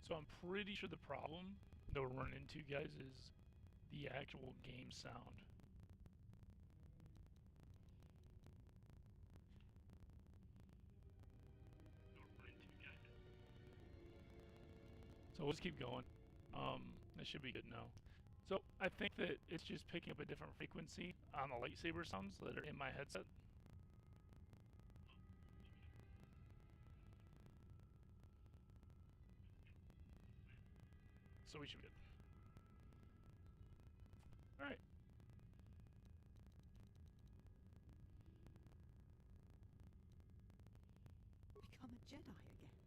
So I'm pretty sure the problem that we're running into, guys, is the actual game sound. So we'll just keep going. That should be good now. So I think that it's just picking up a different frequency on the lightsaber sounds that are in my headset. So we should be good. Alright. Become a Jedi again.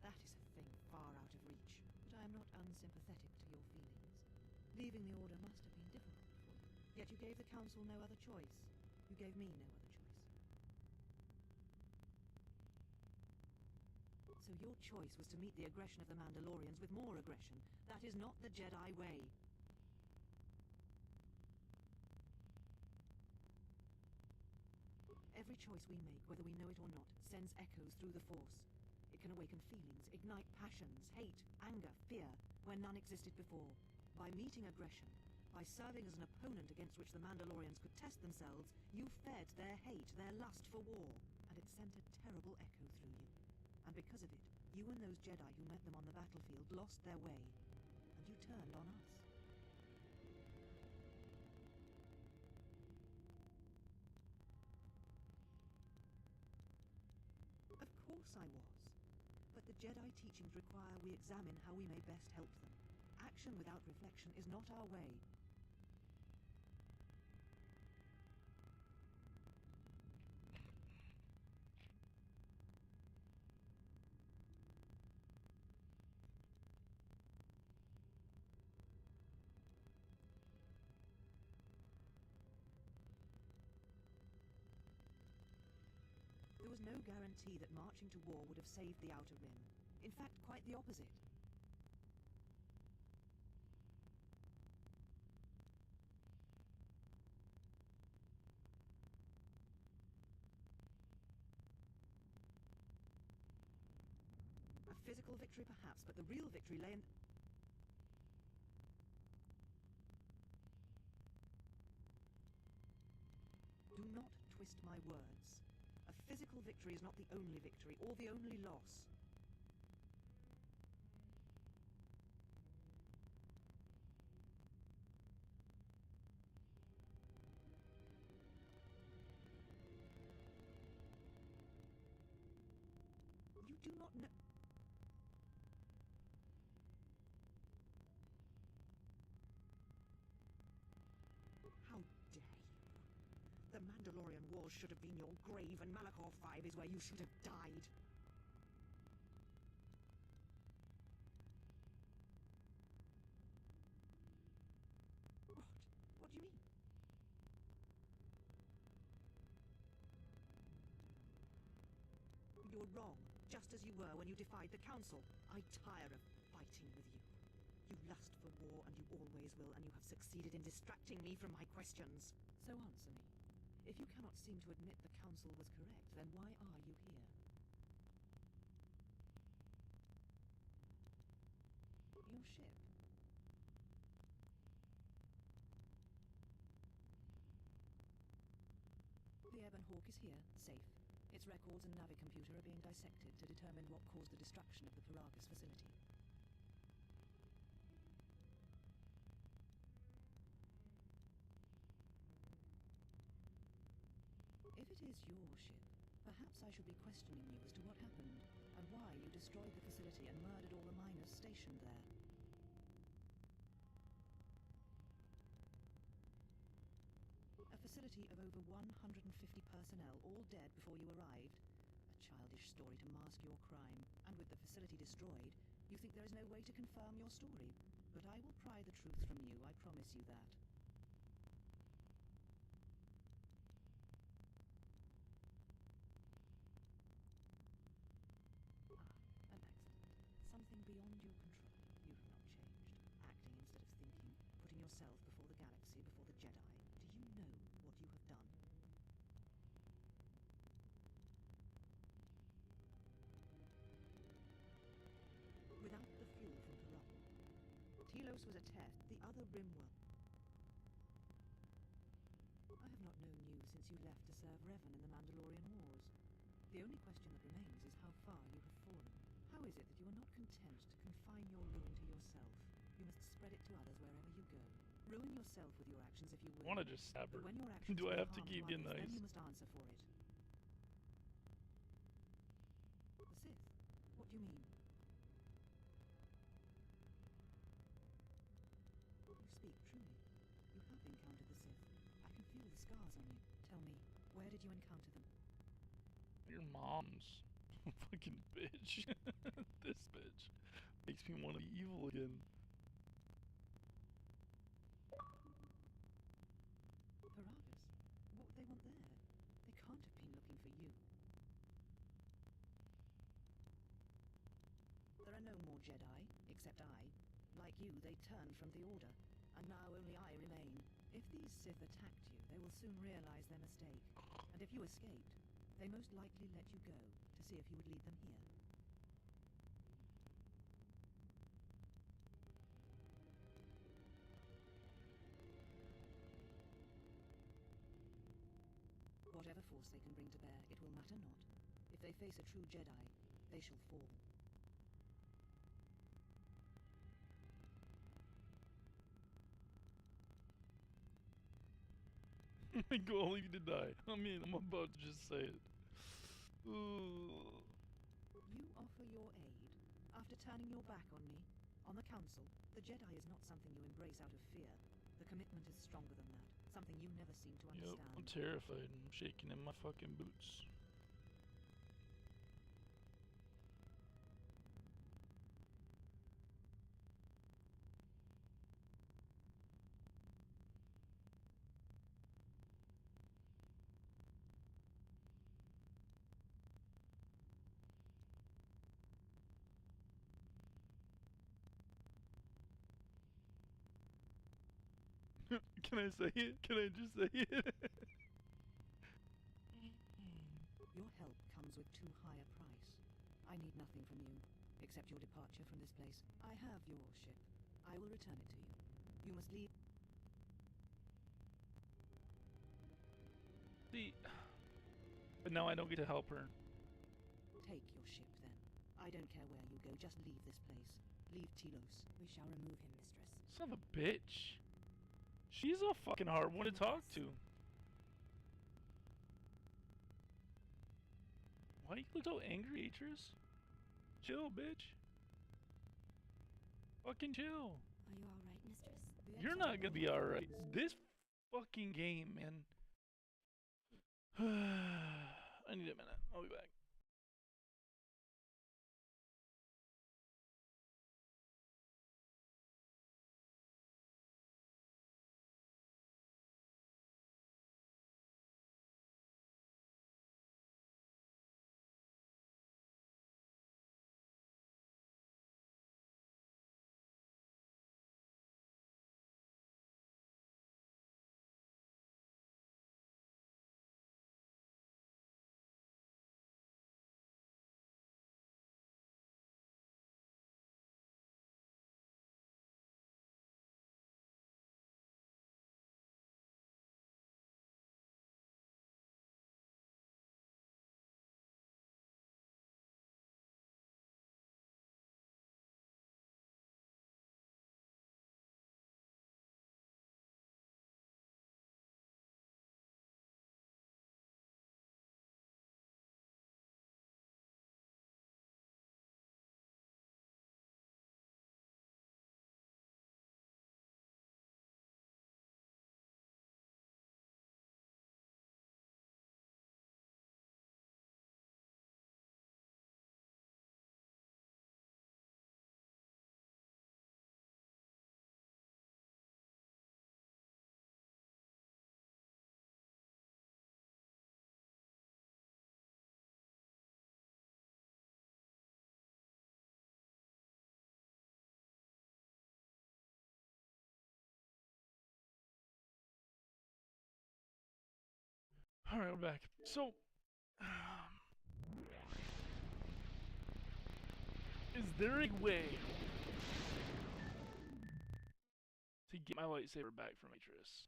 That is a thing far out of reach, but I am not unsympathetic to your feelings. Leaving the Order must have been difficult for you. Yet you gave the Council no other choice. You gave me no other choice. So your choice was to meet the aggression of the Mandalorians with more aggression. That is not the Jedi way. Every choice we make, whether we know it or not, sends echoes through the Force. It can awaken feelings, ignite passions, hate, anger, fear, where none existed before. By meeting aggression, by serving as an opponent against which the Mandalorians could test themselves, you fed their hate, their lust for war, and it sent a terrible echo through you. And because of it, you and those Jedi who met them on the battlefield lost their way, and you turned on us. Of course I was. But the Jedi teachings require we examine how we may best help them. Action without reflection is not our way. There was no guarantee that marching to war would have saved the Outer Rim. In fact, quite the opposite. A physical victory perhaps, but the real victory lay in... Do not twist my words. A physical victory is not the only victory, or the only loss. You do not know... How dare you? The Mandalorian Wars should have been your grave, and Malachor 5 is where you should have died. What? What do you mean? You're wrong, just as you were when you defied the Council. I tire of fighting with you. You lust for war, and you always will, and you have succeeded in distracting me from my questions. So answer me. If you cannot seem to admit the Council was correct, then why are you here? Your ship. The Ebon Hawk is here, safe. Its records and navicomputer are being dissected to determine what caused the destruction of the Paragus facility. If it is your ship, perhaps I should be questioning you as to what happened, and why you destroyed the facility and murdered all the miners stationed there. A facility of over 150 personnel, all dead before you arrived. A childish story to mask your crime, and with the facility destroyed, you think there is no way to confirm your story. But I will pry the truth from you, I promise you that. An accident. Something beyond your control. You have not changed. Acting instead of thinking. Putting yourself before the galaxy, before the Jedi. Do you know what you have done? Without the fuel Telos was a test, the other Rimworld. I have not known you since you left to serve Revan in the Mandalorian Wars. The only question that remains is how far you have fallen. How is it that you are not content to confine your ruin to yourself? You must spread it to others wherever you go. Ruin yourself with your actions if you will. I want to just stab her. But when your actions Do I do have to harm keep others, getting nice? then you must answer for it. The Sith? What do you mean? You speak truly. You have encountered the Sith. I can feel the scars on you. Tell me, where did you encounter them? Your mom's fucking bitch. This bitch makes me want to be evil again. Paragas? What would they want there? They can't have been looking for you. There are no more Jedi, except I. Like you, they turned from the Order, and now only I remain. If these Sith attacked you, they will soon realize their mistake. And if you escaped, they most likely let you go to see if you would lead them here. Whatever force they can bring to bear, it will matter not. If they face a true Jedi, they shall fall. My goal you to die. I mean, I'm about to just say it. Ooh. You offer your aid after turning your back on me, on the Council. The Jedi is not something you embrace out of fear. The commitment is stronger than that, something you never seem to Yep, understand. I'm terrified. I'm shaking in my fucking boots. Can I say it? Can I just say it? Your help comes with too high a price. I need nothing from you, except your departure from this place. I have your ship. I will return it to you. You must leave. See, but now I don't get to help her. Take your ship, then. I don't care where you go, just leave this place. Leave Telos. We shall remove him, mistress. Son of a bitch. She's a fucking hard one to talk to. Why do you look so angry, Atreus? Chill, bitch. Fucking chill. Are you alright, mistress? You're not gonna be alright. This fucking game, man. I need a minute. I'll be back. Alright, we're back. So, is there a way get my lightsaber back from Atreus.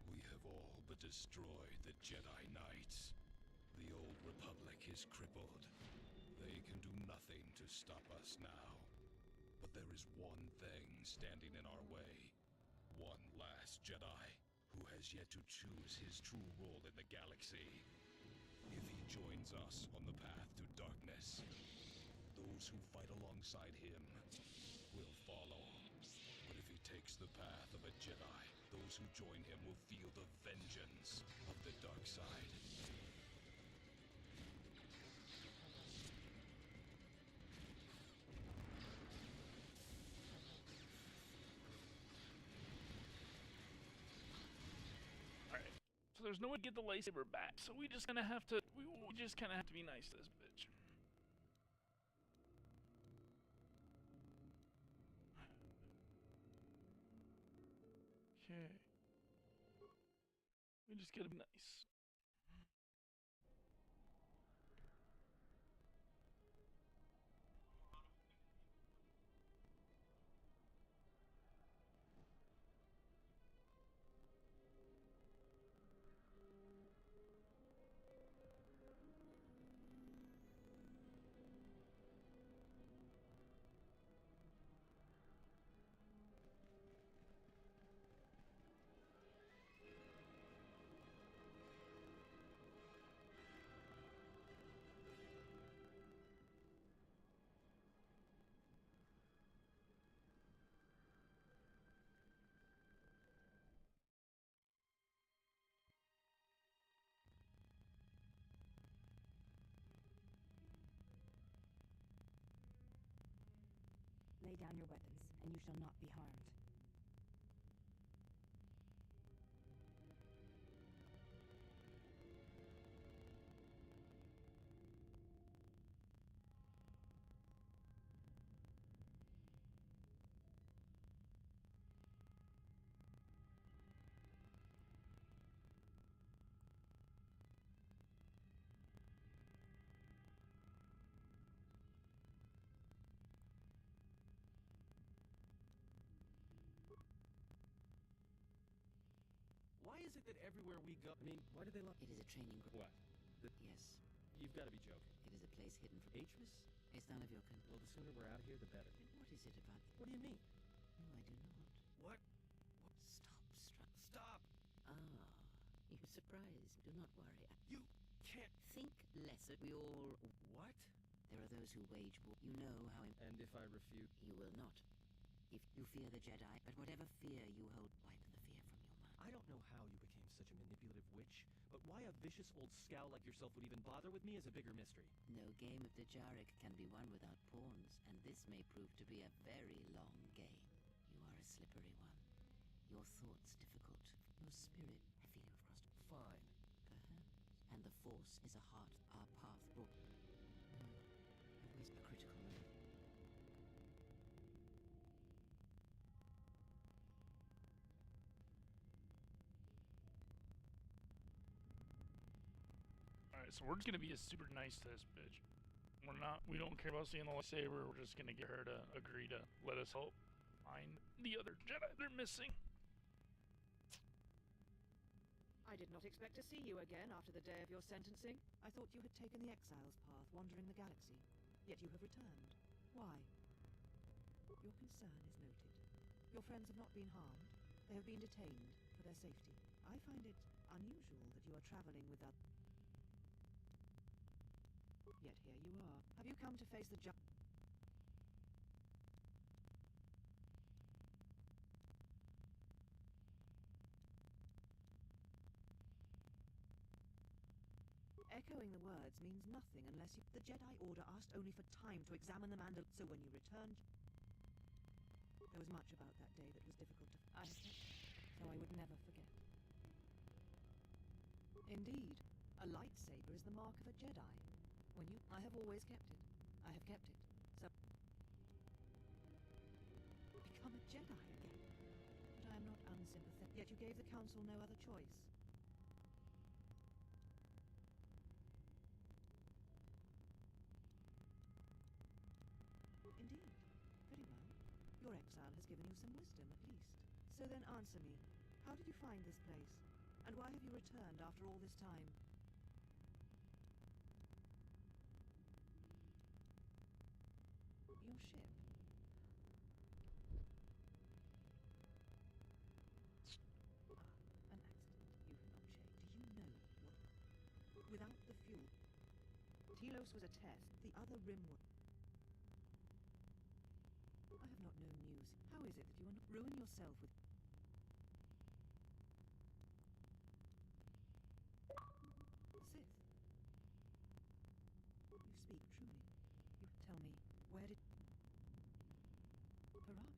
We have all but destroyed the Jedi Knights. The old Republic is crippled. They can do nothing to stop us now. But there is one thing standing in our way. One last Jedi who has yet to choose his true role in the galaxy. If he joins us on the path to darkness, those who fight alongside him will follow. But if he takes the path of a Jedi, those who join him will feel the vengeance of the dark side. Alright. So there's no way to get the lightsaber back, so we just kinda have to we just kinda have to be nice to this bitch. Okay. We just gotta be nice. Lay down your weapons, and you shall not be harmed. Why is it that everywhere we go... I mean, why do they lock... It is a training ground. What? The... Yes, You've got to be joking. it is a place hidden from Atreus? It's none of your concern. Well, the sooner we're out of here, the better. What is it about? What do you mean? No, I do not. What? Stop, Stop! Ah, you're surprised. Do not worry. You can't... Think less. We all... What? There are those who wage war. You know how... And if I refute... You will not. If you fear the Jedi, but whatever fear you hold, wipe the fear from your mind. I don't know how you became such a manipulative witch, but why a vicious old scowl like yourself would even bother with me is a bigger mystery. No game of the Jarek can be won without pawns, and this may prove to be a very long game. You are a slippery one. Your thoughts difficult. Your spirit, I feel you have crossed. Fine. Perhaps. And the Force is a heart our path brought. No, it was a critical moment. Alright, so we're just gonna be super nice to this bitch. We don't care about seeing the lightsaber, we're just gonna get her to agree to let us help find the other Jedi they're missing. I did not expect to see you again after the day of your sentencing. I thought you had taken the Exile's path, wandering the galaxy. Yet you have returned. Why? Your concern is noted. Your friends have not been harmed. They have been detained for their safety. I find it unusual that you are traveling without... Yet here you are. Have you come to face the Echoing the words means nothing unless you... The Jedi Order asked only for time to examine the Mandal... So when you returned... There was much about that day that was difficult to... So I would never forget. Indeed. A lightsaber is the mark of a Jedi. When you... I have always kept it. I have kept it. So... Become a Jedi again. But I am not unsympathetic, yet you gave the Council no other choice. Indeed. Very well. Your exile has given you some wisdom, at least. So then answer me. How did you find this place? And why have you returned after all this time? Your ship. An accident. You have not checked. Do you know what? Without the fuel. Telos was a test. The other rim was... I have not known news. How is it that you are not... Ruin yourself with... Sith. You speak truly. You tell me, where did... Paragus?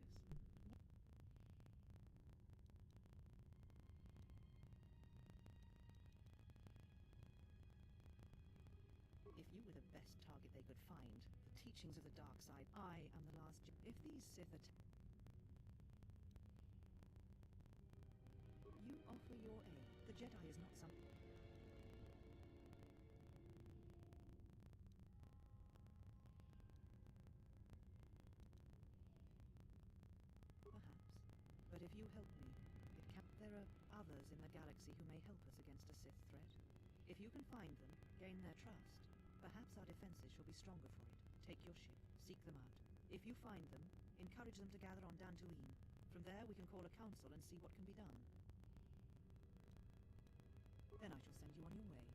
If you were the best target they could find, the teachings of the dark side, I am the last... If these Sith you offer your aid. The Jedi is not something... Perhaps. But if you help me, it can... There are others in the galaxy who may help us against a Sith threat. If you can find them, gain their trust, perhaps our defenses shall be stronger for it. Take your ship, seek them out. If you find them, encourage them to gather on Dantooine. From there we can call a council and see what can be done. Then I shall send you on your way.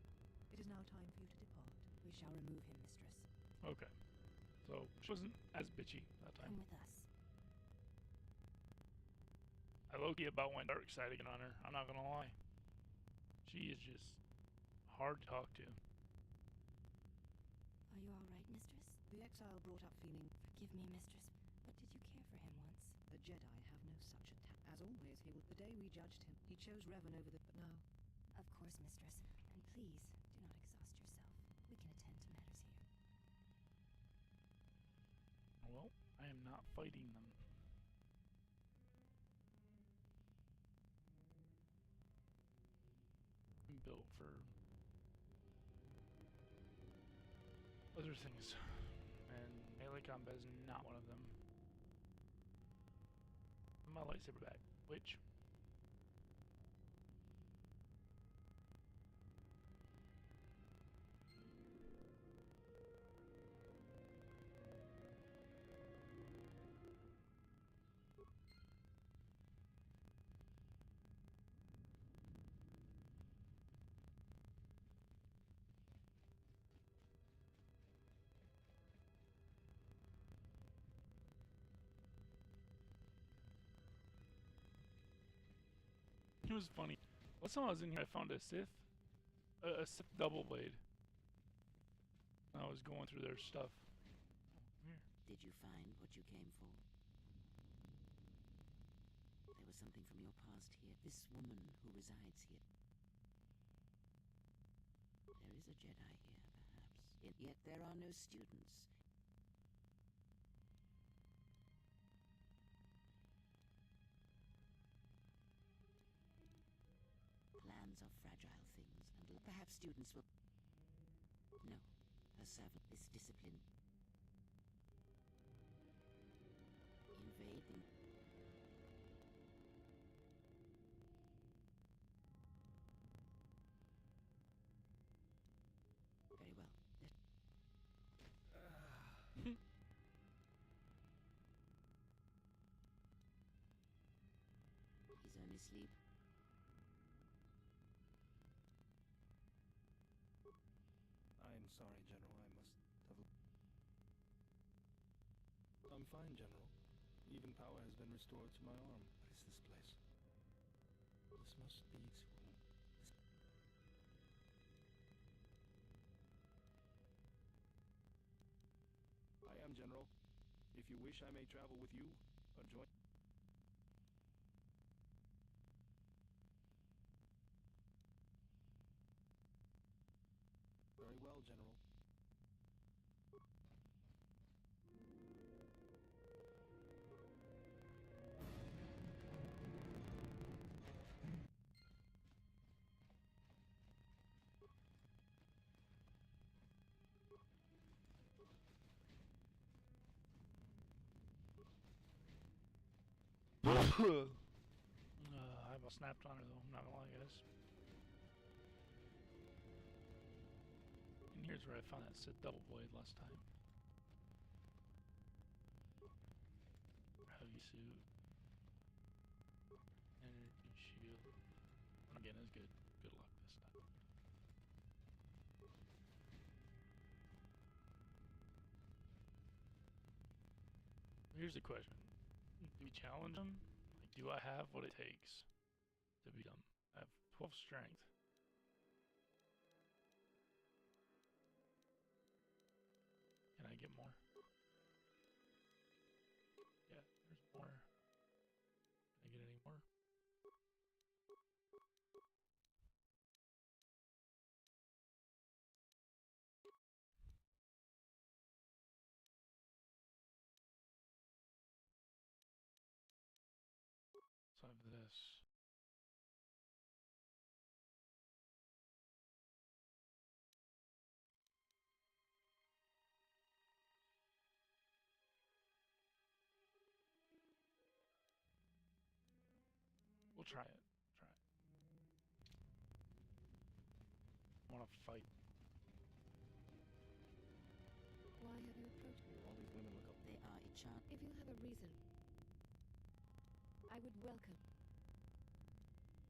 It is now time for you to depart. We shall remove him, mistress. Okay. So, she wasn't as bitchy that time. Come with us. I low-key about went dark side again on her. I'm not gonna lie. She is just hard to talk to. Are you all right, mistress? The exile brought up feeling... Forgive me, mistress, but did you care for him once? The Jedi have no such attack. As always, he was... The day we judged him, he chose Revan over the... But now... Of course, mistress. And please, do not exhaust yourself. We can attend to matters here. Well, I am not fighting them. I'm built for other things, and melee combat is not one of them. My lightsaber back, which it was funny. Last time I was in here, I found a Sith double blade. I was going through their stuff. Did you find what you came for? There was something from your past here. This woman who resides here. There is a Jedi here, perhaps. Yet there are no students. Plans are fragile things, and perhaps students will... No, a servant is disciplined. Invade them. Very well. He's only asleep. I'm sorry, General. I must have... I'm fine, General. Even power has been restored to my arm. What is this place? This must be to... I am, General. If you wish, I may travel with you, or join... Very well, General. I almost snapped on her though, I'm not gonna lie, guys. And here's where I found that Sith double blade last time. Heavy suit. Energy shield. Again, it's good. Good luck this time. Here's the question. Do we challenge him? Like, do I have what it takes to beat him? I have 12 strength. Can I get more? Yeah, there's more. Can I get any more? So I have this. We'll try it. Try it. I want to fight. Why have you approached me? All these women look up. They are a chant. If you have a reason, I would welcome.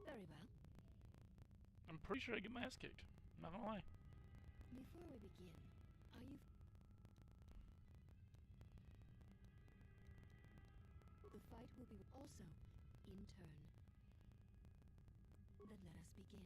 Very well. I'm pretty sure I get my ass kicked. I'm not gonna lie. Before we begin, are you... The fight will be also in turn. Then let us begin.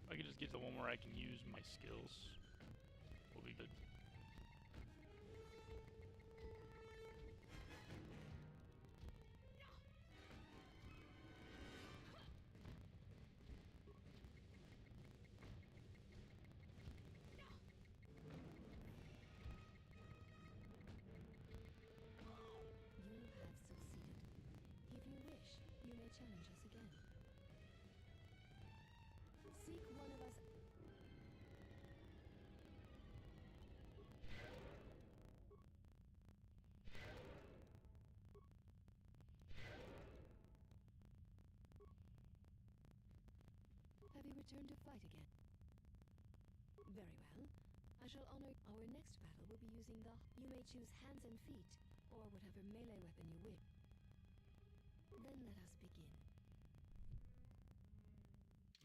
If I could just get the one where I can use my skills, will be good. You have succeeded. If you wish, you may challenge us again. Seek one of us. Have you returned to fight again? Very well. I shall honor our next battle will be using the... You may choose hands and feet, or whatever melee weapon you wish. Then let us begin.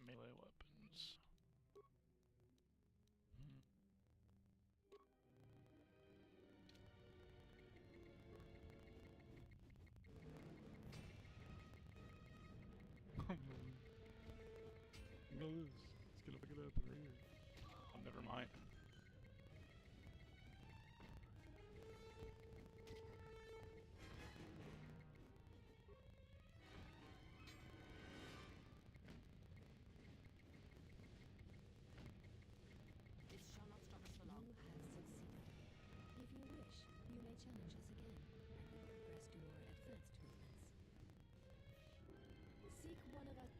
Melee weapons. Hmm. Look at this. It's gonna fucking happen right here. Oh, never mind. This shall not stop us for long. You have succeeded. If you wish, you may challenge us again, and we will progress to more advanced movements. Seek one of us.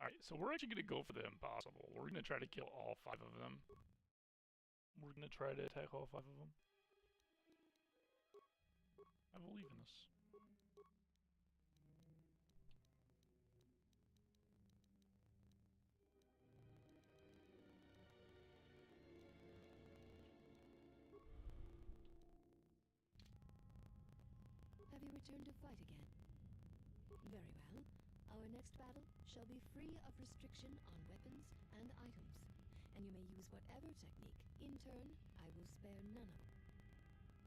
Alright, so we're actually gonna go for the impossible. We're gonna try to kill all 5 of them. We're gonna try to attack all 5 of them. I believe in us. Have you returned to fight again? Very well. Our next battle shall be free of restriction on weapons and items, and you may use whatever technique. In turn, I will spare none of them.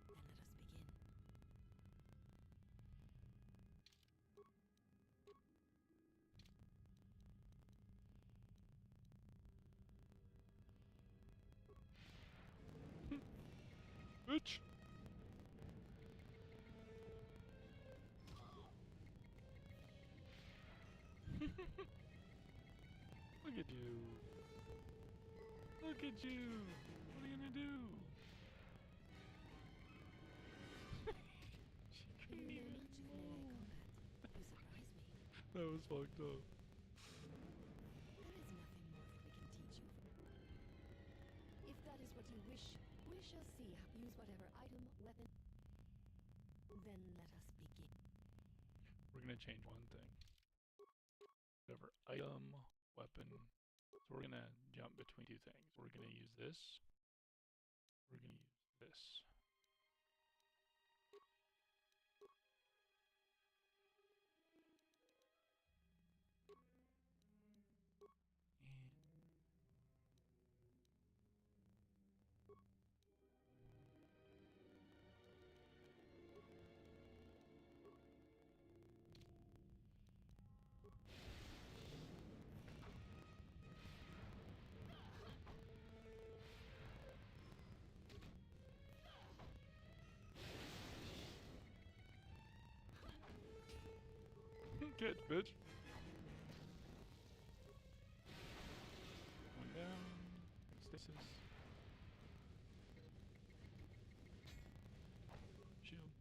Then let us begin. Bitch! Look at you. Look at you. What are you gonna do? She couldn't You know even much of melee move. combat. You surprise me. That was fucked up. There is nothing more that we can teach you. If that is what you wish, we shall see how use whatever item, weapon. Then let us begin. We're gonna change one thing. Whatever item, weapon. So we're gonna jump between two things. We're gonna use this. We're gonna use this. Catch, bitch. One down. Stasis. Shield.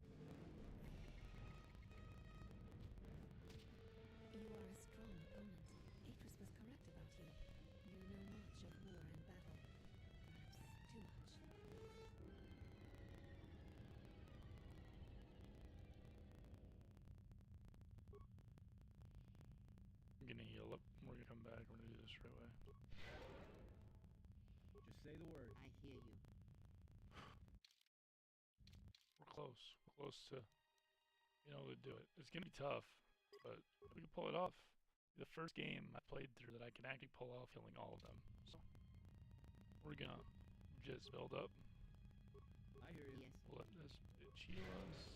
You are a strong opponent. Atris was correct about you. You know much of war and battle. Perhaps too much. I'm gonna heal up. We're gonna come back. We're gonna do this right away. Just say the word. I hear you. We're close. We're close to being able to do it. It's gonna be tough, but we can pull it off. The first game I played through that I can actually pull off healing all of them. So we're gonna just build up. I hear you. Yes. Let this bitch heal us.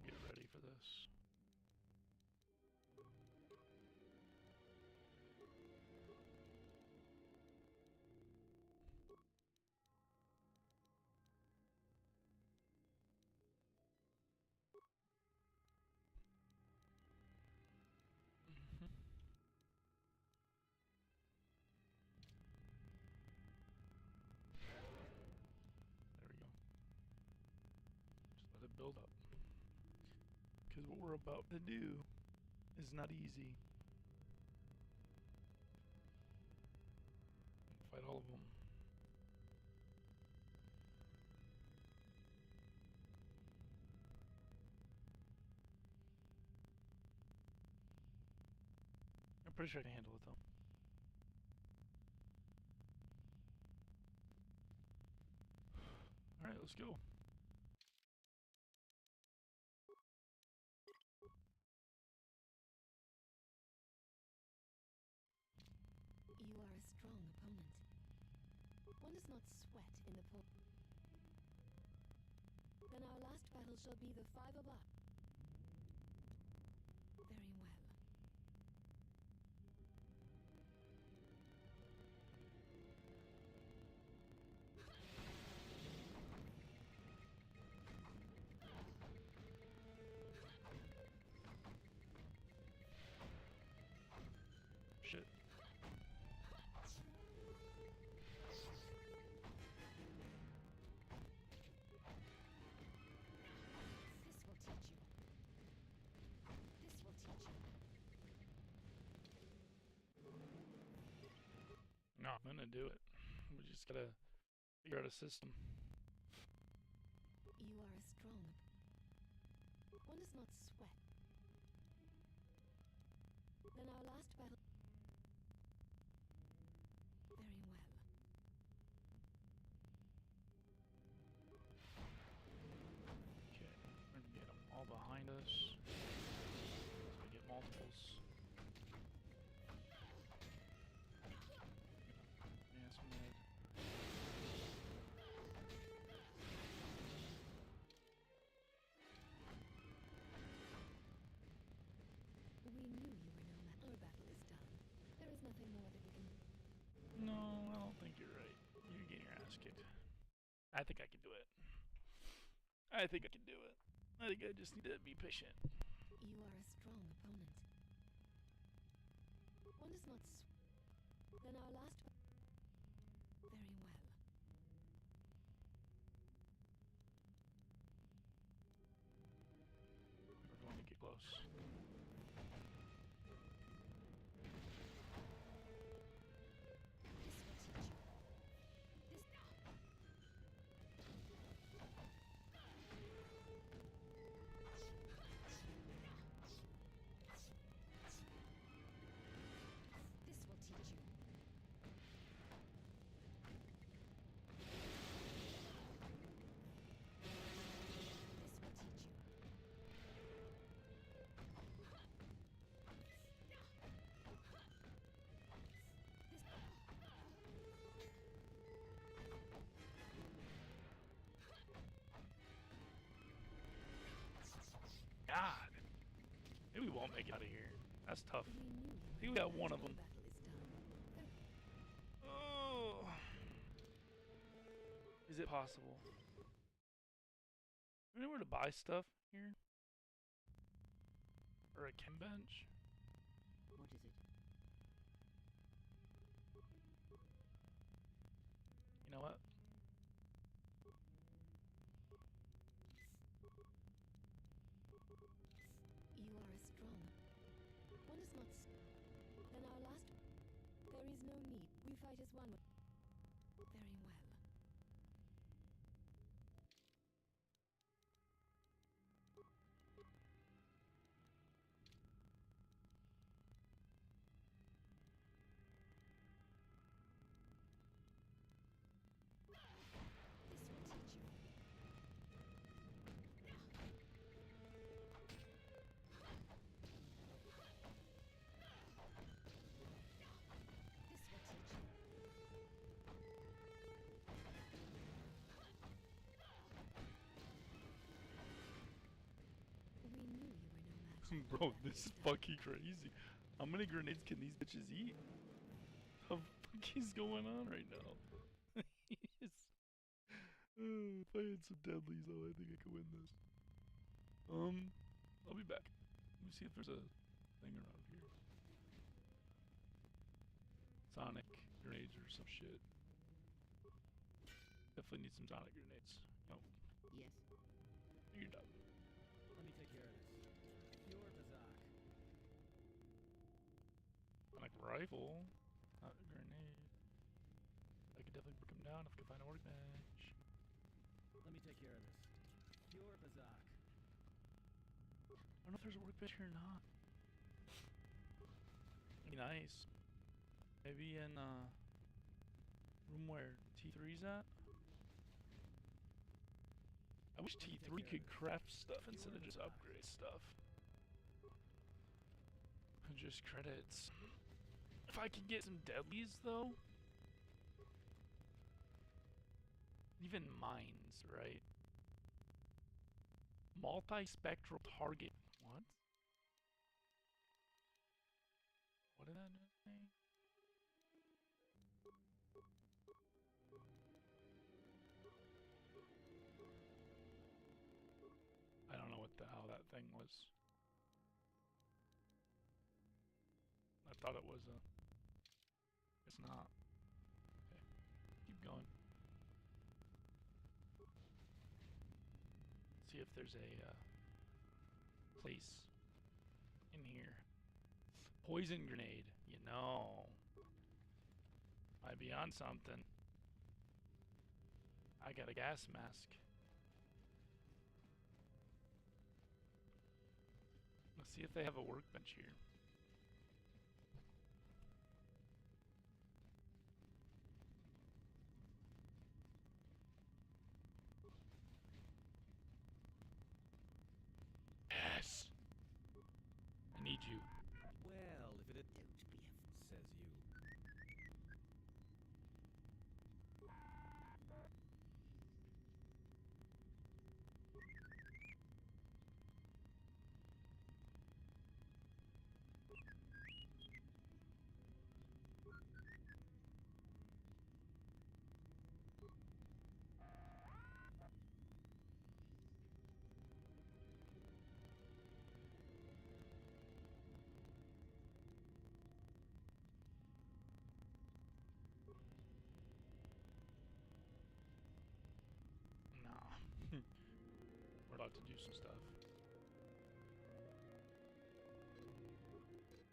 Get ready for this. There we go. Just let it build up. Because what we're about to do is not easy. Fight all of them. I'm pretty sure I can handle it though. Alright, let's go. You are a strong opponent. One does not sweat in the pool. Then our last battle shall be the 5 of us. Very well. Shit. This will teach you. This will teach you. No, I'm gonna do it. We just gotta figure out a system. You are a strong. One does not sweat. Then our last battle. Very well. Okay, we're gonna get them all behind us. So we get multiples. Advance mid. We knew you were no match. Our battle is done. There is nothing more that we can. No, I don't think you're right. You're getting your ass kicked. I think I can do it. I think I can do it. I think I just need to be patient. You are a strong opponent. One does not Then our last... Very well. We're going to get close. This will teach you. God. Maybe we won't make it out of here. That's tough. We knew you I think we got one of them. battle is done. Oh. Is it possible? Anywhere to buy stuff here? Or a chem bench? What is it? You know what? You are a strong. One is not. Then our last. There is no need. We fight as one. Very well. This will teach you. This will teach you. We knew you were no match for Bro, that this is stuff. fucking crazy. How many grenades can these bitches eat? What the fuck is going on right now? Yes. If I had some deadlies though, I think I could win this. I'll be back. Let me see if there's a thing around here. Sonic grenades or some shit. Definitely need some sonic grenades. Oh, Yes. you're done. Let me take care of this. Pure Bazak. Sonic rifle, not a grenade. I could definitely break them down if I could find a workbench. Let me take care of this. Pure Bazak. I don't know if there's a workbench here or not. Be nice. Maybe in room where T3's at. I wish T3 could craft stuff instead of just upgrade stuff. And just credits. If I could get some deadlies though. Even mines, right? Multi-spectral target. What? What did that just say? I don't know what the hell that thing was. I thought it was a... It's not. Okay. Keep going. See if there's a place in here. Poison grenade. You know. Might be on something. I got a gas mask. Let's see if they have a workbench here. Yes! I need you. Well, if it Don't be a says you. about to do some stuff. I don't need this.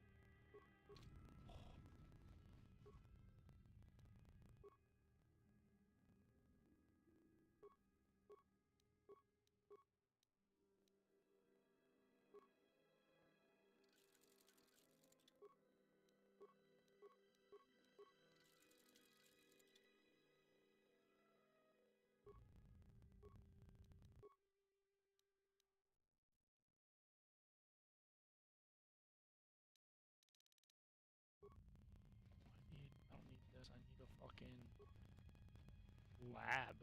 I need a fucking lab.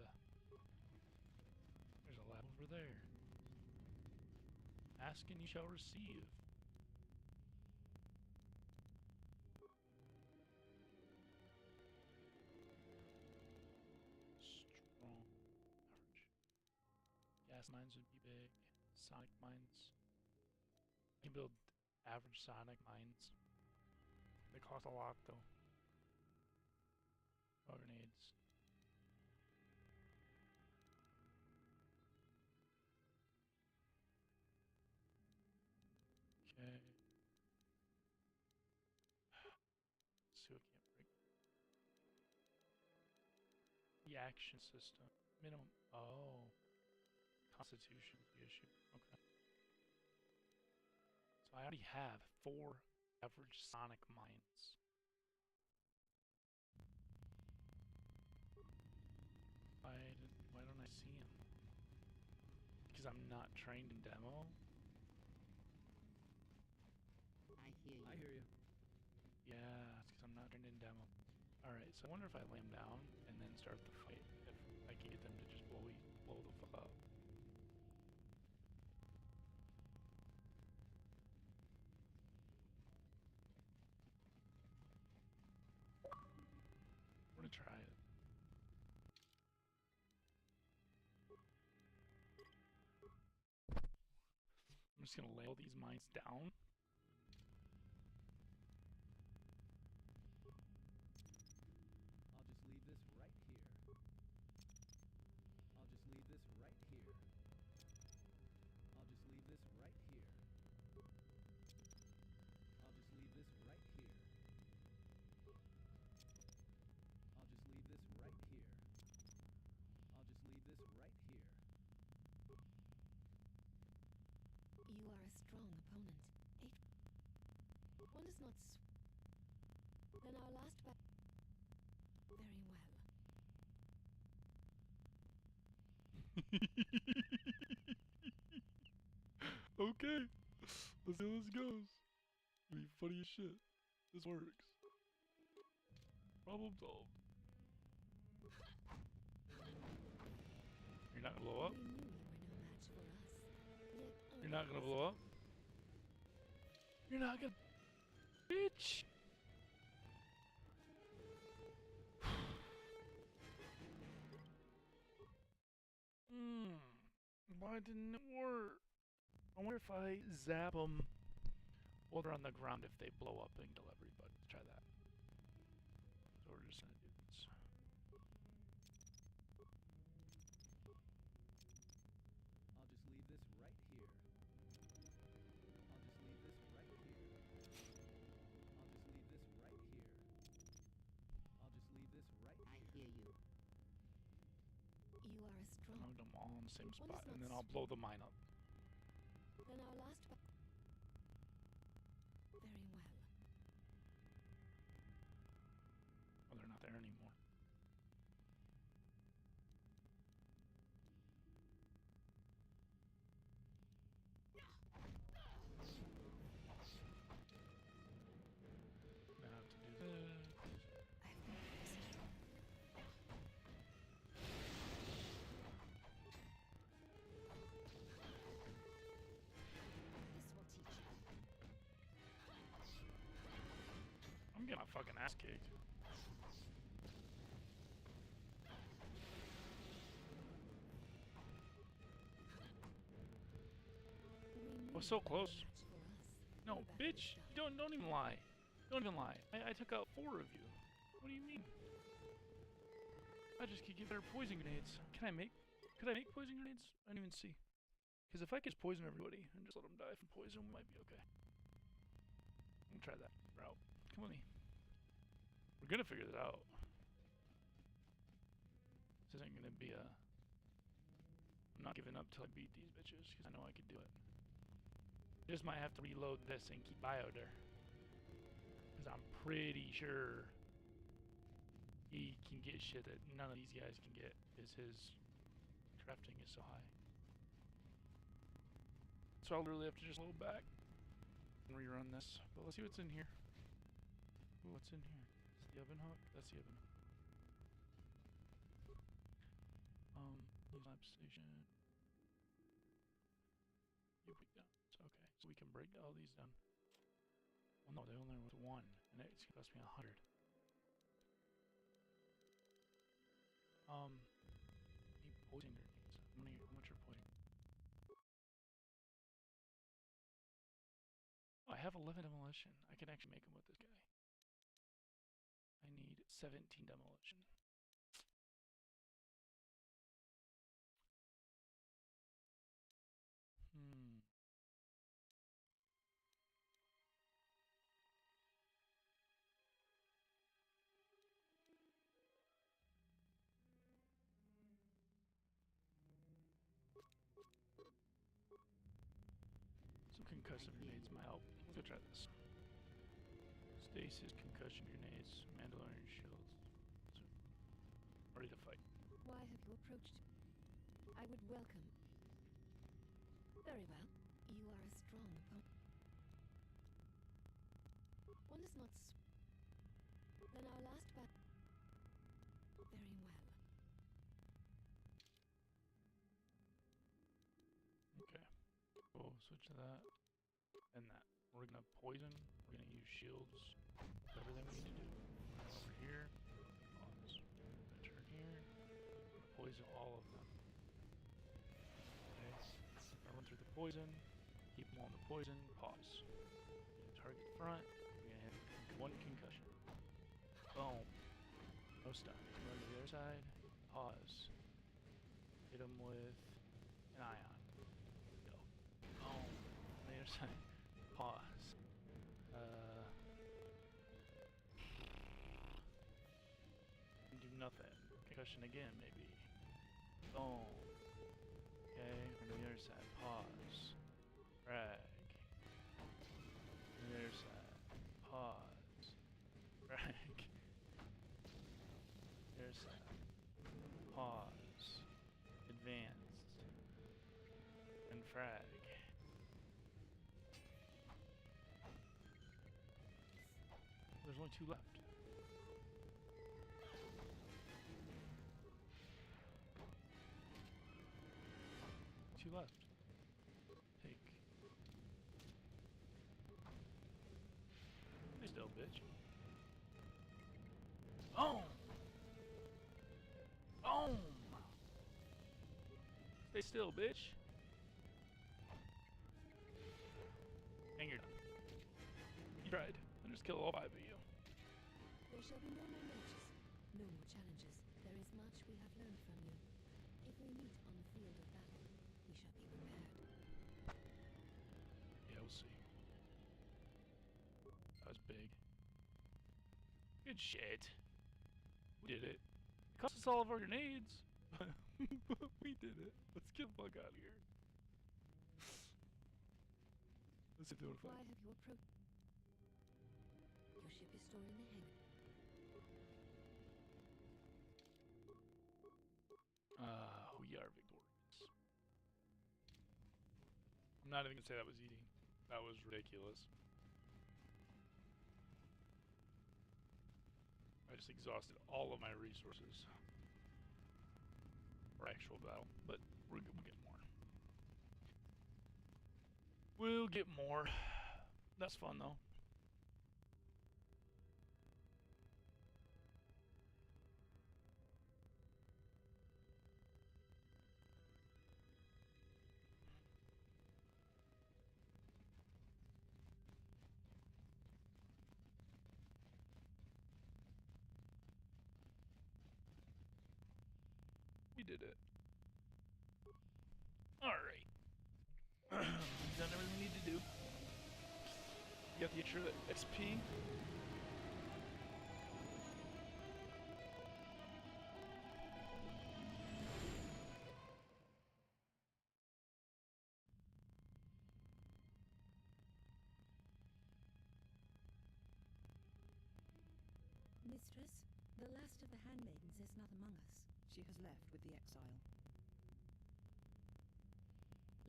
There's a lab over there. Ask and you shall receive. Strong. Ouch. Gas mines would be big. Sonic mines. You can build average sonic mines. They cost a lot though. Oh, grenades. Okay. Let's see what can't break. Reaction system. Minimum. Oh. Constitution is the issue. Okay. So I already have 4 average sonic mines. Why don't I see them? Because I'm not trained in demo? I hear you. I hear you. Yeah, it's because I'm not trained in demo. Alright, so I wonder if I lay them down and then start the fight, if I can get them to just blow the fuck up. I'm gonna try it. I'm just gonna lay all these mines down. I'll just leave this right here. I'll just leave this right here. I'll just leave this right here. I'll just leave this right here. I'll just leave this right here. I'll just leave this right here. You are a strong opponent. One does not Then our last battle. Very well. Okay. Let's see how this goes. It'll be funny as shit. This works. Problem solved. You're not gonna blow up? We knew you were no match for us. Yet You're not gonna blow up? You're not gonna... Bitch! Why didn't it work? I wonder if I zap them while they're on the ground, if they blow up and kill everybody. Let's try that. So we're just gonna do this. I'll just leave this right here. I'll just leave this right here. I'll just leave this right here. I'll just leave this right I here. hear you. You are a strong. I'll them all in the same One spot, is and then not I'll blow the mine up. Then our last battle. Very well. Oh, they're not there anymore. I have to do this. I've been listening. This will teach you. I'm getting my fucking ass kicked. We Was so close. match for us. No, The battle bitch! is done. Don't even lie. Don't even lie. I took out 4 of you. What do you mean? I just could give her poison grenades. Could I make poison grenades? I didn't even see. Because if I could just poison everybody and just let them die from poison, we might be okay. I'm gonna try that route. Come with me. We're gonna figure this out. This isn't gonna be a... I'm not giving up till I beat these bitches, because I know I can do it. Just might have to reload this and keep bio there. Because I'm pretty sure he can get shit that none of these guys can get, because his crafting is so high. So I'll literally have to just load back and rerun this. But let's see what's in here. Ooh, what's in here? Is the oven hook? That's the oven hook. Lab station. You break down. Okay, so we can break all these down. Well, no, they only went with one, and it's gonna cost me 100. Need poison grenades. How much are poison? Oh, I have 11 demolition. I can actually make them with this guy. I need 17 demolition. Some concussive grenades might help. Let's go try this. Stasis, concussion grenades, Mandalorian shields. Ready to fight. Why have you approached? I would welcome. Very well. You are a strong opponent. One is not then our last battle. Very well. Okay. We'll switch to that. And that. We're gonna poison. We're gonna use shields. Everything we need to do. Over here. Pause. Turn here. Poison all of them. Okay. I run through the poison. Keep them on the poison. Pause. Target front. We're gonna hit one concussion. Boom. No stun. Run to the other side. Pause. Hit them with an ion. Go. Boom. On the other side. Pause. Do nothing. Concussion again, maybe. Boom. Okay, on the other side. Pause. Drag. On the other side. Pause. Drag. The other side. Pause. Advanced. And frag. There's only 2 left. 2 left. Take. Stay still, bitch. Boom! Boom! Stay still, bitch. And you're done. You tried. I just killed all 5 of you. There shall be no more matches, no more challenges. There is much we have learned from you. If we meet on the field of battle, we shall be prepared. Yeah, we'll see. That was big. Good shit. We did it. It cost us all of our grenades. But we did it. Let's get the fuck out of here. Let's see if they want to Why fight. have you approached? Your ship is stored in the hangar. We are victorious. I'm not even gonna say that was eating. That was ridiculous. I just exhausted all of my resources for actual battle, but we'll get more. We'll get more. That's fun though. We did it. Alright. You got the extra XP. Mistress, the last of the handmaidens is not among us. She has left with the exile.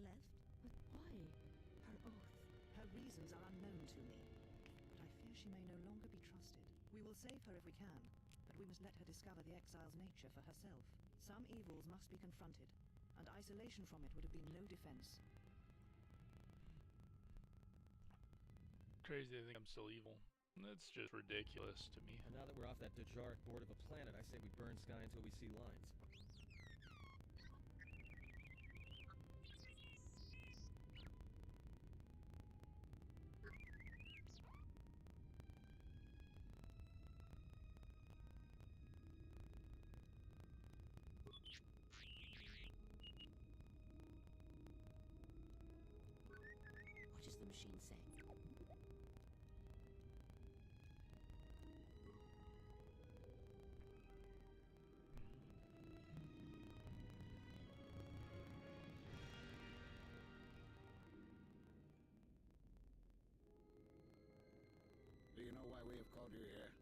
Left? But why? Her oath. Her reasons are unknown to me, but I fear she may no longer be trusted. We will save her if we can, but we must let her discover the exile's nature for herself. Some evils must be confronted, and isolation from it would have been no defense. Crazy to think I'm still evil. That's just ridiculous to me. And now that we're off that Dejaric board of a planet, I say we burn sky until we see lines. What does the machine say? Do you know why we have called you here?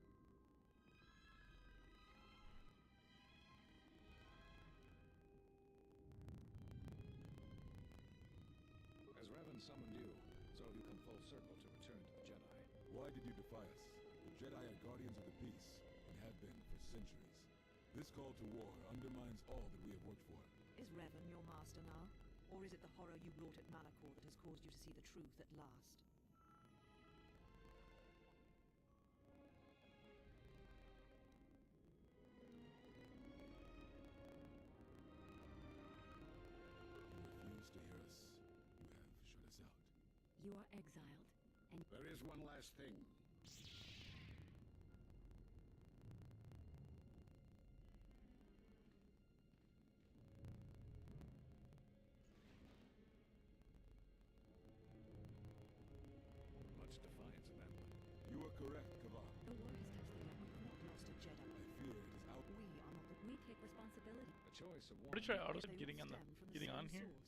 As Revan summoned you, so you come full circle to return to the Jedi. Why did you defy us? The Jedi are guardians of the peace, and have been for centuries. This call to war undermines all that we have worked for. Is Revan your master now? Or is it the horror you brought at Malachor that has caused you to see the truth at last? You refuse to hear us. You have shut us out. You are exiled, and There is one last thing. Much defiance in that one. You are correct, Kavan. the war has touched the network. We have not lost a Jedi. I fear it is out. We are not the We take responsibility. A choice of one. Pretty sure I auto They all getting on stem from the getting on same here. source.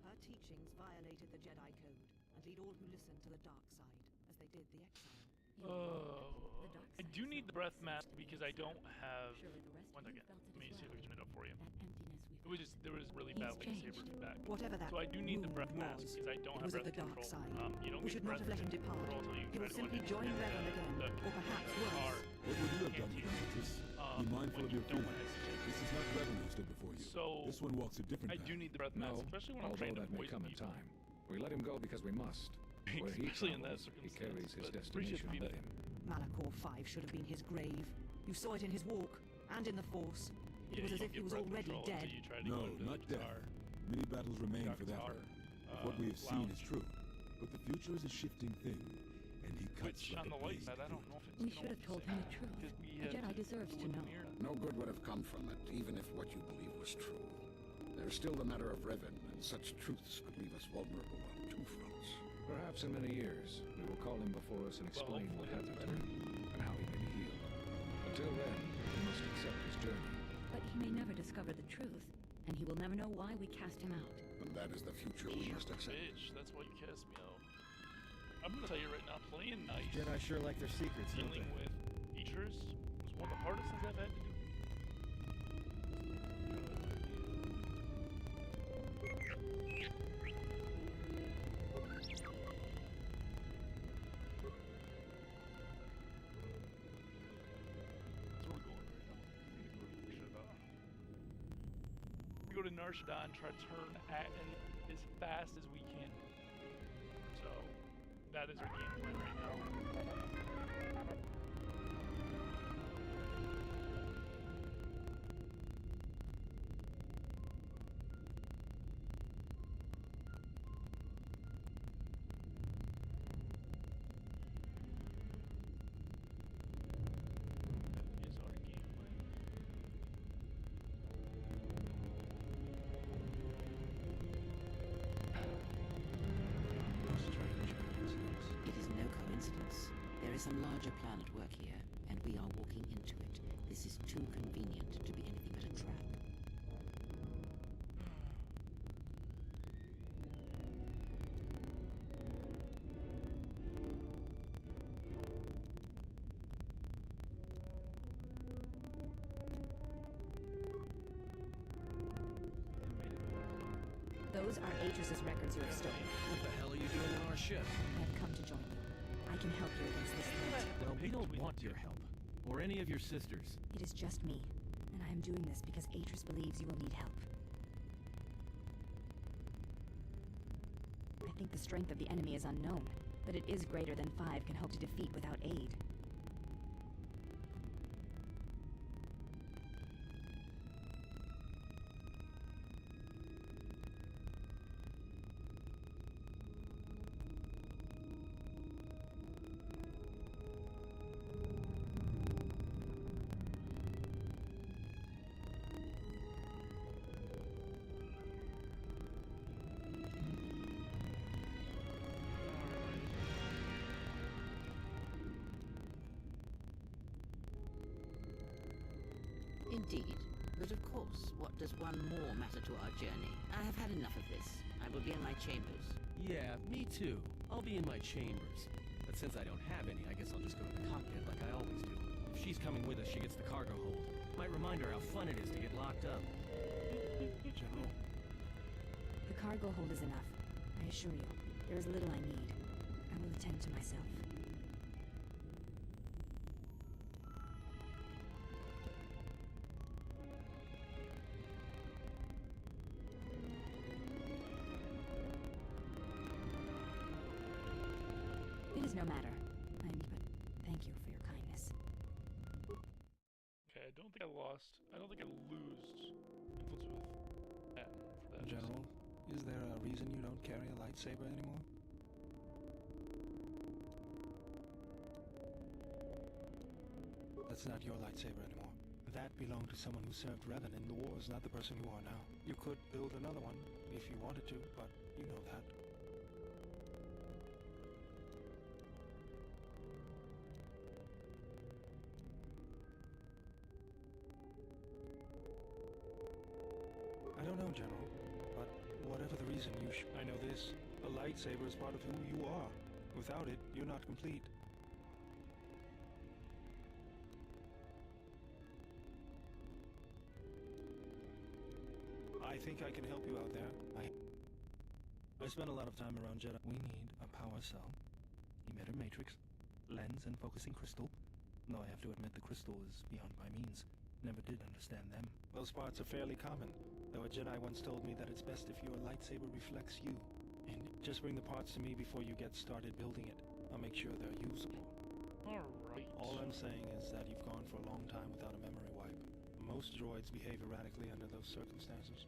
Her teachings violated the Jedi Code and lead all who listen to the dark side, as they did the exile. Oh, dark I side do need the breath mask separates because I don't have. Surely the rest One of you second. felt it Let me as see if I well. can turn it up for you. That emptiness we It was just there was really He's bad lightsaber changed. feedback. Whatever that So I do need the wound breath mask was, because I don't it have was of breath the dark control. side. You don't We get should not breath have let him depart. control until you He try will to go simply into join Revan again, the or perhaps car worse. What would you have done with canteen, Mantis? Be mindful when of you your don't feelings. hesitate. This is not Revan who stood before you. So This one walks a different I path. do need the breath mask, No, especially when I'm although trying to that may poison come in people. time. We let him go because we must. Where he Especially in that travels, he circumstance. carries his But appreciate destination the with feedback. him. Malachor 5 should have been his grave. You saw it in his walk, and in the Force. It was you as don't if he get was breath already control dead. until you try to No, go into not the death. car. Many battles remain Dark for that Tower, one. If what we have seen lounge. is true. But the future is a shifting thing, and he cuts Which like on the a light blade side, I don't through know if it's We gonna should have work told the him same. the truth. Because we A had Jedi to deserves do to it know. near them. No good would have come from it, even if what you believe was true. There's still the matter of Revan, and such truths could leave us vulnerable on two fronts. Perhaps in many years, we will call him before us and explain what hopefully happened to him and how he may be healed. Until then, he must accept his journey. But he may never discover the truth, and he will never know why we cast him out. And that is the future we must accept. Bitch, that's why you cast me out. I'm gonna tell you right now, playing nice, Jedi sure like their secrets, don't dealing they? with features was one of the hardest things I've had to do. That's where we're going right now. We go to Narshada and try to turn at as fast as we can. So that is our game plan right now. That is our game plan. It is no coincidence is some larger plan at work here, and we are walking into it. This is too convenient to be anything but a trap. Those are Atris's records you have stolen. What the hell are you doing on our ship? I have come to join you. I can help you against this threat. Well, we don't want your help. Or any of your sisters. It is just me, and I am doing this because Atris believes you will need help. I think the strength of the enemy is unknown, but it is greater than 5 can hope to defeat without aid. Indeed. But of course, what does one more matter to our journey? I have had enough of this. I will be in my chambers. Yeah, me too. I'll be in my chambers. But since I don't have any, I guess I'll just go to the cockpit like I always do. If she's coming with us, she gets the cargo hold. Might remind her how fun it is to get locked up. General. The cargo hold is enough. I assure you, there is little I need. I will attend to myself. It is no matter. But thank you for your kindness. Okay, I don't think I lost. I don't think I lose influence with that. For that General, is there a reason you don't carry a lightsaber anymore? That's not your lightsaber anymore. That belonged to someone who served Revan in the wars, not the person you are now. You could build another one if you wanted to, but you know that. I don't know, General, but whatever the reason, I know this. A lightsaber is part of who you are. Without it, you're not complete. I think I can help you out there. I spent a lot of time around Jedi. We need a power cell, emitter matrix, lens and focusing crystal. Though I have to admit the crystal is beyond my means. Never did understand them. Those parts are fairly common, though a Jedi once told me that it's best if your lightsaber reflects you. And just bring the parts to me before you get started building it. I'll make sure they're usable. Alright. All I'm saying is that you've gone for a long time without a memory wipe. Most droids behave erratically under those circumstances.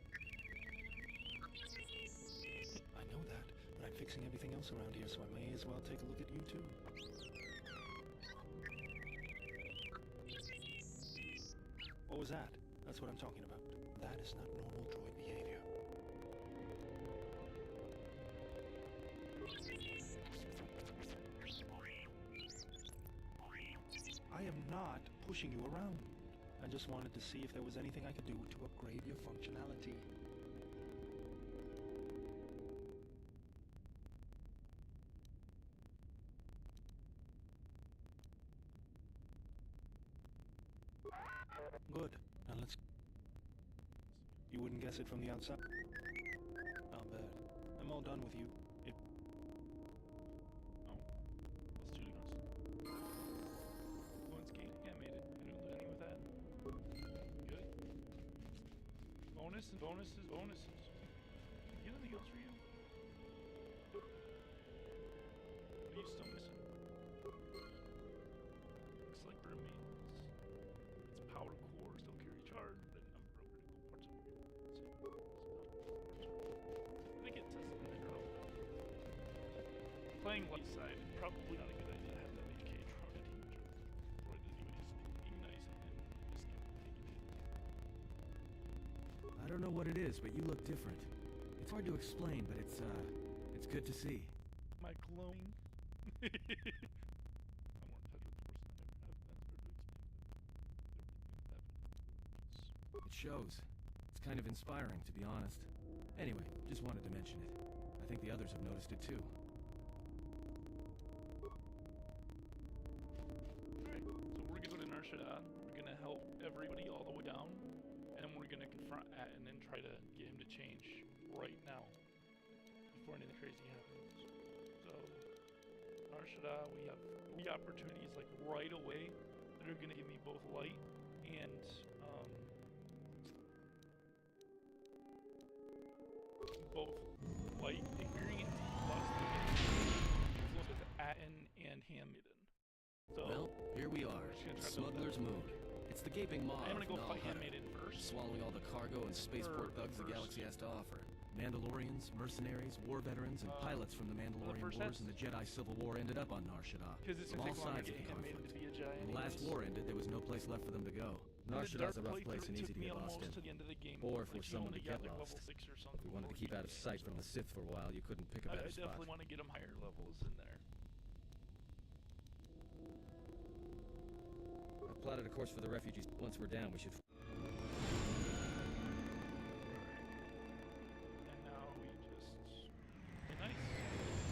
I know that, but I'm fixing everything else around here, so I may as well take a look at you too. What was that? That's what I'm talking about. That is not normal droid behavior. I am not pushing you around. I just wanted to see if there was anything I could do to upgrade your functionality. Good. Now let's... You wouldn't guess it from the outside? I'll bet. I'm all done with you. Let's do it. Influence gain. Yeah, I made it. I didn't lose any with that. Good. Bonus and bonuses, bonuses. Anything else for you? What are you still missing? Looks like remains. Its power core still carry charge, but unbroken critical parts of your I think it says something, I don't know. Playing light side, probably not a good idea to have that HK droid anyways. Ignites and just get taken in. I don't know what it is, but you look different. It's hard to explain, but it's good to see. Am I glowing? I'm working It shows. It's kind of inspiring, to be honest. Anyway, just wanted to mention it. I think the others have noticed it too. Alright, so we're gonna go to Nar Shaddaa. We're gonna help everybody all the way down. And then we're gonna confront Atten and try to get him to change right now. Before anything crazy happens. So, Nar Shaddaa, we have 3 opportunities like right away that are gonna give me both light and both light experience plus with Atten and Handmaiden. So Well, here we are. Smuggler's Moon. It's the gaping maw I'm gonna of go fight Nal Hutta, Handmaiden first. swallowing all the cargo and spaceport bugs the galaxy has to offer. Mandalorians, mercenaries, war veterans, and pilots from the Mandalorian first Wars has- and the Jedi Civil War ended up on Nar Shaddaa. Because it's From gonna all take long to sides of get the Handmaiden conflict. to be a Jedi. When the last war ended, there was no place left for them to go. Nar Shaddaa's a rough place and easy to get lost in. To the end of the game. Or if Like, we're you someone only to got, get like, lost. level 6 or If something we wanted to before keep you out of get sight it, from the so Sith for a while, you couldn't pick a I better spot. definitely want to get them higher levels in there. I plotted a course for the refugees. Once we're down, we should... And now we just... Okay, nice.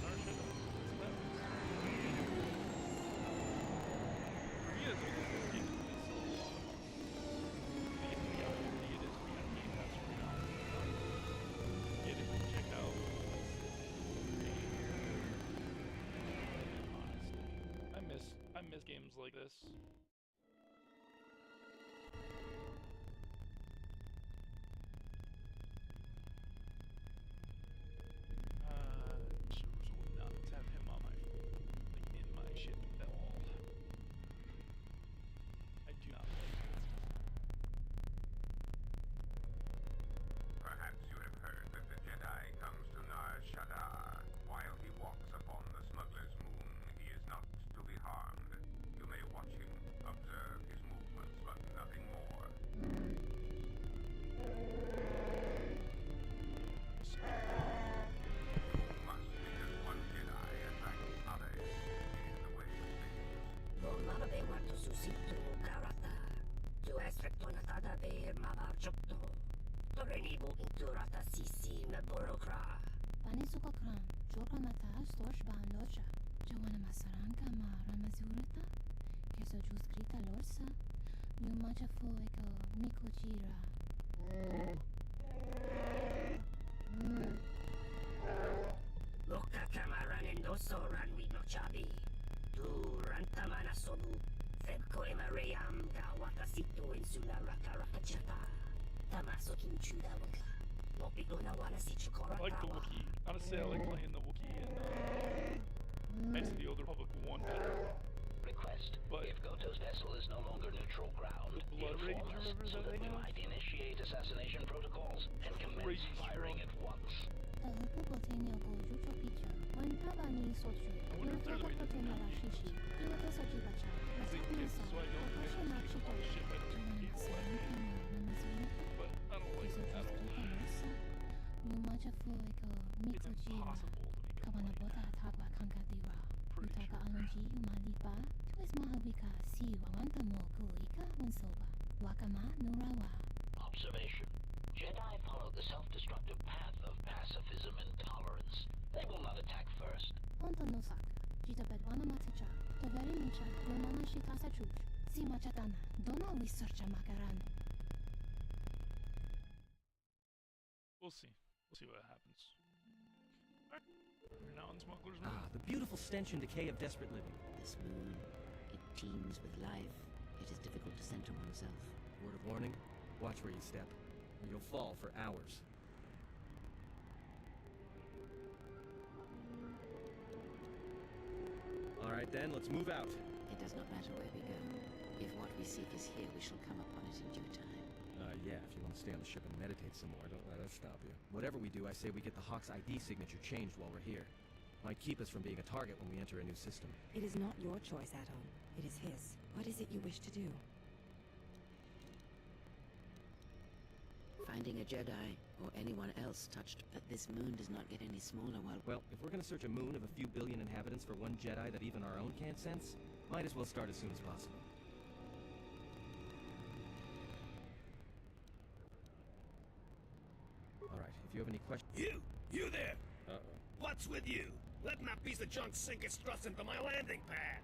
Nar Shaddaa. That's that. Yeah, this game is so long. The opportunity it is to be on Game Pass right now. Get it, check out. Honestly, I miss games like this. Choose not to have him on my, like, in my ship at all. I do not like it. Perhaps you have heard that the Jedi comes to Nar Shaddaa. While he walks upon the Smuggler's Moon, he is not to be harmed. You may watch him, observe his movements, but nothing more. Must, because one Jedi attacks others. It is the way of things. Volmavabe warto susitu karata. Tu esrektonata ver mavarchokto. Torenibu inturata sisi meborokra. Panisukokran, Jokramata, Storshban Locha, Joanna Masaranka, Ma Ramazurata, Keso Juskrita Lorsa, Yumacha Fuego, Mikuchira. Loka kamaran endoso ranwino chabi. Tu rantamana sobu. Febko emareyam ga watasitu insula raka rakachata. Tamaso kinchuda waka. Mopigo na wana I sichukora like the Wookiee. Honestly, I like playing the Wookiee in Knights of the Old Republic 1 better. Request. But If Goto's vessel is no longer neutral ground, Blood Rage inform or us whatever so that that we is? might initiate assassination protocols and commence Crazy firing strong. at once. The Hukupotenyo go Jucho Picha, when Tabani Sochu, wonder if there's a way to do Yurtopotena that. Shishi, Yuto Sojibacha, Is it Masakuna so I don't have Okasha to Nachito, keep on the ship at Joanna people Masaranka, Ma Ramazurata, but I don't like Keso it at all. Juskrita Lorsa, Yumacha Fuego, It's Mikuchira. impossible to become Kawanabota like. Atagwa Kankadira. Pretty Utaka sure. Alonji Umalipa. Tuis Mahawika Si Wawanta Moku Ika Wansoba. Wakama Nurawa. Observation. Jedi follow the self-destructive path of pacifism and tolerance. They will not attack first. Onto Nosaka. Jitabed Wanamaticha. Toveri Mucha. Yomana Shitasa Chuch. Si Machatana. Dona Wisarcha Makaran. We'll see. We'll see what happens. Alright. We're now in Smuggler's Moon. Ah, the beautiful stench and decay of desperate living. This moon, it teems with life. It is difficult to center oneself. Word of warning, watch where you step, or you'll fall for hours. Alright then, let's move out. It does not matter where we go. If what we seek is here, we shall come upon it in due time. Yeah, if you want to stay on the ship and meditate some more, don't let us stop you. Whatever we do, I say we get the Hawk's ID signature changed while we're here. Might keep us from being a target when we enter a new system. It is not your choice, Addon. It is his. What is it you wish to do? Finding a Jedi, or anyone else touched, but this moon does not get any smaller while... Well, if we're gonna search a moon of a few billion inhabitants for one Jedi that even our own can't sense, might as well start as soon as possible. you have any questions... You there! Uh-oh. What's with you? Letting that piece of junk sink its thrust into my landing pad!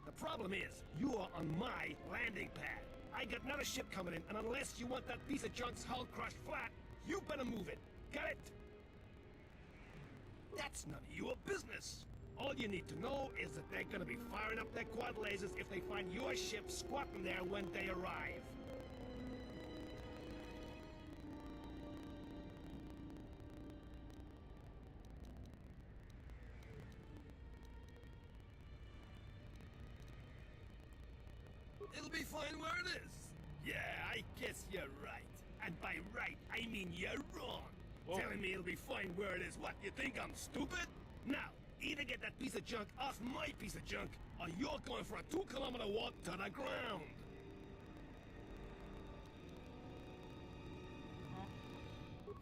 The problem is, you are on my landing pad. I got another ship coming in, and unless you want that piece of junk's hull crushed flat, you better move it. Got it? That's none of your business. All you need to know is that they're gonna be firing up their quad lasers if they find your ship squatting there when they arrive. It'll be fine where it is. Yeah, I guess you're right. And by right, I mean you're wrong. Whoa. Telling me it'll be fine where it is. What, you think I'm stupid? Now, either get that piece of junk off my piece of junk, or you're going for a 2-kilometer walk to the ground.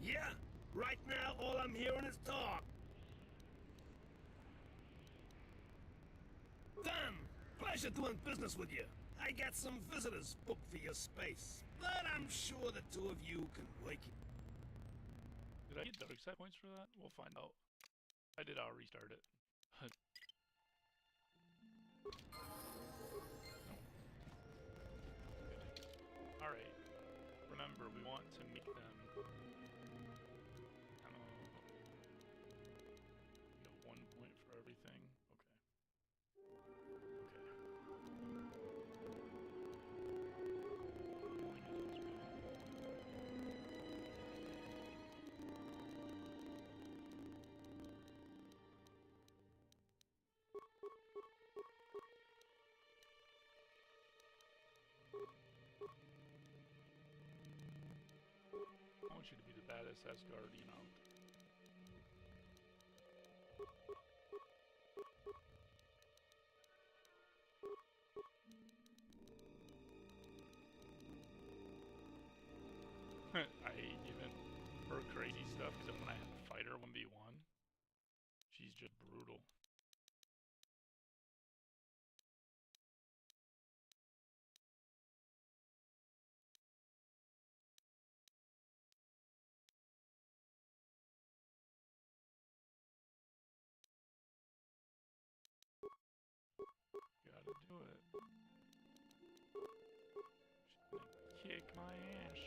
Yeah, right now all I'm hearing is talk. Dan, pleasure doing business with you. I got some visitors booked for your space, but I'm sure the two of you can wake it. Did I get dark side points for that? We'll find out. If I did, I'll restart it. Alright. Remember, we want to make them... you know, 1 point for everything. I want you to be the baddest Asgardian out. I hate giving her crazy stuff because when I have to fight her 1v1, she's just brutal. Gotta do it. She's gonna kick my ass.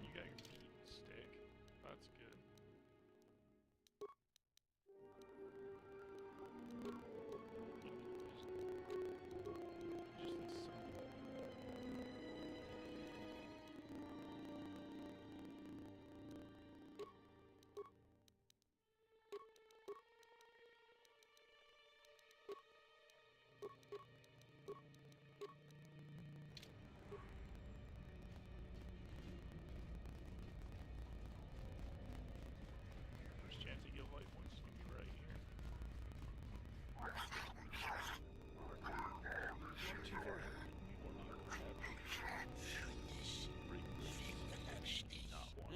You got your beat stick. That's good. First chance to get life points is gonna be right here.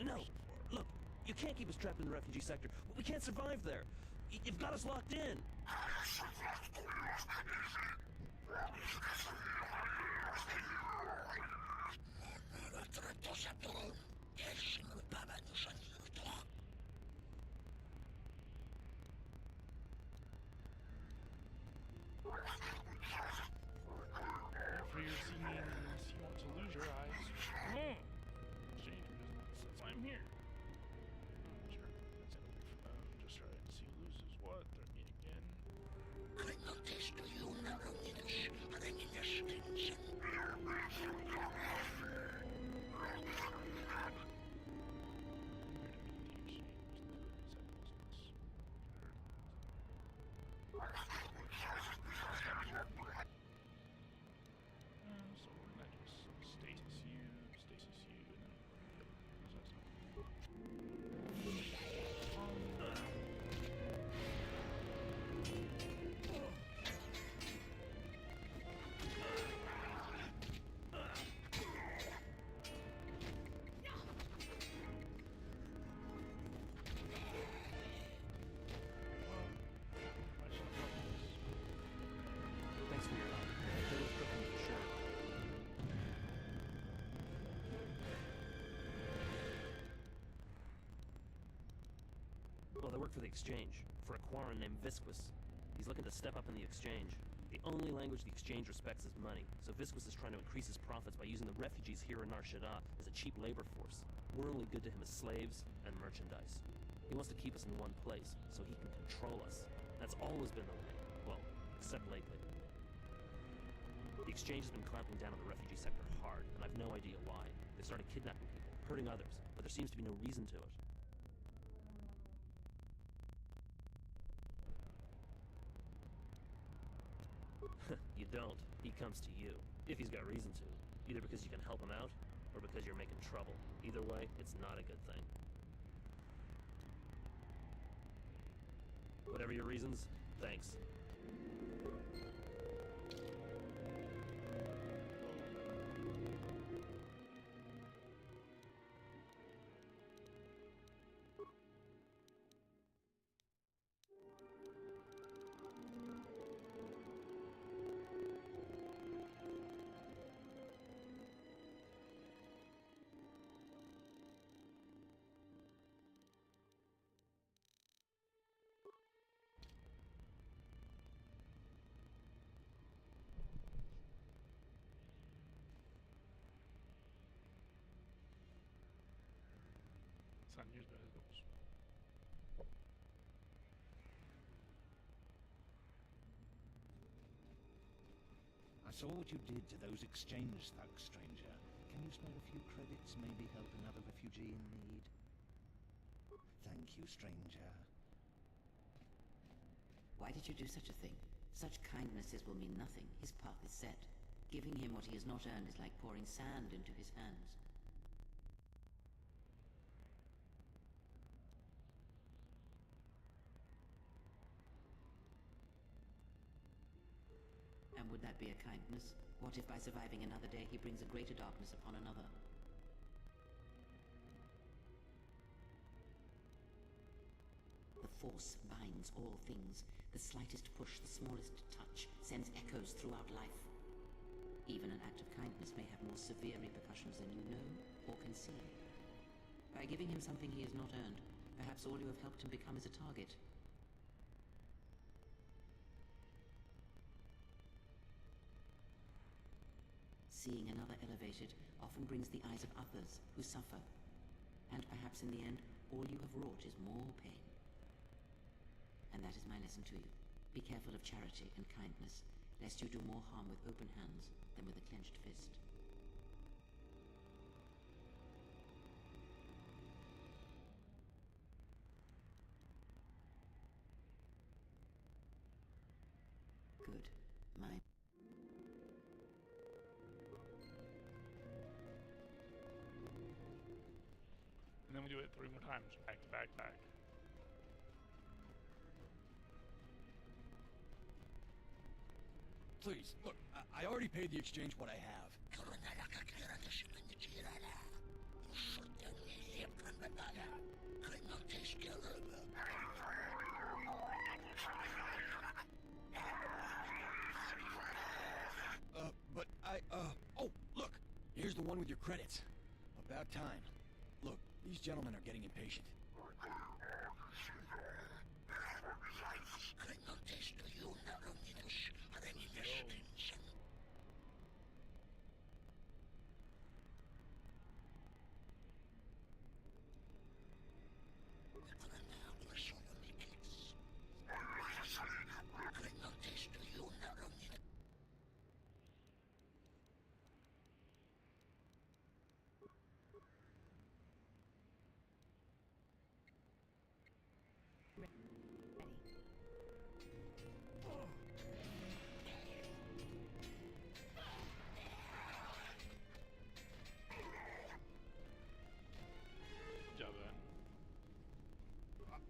No! Look, you can't keep us trapped in the refugee sector. We can't survive there. You've got us locked in. For your scenes, you want to lose your eyes? Shame, since I'm here. Sure, that's enough for them. Just try and see who loses what. They're meet again. So we're gonna just stasis you, and then Well, they work for the Exchange, for a Quarren named Visquis. He's looking to step up in the Exchange. The only language the Exchange respects is money, so Visquis is trying to increase his profits by using the refugees here in Nar Shaddaa as a cheap labor force. We're only good to him as slaves and merchandise. He wants to keep us in one place, so he can control us. That's always been the way. Well, except lately. The Exchange has been clamping down on the refugee sector hard, and I've no idea why. They've started kidnapping people, hurting others, but there seems to be no reason to it. You don't. He comes to you. If he's got reason to. Either because you can help him out, or because you're making trouble. Either way, it's not a good thing. Whatever your reasons, thanks. It's unused vehicles. I saw what you did to those exchange thugs, stranger. Can you spare a few credits, maybe help another refugee in need? Thank you, stranger. Why did you do such a thing? Such kindnesses will mean nothing. His path is set. Giving him what he has not earned is like pouring sand into his hands. And would that be a kindness? What if by surviving another day he brings a greater darkness upon another? The Force binds all things. The slightest push, the smallest touch, sends echoes throughout life. Even an act of kindness may have more severe repercussions than you know or can see. By giving him something he has not earned, perhaps all you have helped him become is a target. Seeing another elevated often brings the eyes of others who suffer. And perhaps in the end, all you have wrought is more pain. And that is my lesson to you. Be careful of charity and kindness, lest you do more harm with open hands than with a clenched fist. Good. My... And then we do it 3 more times, back to back, back. Please, look, I already paid the exchange what I have. But oh, look, here's the one with your credits. About time. Look, these gentlemen are getting impatient.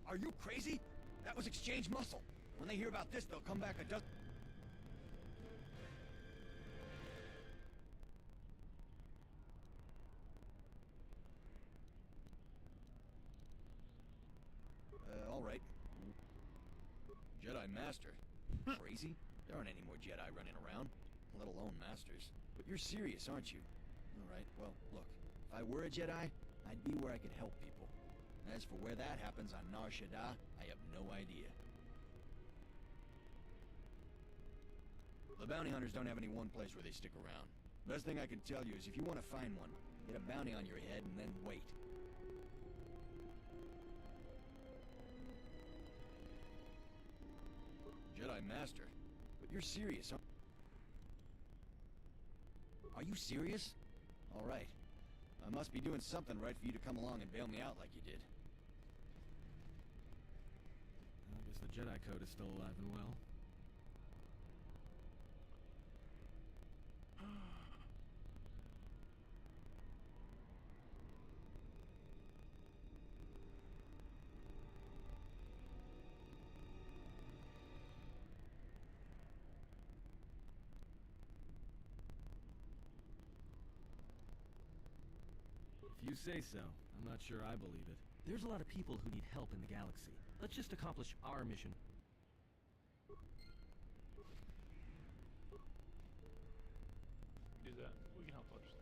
Are you crazy? That was exchange muscle. When they hear about this, they'll come back a dozen... all right. Jedi Master. Crazy? There aren't any more Jedi running around, let alone Masters. But you're serious, aren't you? All right, well, look. If I were a Jedi, I'd be where I could help people. As for where that happens on Nar Shaddaa, I have no idea. The bounty hunters don't have any one place where they stick around. Best thing I can tell you is if you want to find one, get a bounty on your head and then wait. Jedi Master? But you're serious, huh? Are you serious? All right. I must be doing something right for you to come along and bail me out like you did. I guess the Jedi Code is still alive and well. If you say so, I'm not sure I believe it. There's a lot of people who need help in the galaxy. Let's just accomplish our mission. Do that. We can help others.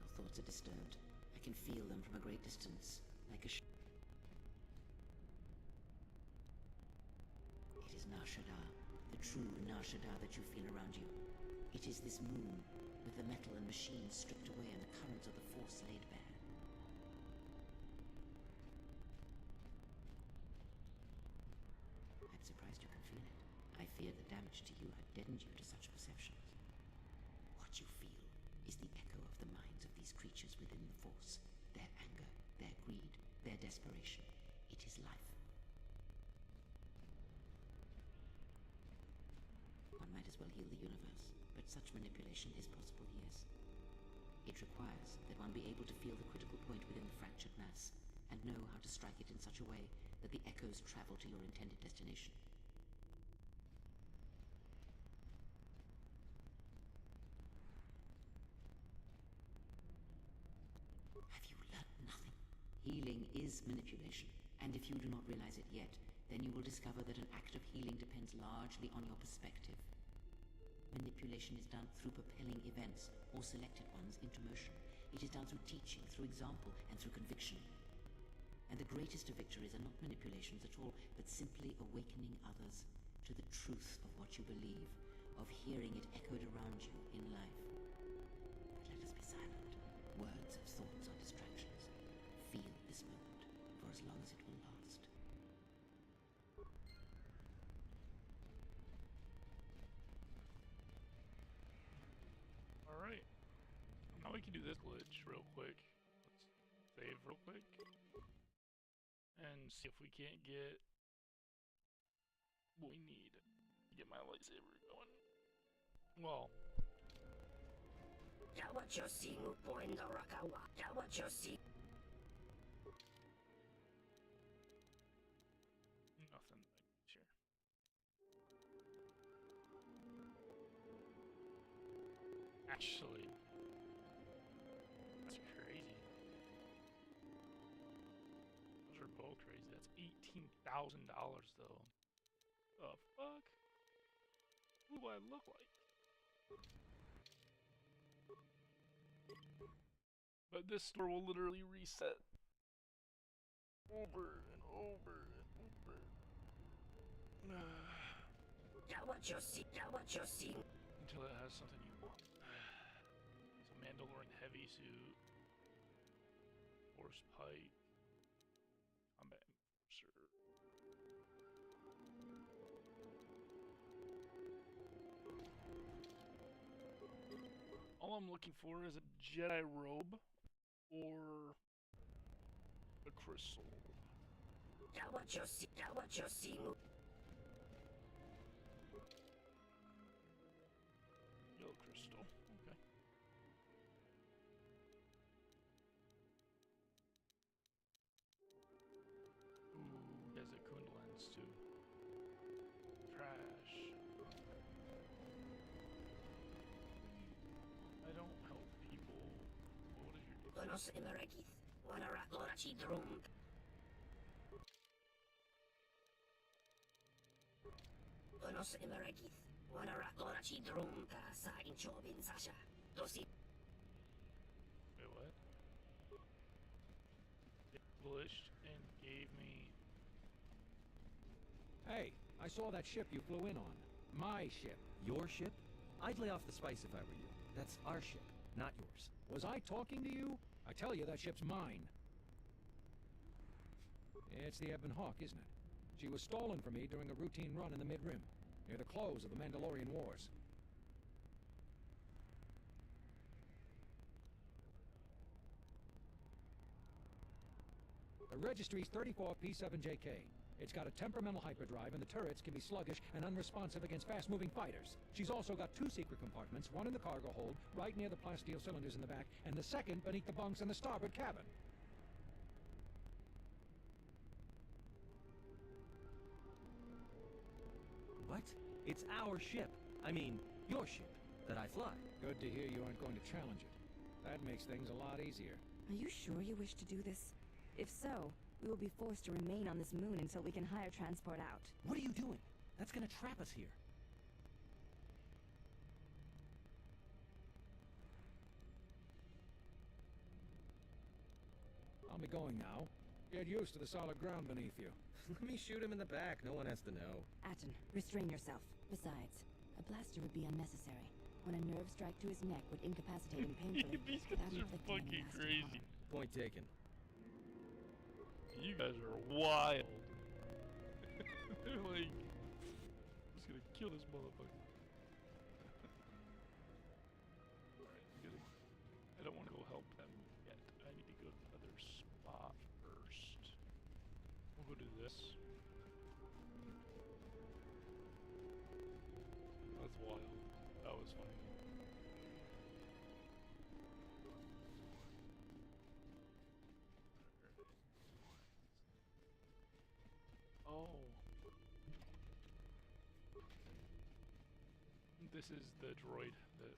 Your thoughts are disturbed. I can feel them from a great distance, like a It is Nar Shaddaa, the true Nar Shaddaa that you feel around you. It is this moon, with the metal and machines stripped away and the currents of the Force laid bare. I'm surprised you can feel it. I fear the damage to you had deadened you to such perceptions. What you feel is the echo of the minds of these creatures within the Force. Their anger, their greed, their desperation. It is life. One might as well heal the universe, but such manipulation is possible, yes. It requires that one be able to feel the critical point within the fractured mass, and know how to strike it in such a way that the echoes travel to your intended destination. Have you learned nothing? Healing is manipulation, and if you do not realize it yet, then you will discover that an act of healing depends largely on your perspective. Manipulation is done through propelling events, or selected ones, into motion. It is done through teaching, through example, and through conviction. And the greatest of victories are not manipulations at all, but simply awakening others to the truth of what you believe, of hearing it echoed around you in life. But let us be silent. Words of thoughts are distractions. Feel this moment, for as long as it will last. Alright. Now we can do this glitch real quick. Let's save real quick. And see if we can't get what we need to get my lightsaber going. Well. Nothing. Sure. Actually, that's crazy. Those are both crazy. That's $18,000 though. The fuck? Who do I look like? But this store will literally reset over and over and over. Until it has something you want. It's a Mandalorian heavy suit. Force pike. Combat enforcer. All I'm looking for is a Jedi robe or a crystal. Yellow crystal. Okay. Ooh, has a Kun lens too. Trash. I don't help people. What is your Wait, what? published and gave me... Hey, I saw that ship you flew in on. My ship. Your ship? I'd lay off the spice if I were you. That's our ship, not yours. Was I talking to you? I tell you, that ship's mine. It's the Ebon Hawk, isn't it? She was stolen from me during a routine run in the Mid-Rim, near the close of the Mandalorian Wars. The registry's 34P7JK. It's got a temperamental hyperdrive, and the turrets can be sluggish and unresponsive against fast-moving fighters. She's also got 2 secret compartments, one in the cargo hold, right near the plasteel cylinders in the back, and the second beneath the bunks in the starboard cabin. What? It's our ship. I mean, your ship, that I fly. Good to hear you aren't going to challenge it. That makes things a lot easier. Are you sure you wish to do this? If so, we will be forced to remain on this moon until we can hire transport out. What are you doing? That's gonna trap us here. I'll be going now. Get used to the solid ground beneath you. Let me shoot him in the back. No one has to know. Atten, restrain yourself. Besides, a blaster would be unnecessary. When a nerve strike to his neck would incapacitate him painfully. These guys are fucking crazy. Point taken. You guys are wild. They're like, I'm just gonna kill this motherfucker. Alright, I don't want to go help them yet. I need to go to the other spot first. We'll go do this. That's wild. That was funny. Oh. This is the droid that...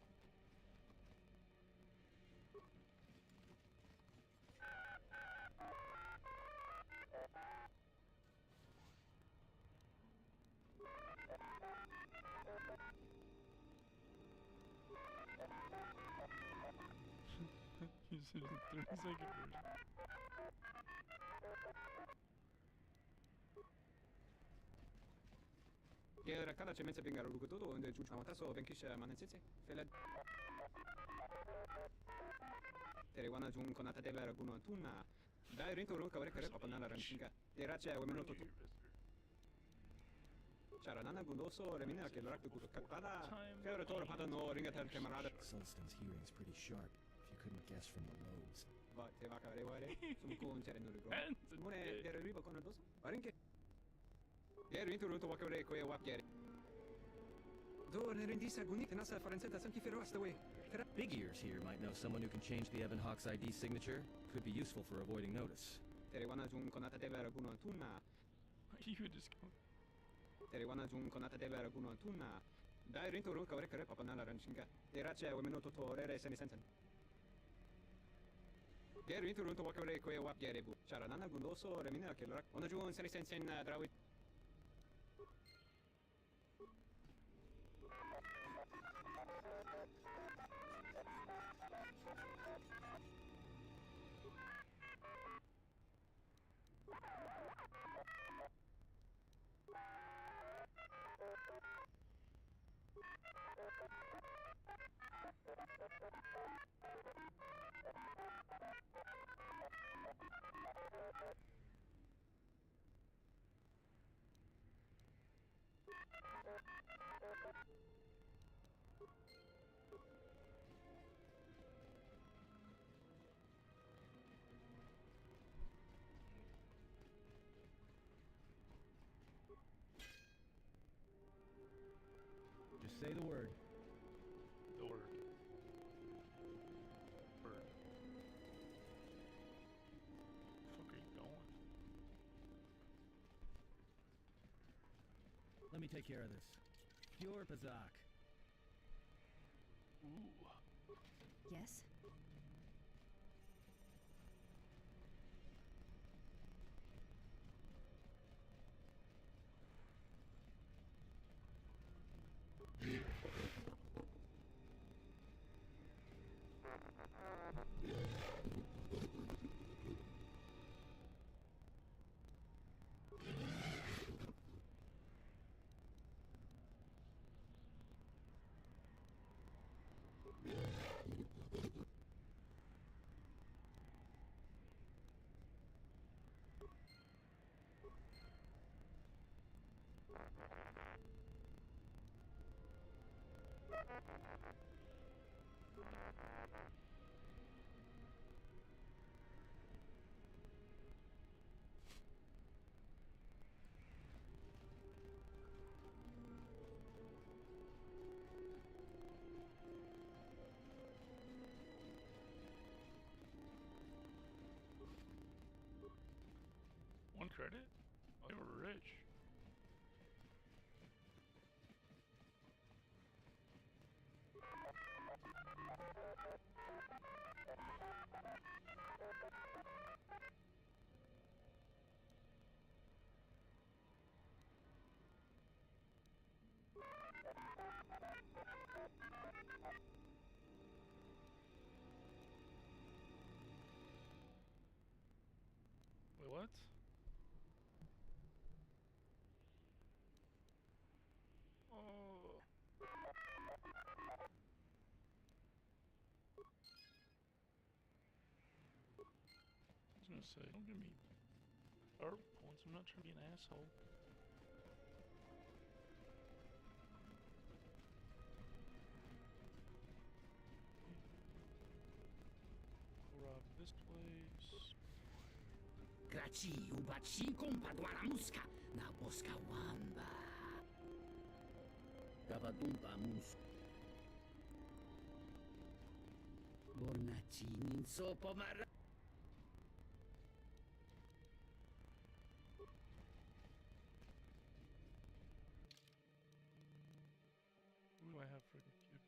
You said the 30-second version. Gera kada që me që pinga rrugu këtu, ndë gjuqë ma taso, ben kishe ma në cici, feled. Tere wana gjun konata deve raguno tuna, dai rinto ru kavre kare papa nana ranchinga, tera që we minuto tu. Čara nana gundoso remina che l'orak kutu katpada, che ora tora pada no ringa ter camarada. Sulstan's hearing's pretty sharp, if you couldn't guess from the lows. Va, te va cavare ware, sum kun tere no rigo. Mune tere riba con doso, arinke. Geri rinto ru to wakavre ko e wap geri. Do ne rendisa gunite nasa farenzeta sanki fero astaway. Big Ears here might know someone who can change the Ebon Hawk's ID signature. Could be useful for avoiding notice. Teriwana jun konata deve raguno tuna. You just go. Teriwana jun konata deve raguno tuna. Dai rinto ru kavre kare papa nana ranchinga. Terace we minuto to rere semi sensen. Geri rinto ru to wakavre ko e wap geri bu. Chara nana gundoso remina ke l'orak. Ona jun semi sensen drawi. Just say the word. The word. Bird. Fuck are you going? Let me take care of this. Pure Bazak. Ooh. Yes? One credit? Oh, they were rich. Wait, what? Oh. I was gonna say, don't give me power points. I'm not trying to be an asshole. Rob this place. Graci ubaci kompadwara muska na boska wamba. Dabadumpa mus. Bornaci ninso pomara. Who do I have for computers?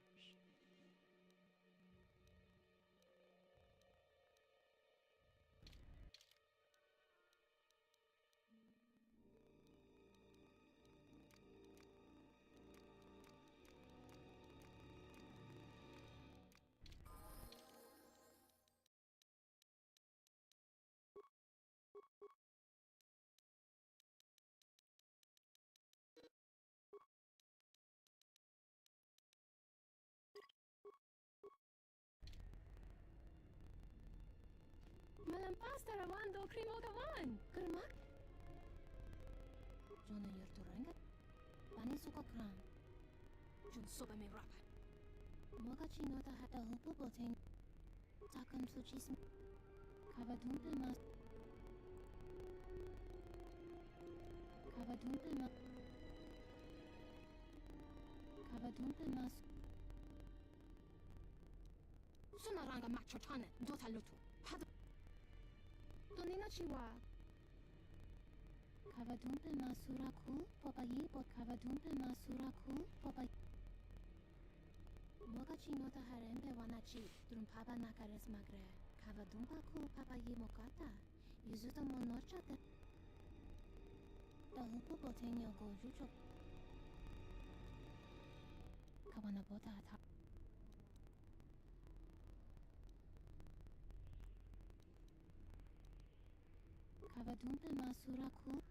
Malampasta Ramando Krimotawan! Kurmak? Jona Yurturanga? Panisuka Kram. Jun Soba me rapa. Mogachi nota hata hupu boting. Takam suchis. Kavadumpe mas. Kavadumpe mas. Kavadumpe mas. Sunaranga machotane. Dota lutu. Donina chiwa. Kavadumpe masuraku popayi po kavadumpe masuraku popayi. Mogachi nota harembe wanachi drum papa nakares magre. Kavadumpa ku papayi mokata. Yuzuta monocha te. Dahupu botenyo gojucho. Kawana bota hata. Kavadumpe masuraku.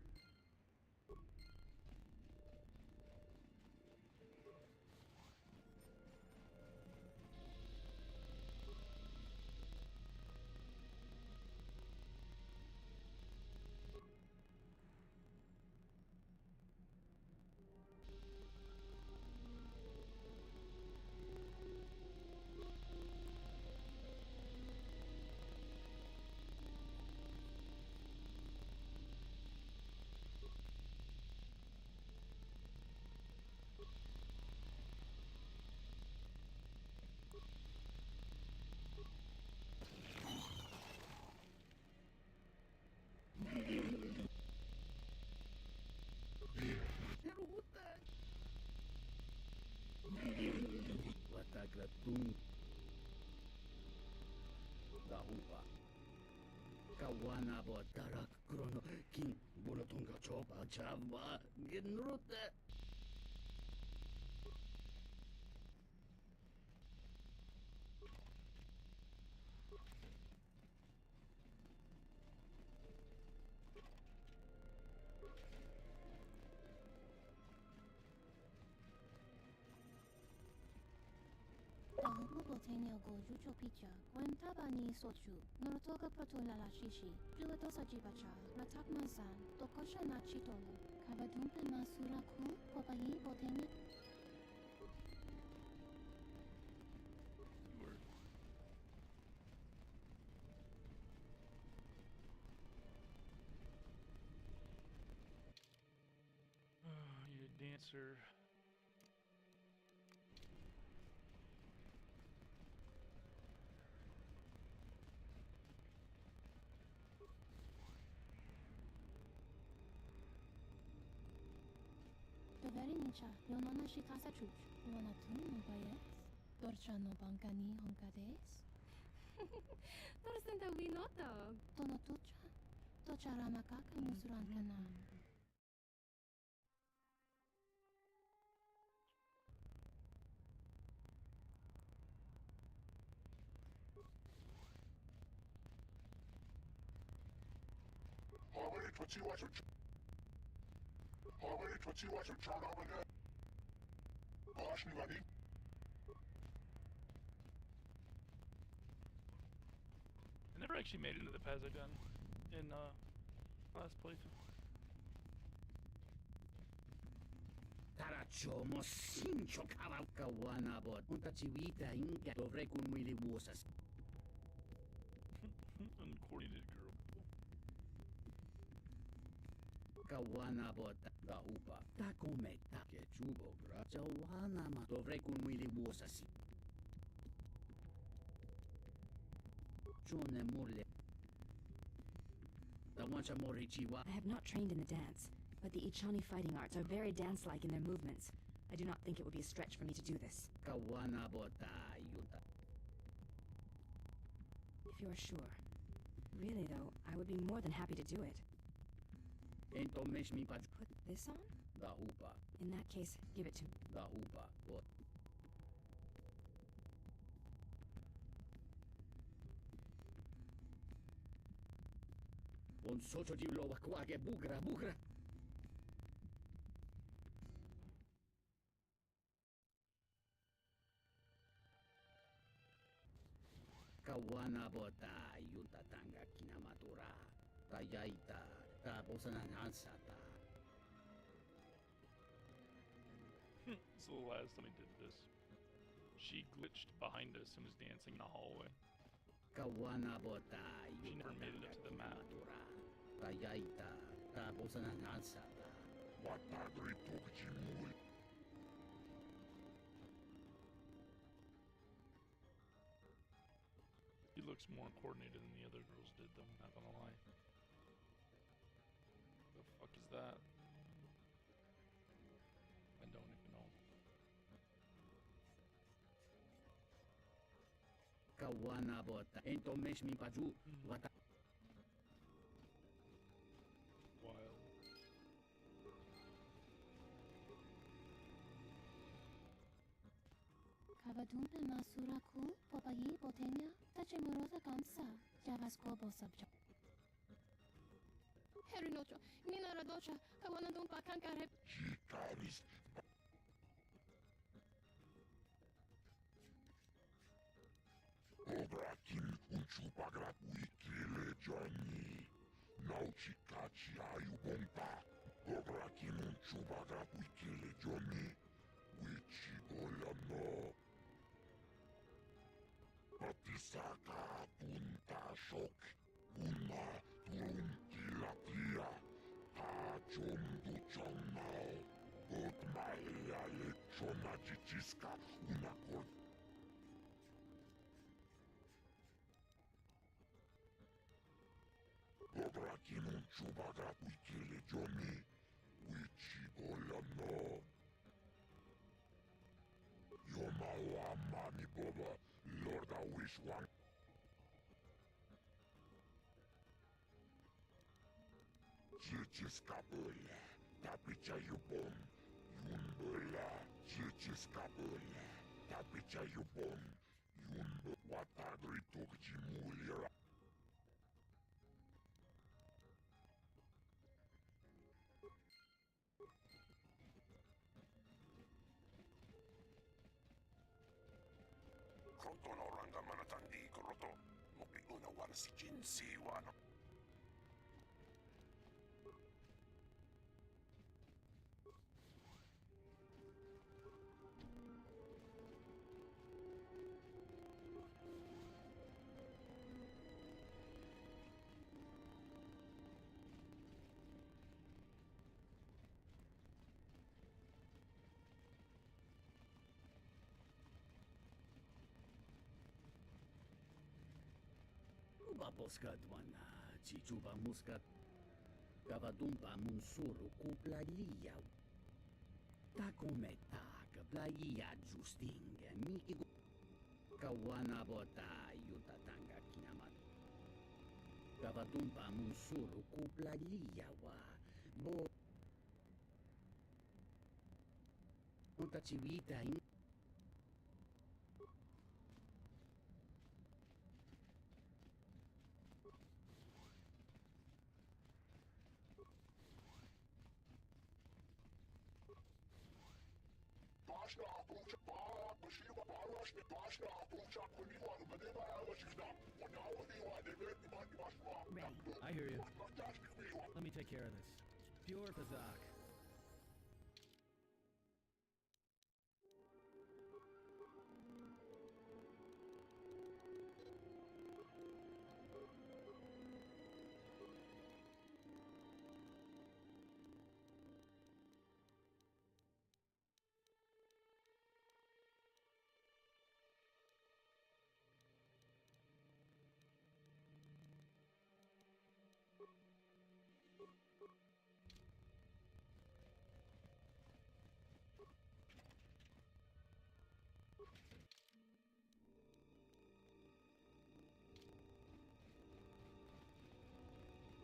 Watagratung Dahupa Kawana Botarak Krono King Bulotunga Chopa Chava Genrute Dahupu botenyo gojucho picha Wentabani sochu Norotoga patola la shishi Duatosa jibacha Ratak mansan Dokosha nachitolo Kavadumpe masuraku Popayi botenyo answer. Doverinicha, Yonona Shikasa Chuch, Wanatun no Bayes, Dorcha no Bankani Honkades, Torsten Winoto. Tono Tucha, Tocha Ramakaka Musurankana. I never actually made it into the Pazagun in last playthrough. Tarachomo sincho kawana bot. Unta chiwita inga dovrei kun mwili wosas. Uncoordinated girl. Kawana bot da upa. Ta come ta che chubo gra. Chawana ma dovrei kun mwili wosas. Chone morle. I have not trained in the dance, but the Ichani fighting arts are very dance-like in their movements. I do not think it would be a stretch for me to do this. If you are sure. Really though, I would be more than happy to do it. Put this on? In that case, give it to me. Un socio di loa qua che bugra. Kawana bota yuta tanga kinamatura. Tayaita tapos nansata. It's the last time I did this. She glitched behind us and was dancing in the hallway. Kawana bota she never made it up to the map. Tayaita tapos nansata. Watagri tukjimul. He looks more coordinated than the other girls did, though, not gonna lie. The fuck is that? I don't even know. Kawana bota. Ento mesh mi paju. Wata. Wild. Kavadumpe Masuraku, Popayi Botenia, Tachimorosa Kamsa, Javaskobo Subject. Herinocho, Nina Radocha, Kawanadumpa Kankare. Chikaris. Obrakin unchupagrat wikile Johnny. Nauchikachi ayubonta. Obrakin unchupagrat wikile Johnny. Wichibolano. Patisaka punta shock. Una turuntilatia. Hachom duchonao. Otmaia lechona chichiska. Una cort. Obrakin unchupagrat wikile Johnny. Wichibolano. Yomawa mami boba, Lord I wish one. Chichiskabula, tapicha yubon, yumbula, chichiskabula, tapicha yubon, yumbu, watagri tukjimulira. Kroto no ranga manatandi kroto. Mopi una wana si jinsi wana. Poskadwana, Chichuba Muskat, Gavadumba Munsuru Kuplalia. Takometa, Kablaia Justing, Miki Kawana Bota, Yutatanga Kinamat. Gavadumba Munsuru Kuplalia, Bo. Montachivita in. I hear you. Let me take care of this. Pure Pazak.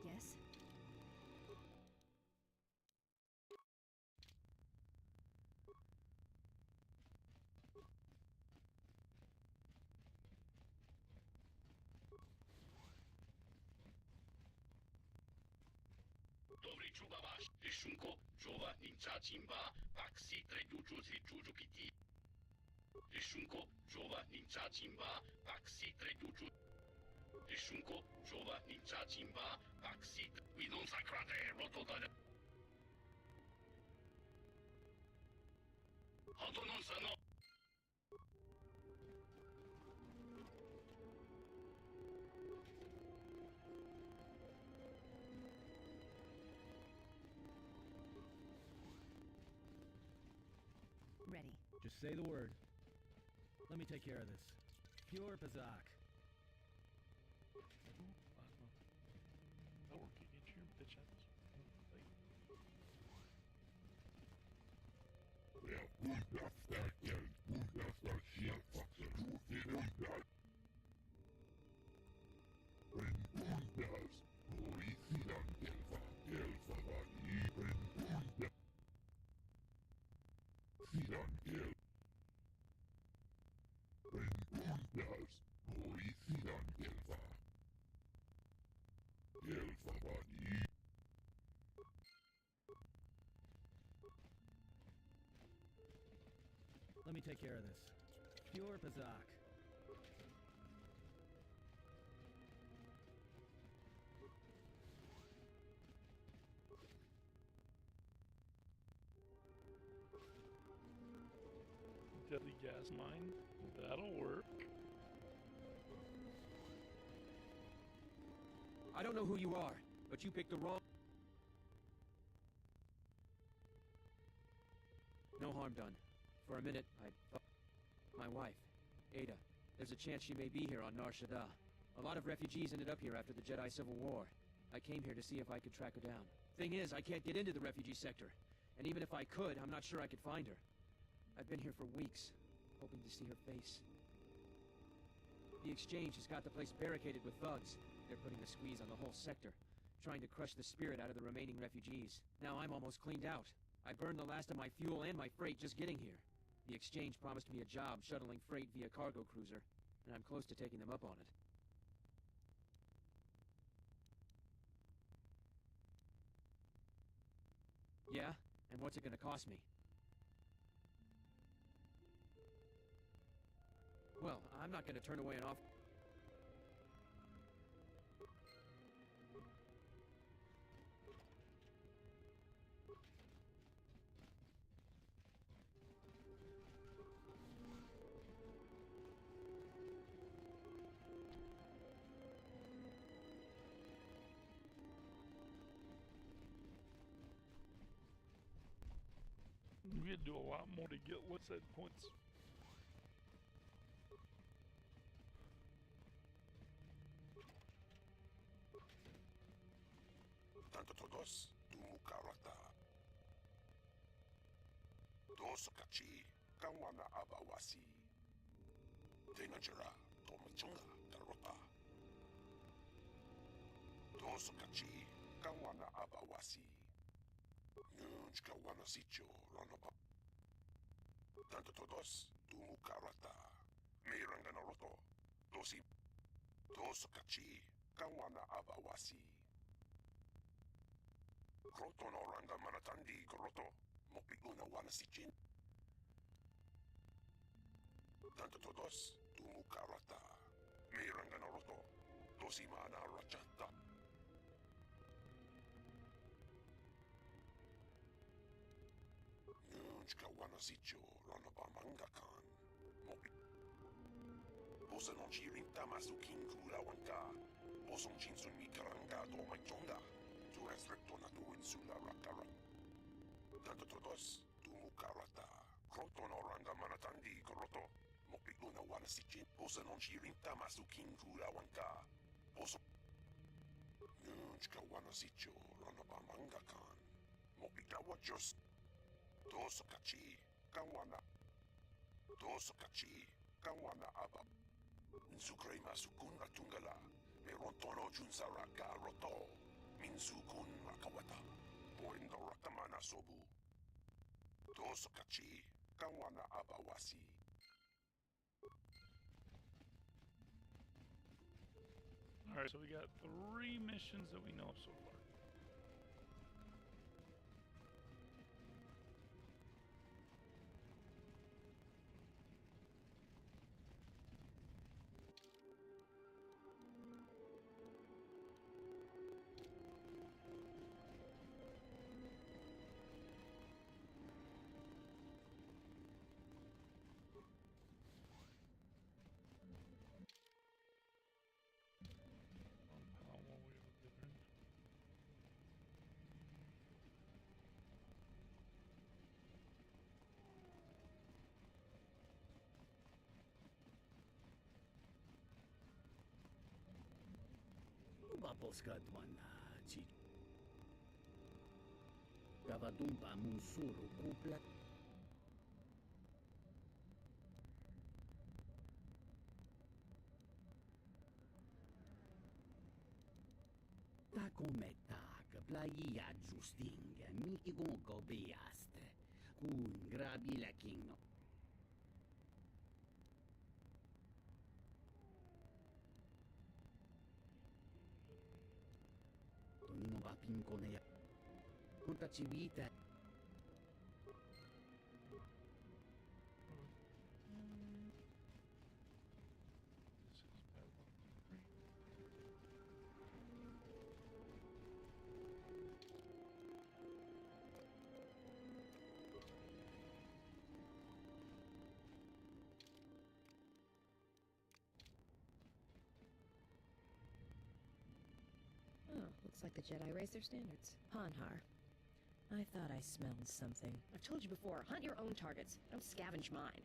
Yes? Dobry czubawasz, Ryszunko, czuwa ninja jimba, paksi trejuju juju piti. Ryszunko, czuwa ninja jimba, paksi trejuju. Ryszunko, czuwa ninja jimba, paksi. We don't sakrate rotoda. Hotonon sano. Ready. Just say the word. Let me take care of this. Pure Pazak. Let me take care of this. Pure Pazak. Deadly gas mine. That'll work. I don't know who you are, but you picked the wrong... No harm done. For a minute, my wife, Ada. There's a chance she may be here on Nar Shaddaa. A lot of refugees ended up here after the Jedi Civil War. I came here to see if I could track her down. Thing is, I can't get into the refugee sector. And even if I could, I'm not sure I could find her. I've been here for weeks, hoping to see her face. The exchange has got the place barricaded with thugs. They're putting a squeeze on the whole sector, trying to crush the spirit out of the remaining refugees. Now I'm almost cleaned out. I burned the last of my fuel and my freight just getting here. The exchange promised me a job shuttling freight via cargo cruiser, and I'm close to taking them up on it. Yeah? And what's it gonna cost me? Well, I'm not gonna turn away an offer. We had to do a lot more to get what's that points. Tanto todos, tumukarata. Dos kachi, kawana abawasi. Tenajara, tomachunga, tarota. Dos kachi, kawana abawasi. Nunch kawana sicho, ranaba. Tanto todos, tumukarata. Meiranga naroto, dosi. Dos kachi, kawana abawasi. Kroto no ranga manatandi groto, mopiguna wana sichin. Tanto todos, tumukarata. Meiranga naroto, dosi mana rachata. Nunchka wana sicho, ranaba mangakan. Mopi. Bosa non chirin tamasu kingula wanka. Bosong chinsun mi karanga do machonga. Tu es rectonatu insula rakara. Tanto todos, tumukarata. Kroto no ranga manatandi groto. Mopiguna wana sichin. Bosa non chirin tamasu kingula wanka. Boso. Nunchka wana sicho, ranaba mangakan. Mopigawa just. Dos kachi, kawana. Dos kachi, kawana abab. Nsukrema sukun atungala. Merontono junsaraka roto. Minsukun rakawata. Poendo rakamana sobu. Dos kachi, kawana abawasi. Alright, so we got 3 missions that we know of so far. Polskadwana ci. Gavadumpa musuru kupla. Ta come tac, playa giusting, miki gonko biaste. Kun grabi la kingno. Tonino va pincone. Conta civita. Looks like the Jedi raised their standards. Hanhar. I thought I smelled something. I've told you before, hunt your own targets. Don't scavenge mine.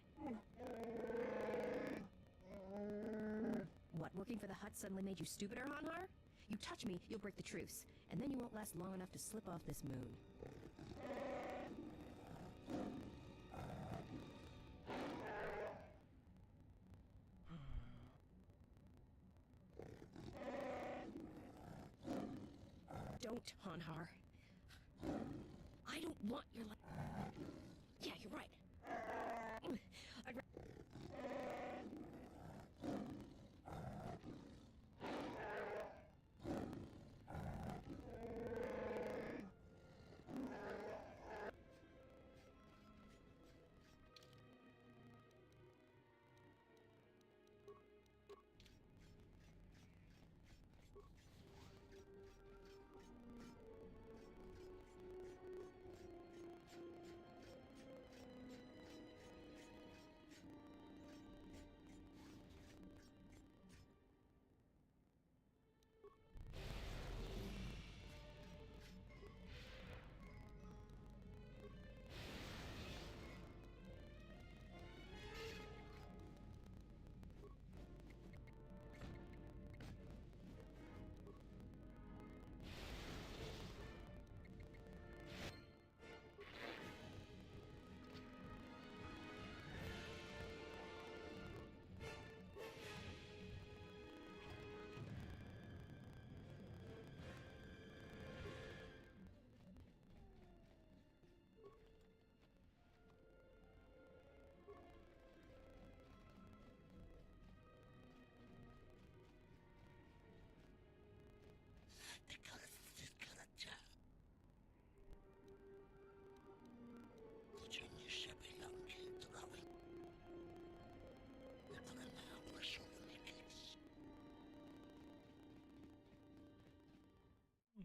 What, working for the hut suddenly made you stupider, Hanhar? You touch me, you'll break the truce. And then you won't last long enough to slip off this moon. Don't, Hanhar. I don't want your life. Yeah, you're right.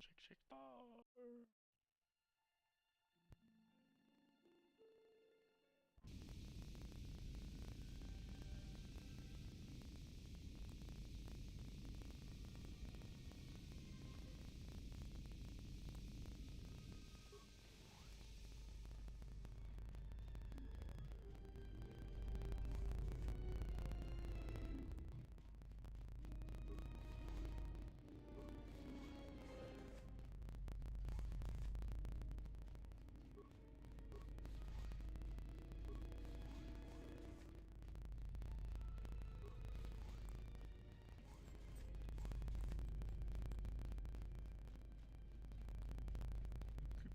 Shake Star.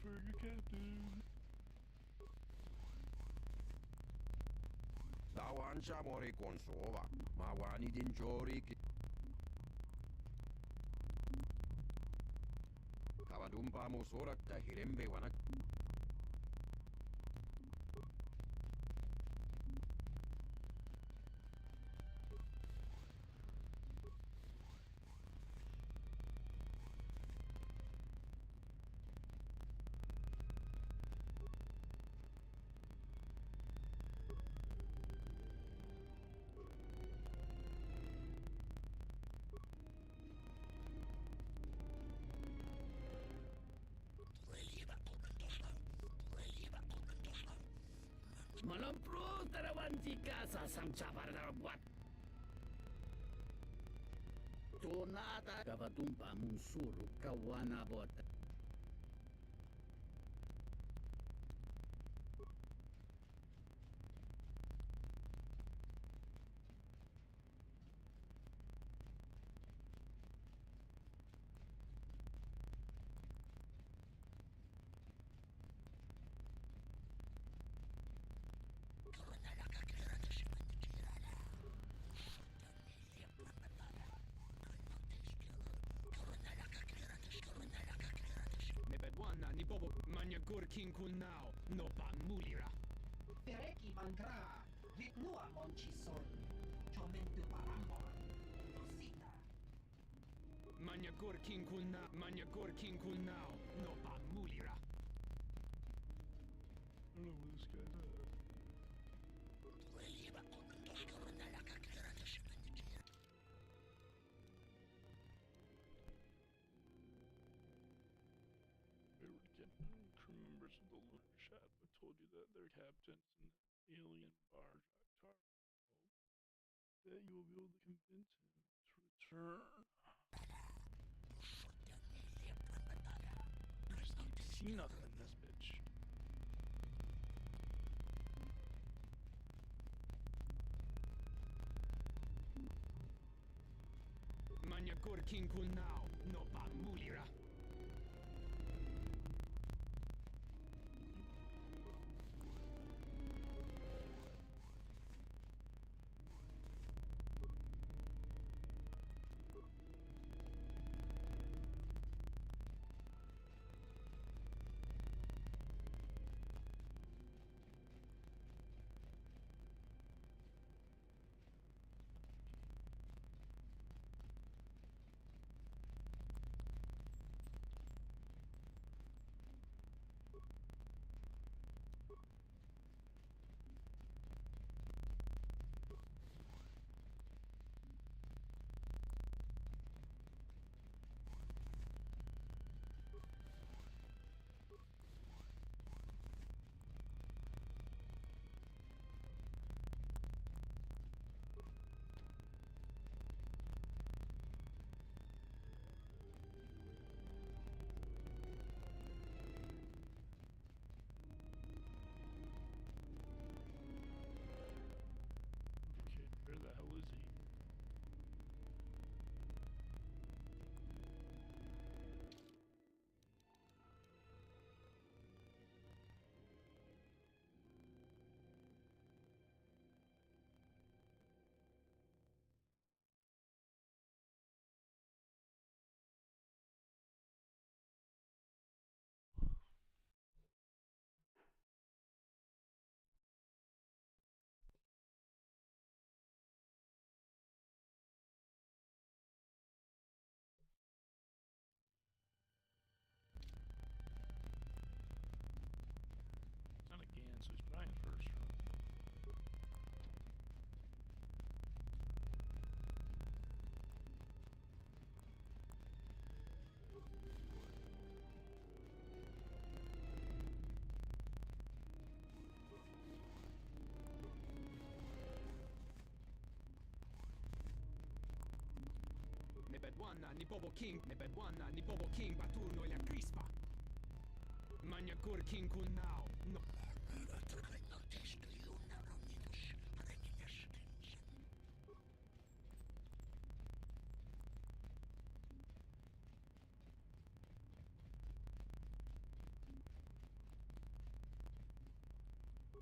Confirm your captain. Dawansa mori konsova. Mawani din jori ki. Kavadumpa musorakta hirembe wanak. Malampro tarawanti kasa samchapar buat. Tonata kavatumpa munsuru kawana bot. Mepedwana ni bobo manyagur king kunao no pa mulira. Pereki mangra, vitnua monchison, chomentu parambor, dosita. Manyagur king kunao no pa mulira. I don't know where this guy's at. We were getting crew members of the lunar ship. I told you that their captains and the alien barge Octar. That you will be able to convince him to return. You just need to see nothing in this bitch. Manyagur king kunao no pa mulira. so he's dying first. Nebedwana ni Bobo King, Nebedwana ni Bobo King, Baturno y la crispa. Manyakur King kun now. No.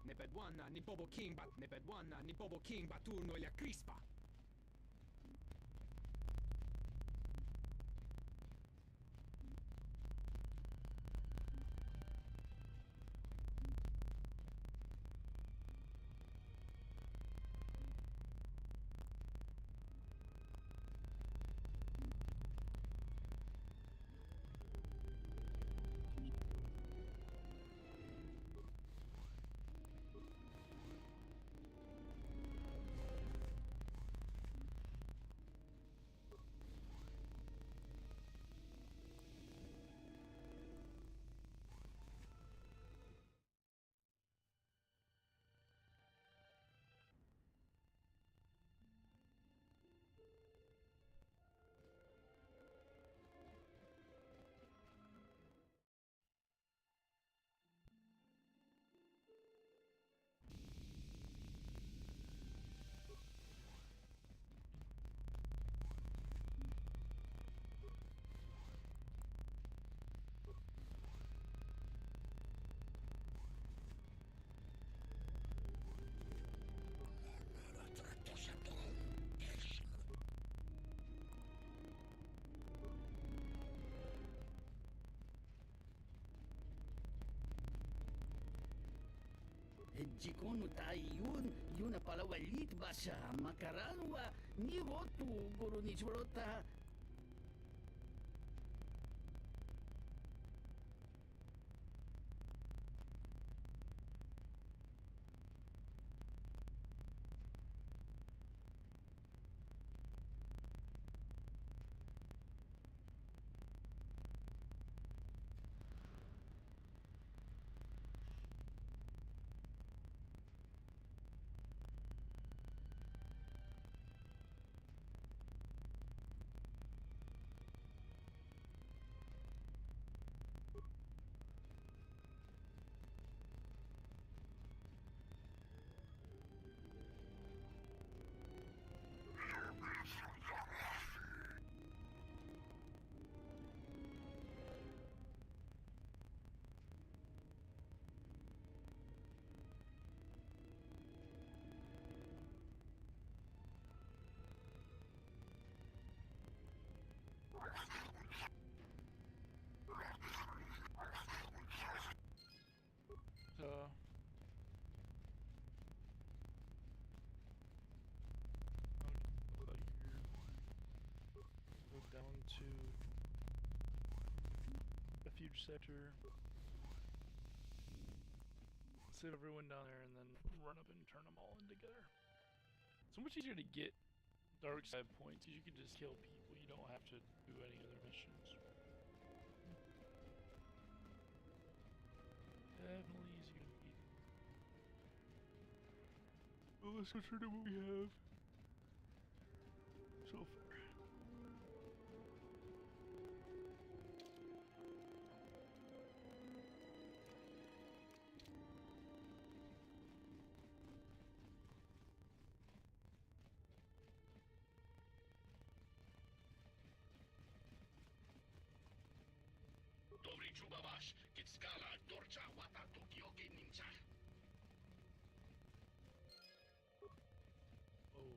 Nebedwana ni Bobo King, Nebedwana ni Bobo King, Baturno y la crispa. Jikonu tai yun pala walit basa makaranwa ni rotu guru ni chorota. Go down to refuge sector. Save everyone down there and then run up and turn them all in together. So much easier to get dark side points because you can just kill people. You don't have to do any other missions. Definitely easier to beat. Well, let's return to what we have so far. Dobry Chubabash, Kitskala, Dorcha, Wata, Tokyo, Ninja. Oh.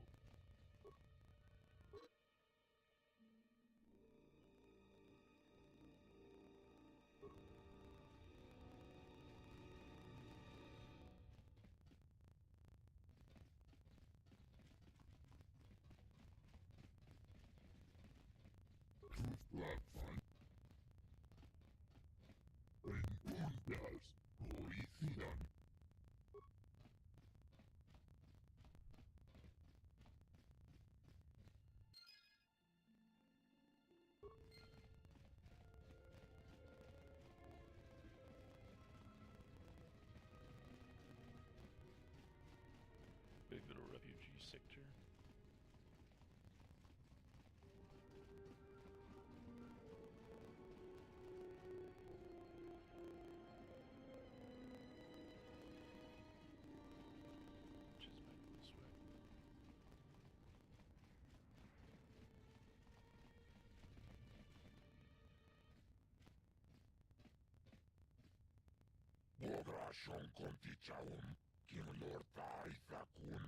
Shon konti chaum, king lorta aithakun,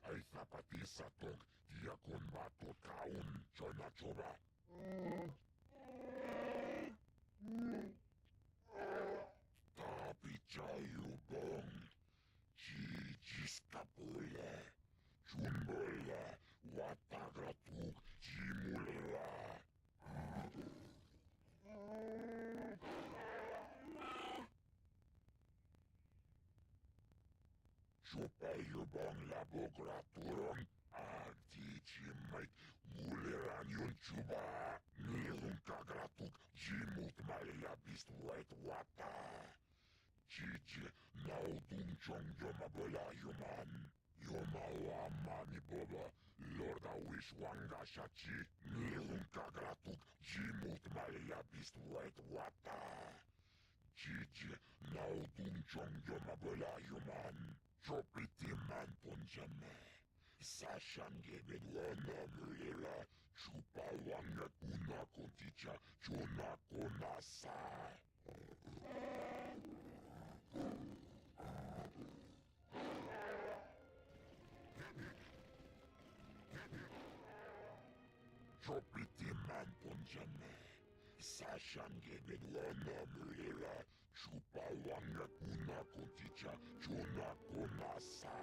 aithapatisatok, diakon batot kaun, chona choba. Tapi chayu bong, jiskapule, chunbole, watagratuk, jimulela. Chupayu bong la bograturon, artichimait, muleranion chuba, nirun kagratuk, jimut malia bist wet wata. Chichi, naudun chong yoma bola yuman, yoma wamani boba, lorda wish wanga shachi, nirun kagratuk, jimut malia bist wet wata. Chichi, naudun chong yoma bola yuman, chopiti man punjame. Sashange bedwana mulera, chupa wanga kuna konticha, chona konasa. Chopiti man punjame. Sashange bedwana mulera, chupa wanga kuna konticha, chona konasa.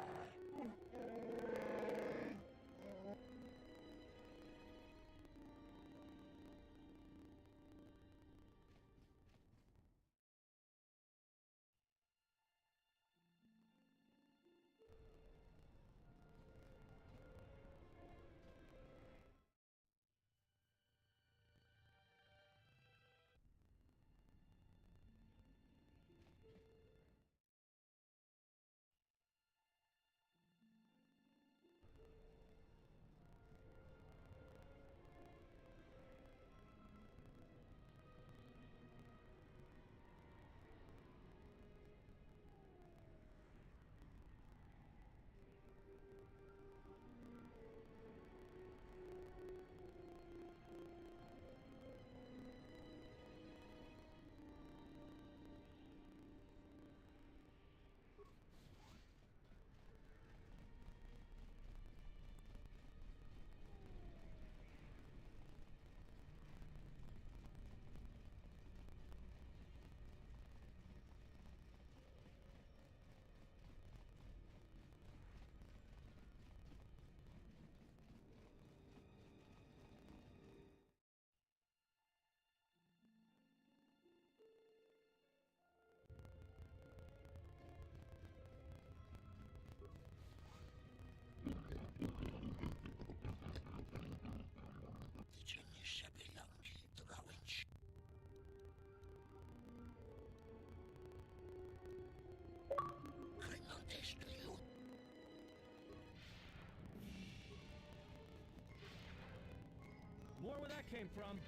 More where that came from.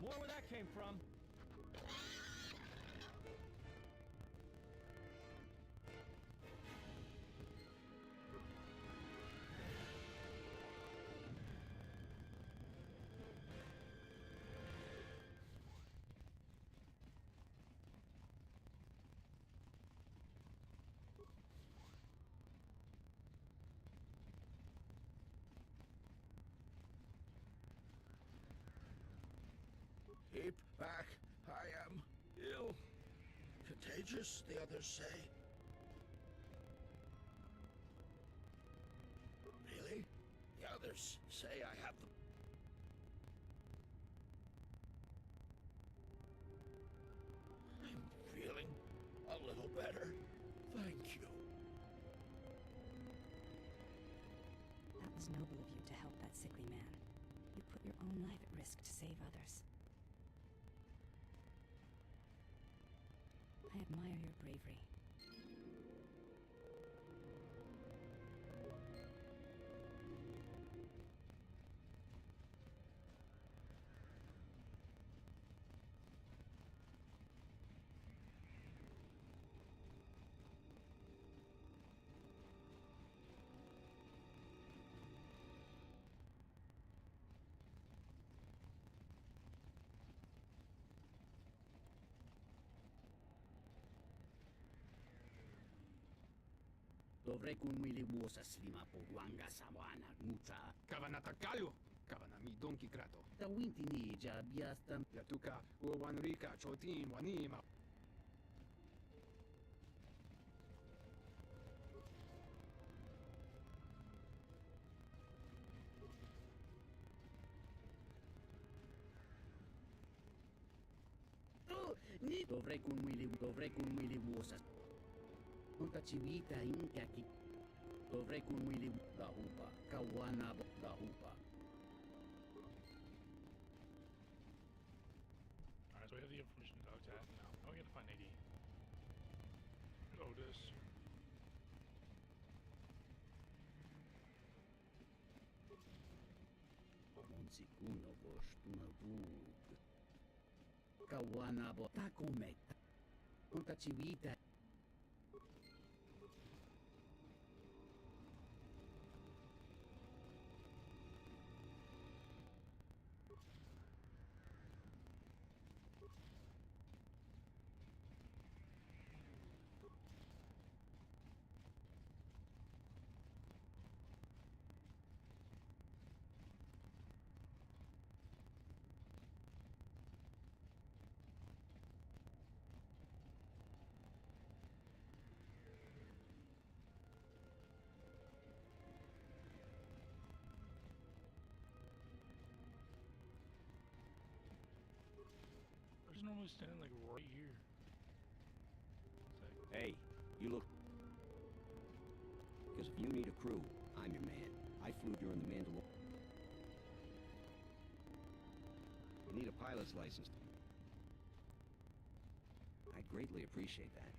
More where that came from. Keep back. I am ill. Contagious, the others say. Really? The others say I have the... I'm feeling a little better. Thank you. That was noble of you to help that sickly man. You put your own life at risk to save others. I admire your bravery. Dovrei kun mili vuosa slima po wanga sawana muta. Kavanata kalu. Kavanami donki krato. Ta winti ni ja biastan. Yatuka uwanrika chotin wanima. Ni dovrei kun mili vuosa. Monta civita inkaki. Dovrei kun mili da upa. Kawana da upa. Alright, so we have the information dog's at now. Now we gotta find AD. Otis. Sikuno postuna vug. Kawana bo takometa. Monta civita. Where's normally standing like right here? Hey, you look... Because if you need a crew, I'm your man. I flew during the Mandalorian. You need a pilot's license. I'd greatly appreciate that.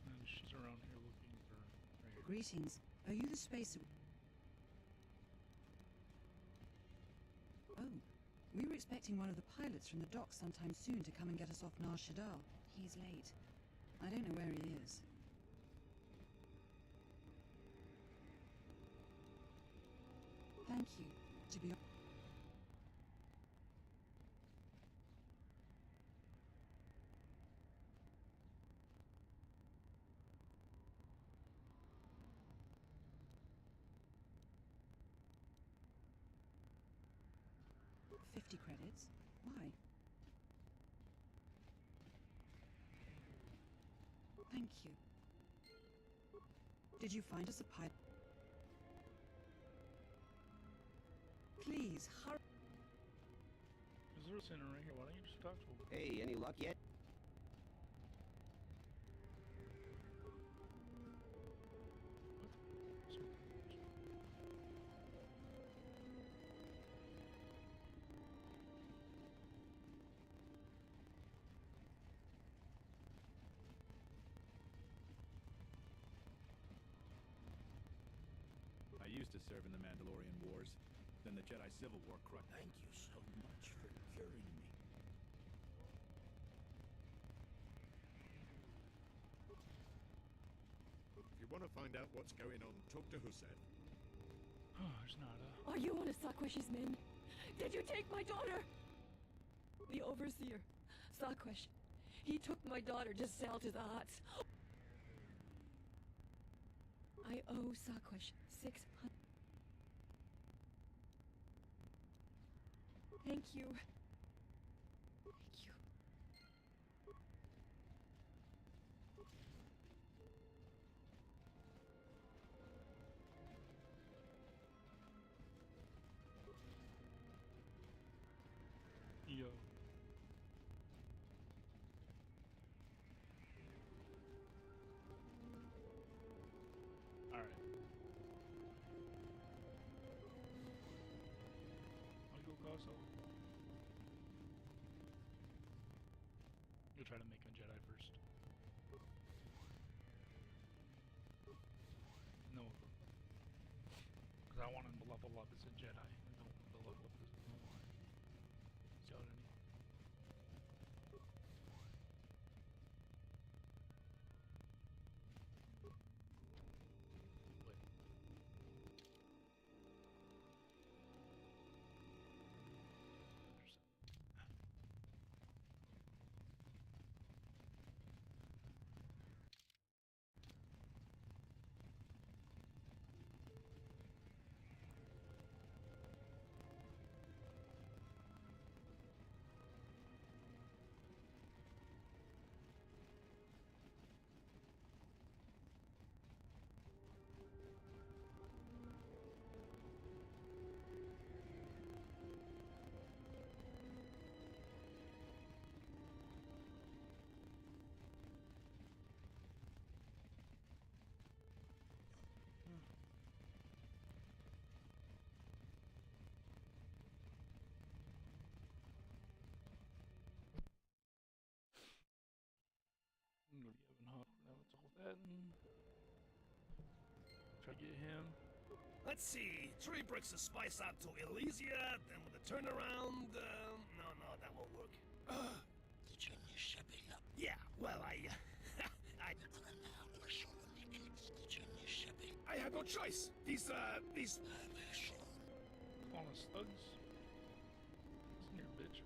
And she's around here looking for... Right here. Greetings. Are you the space... Oh. We were expecting one of the pilots from the docks sometime soon to come and get us off Nar Shaddaa. He's late. I don't know where he is. Thank you. To be... $50 credits? Why? Thank you. Did you find us a pipe? Please, hurry. Is there a center here? Why don't you just talk to him? Hey, any luck yet? I used to serve in the Mandalorian Wars. Then the Jedi Civil War crushed. Thank you so much for curing me. If you want to find out what's going on, talk to Hussein. Oh, there's Nada. Are you one of Sakwesh men? Did you take my daughter? The overseer, Sakwesh. He took my daughter to sell to the Huts. I owe Sakwesh 600. Thank you. Thank you. Yo. Alright. I'll go Gaza. You'll try to make him a Jedi first. No. Because I want him to level up as a Jedi. I don't want him to level up as a Jedi. He's got any. Try to get him. Let's see. Trey brings the spice out to Elysia, then with the turnaround, no, that won't work. Yeah, well, I had no choice. These... On the slugs. Listen here, bitch.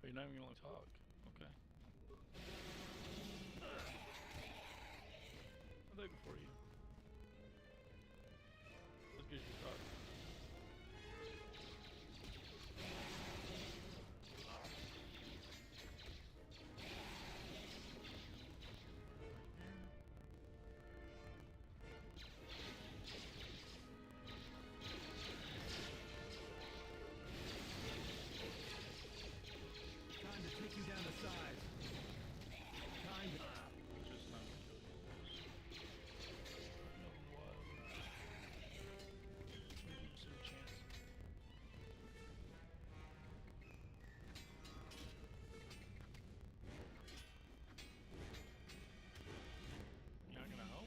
But you're not even gonna talk. Okay. I'll take it for you. Let's get you talk. Time to take you down to size. Time to... Just not gonna kill you. Nothing wild. Maybe just a chance. You're not gonna help?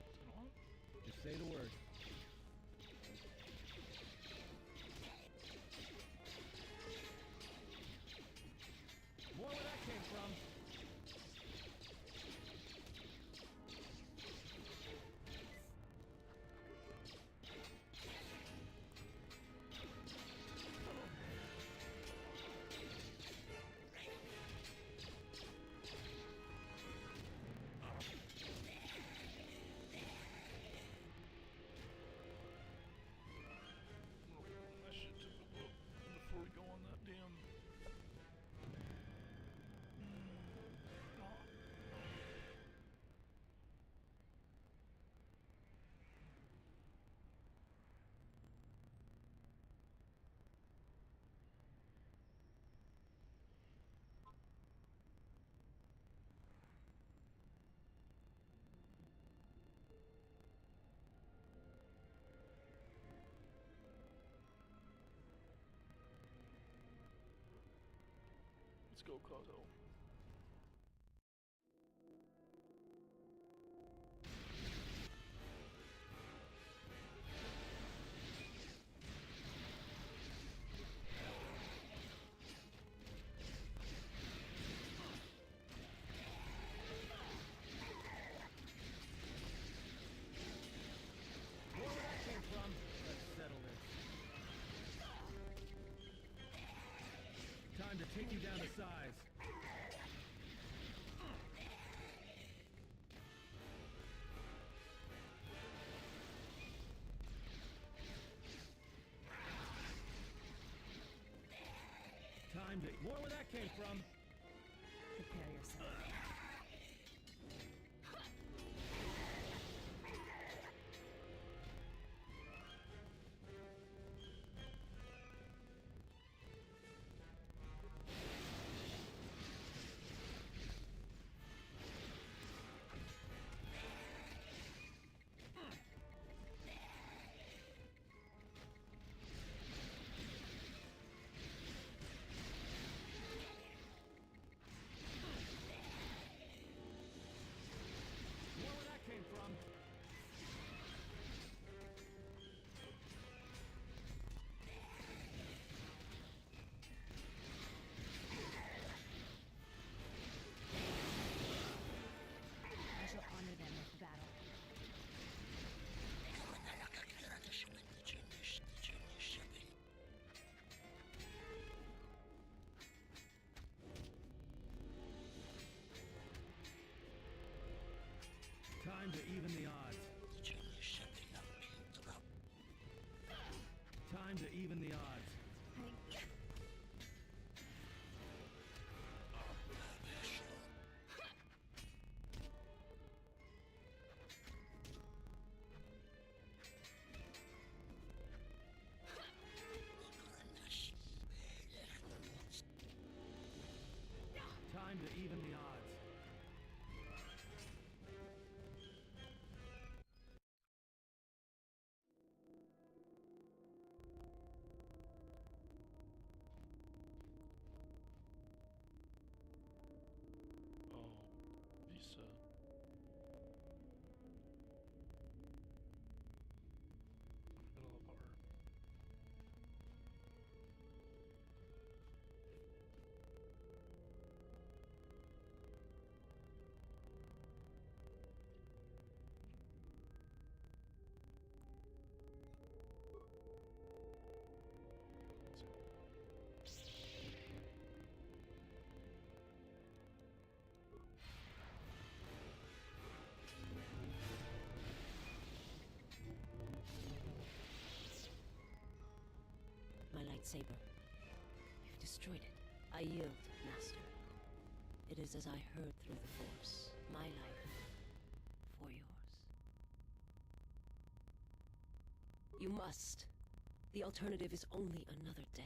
What's going on? Just say the word. More where that came from. That shit took a look before we go on that damn. Let's go, Koto. More where that came from. Let's settle this. Time to take you down to size. Time to... More where that came from. Prepare yourself. More where that came from. I shall honor them with battle. Time to even the odds. Time to even the odds. lightsaber. You've destroyed it. I yield, Master. It is as I heard through the Force. My life for yours. You must. The alternative is only another death.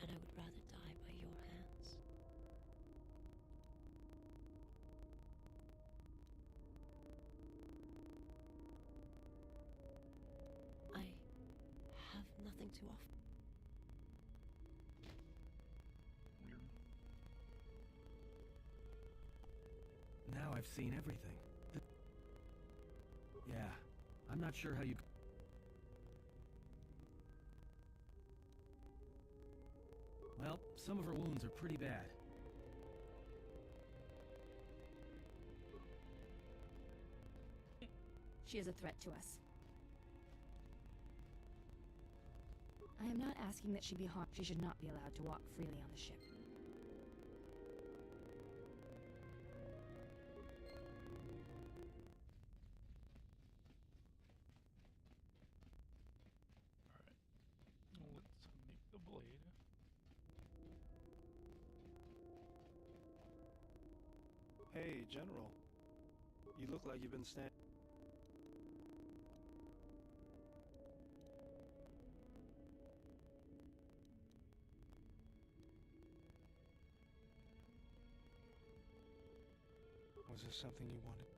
And I would rather die by your hands. I have nothing to offer. Now I've seen everything. Yeah, I'm not sure how you... Well, some of her wounds are pretty bad. She is a threat to us. I am not asking that she be harmed. She should not be allowed to walk freely on the ship. Let's make the blade. Hey, General. You look like you've been standing. Was this something you wanted?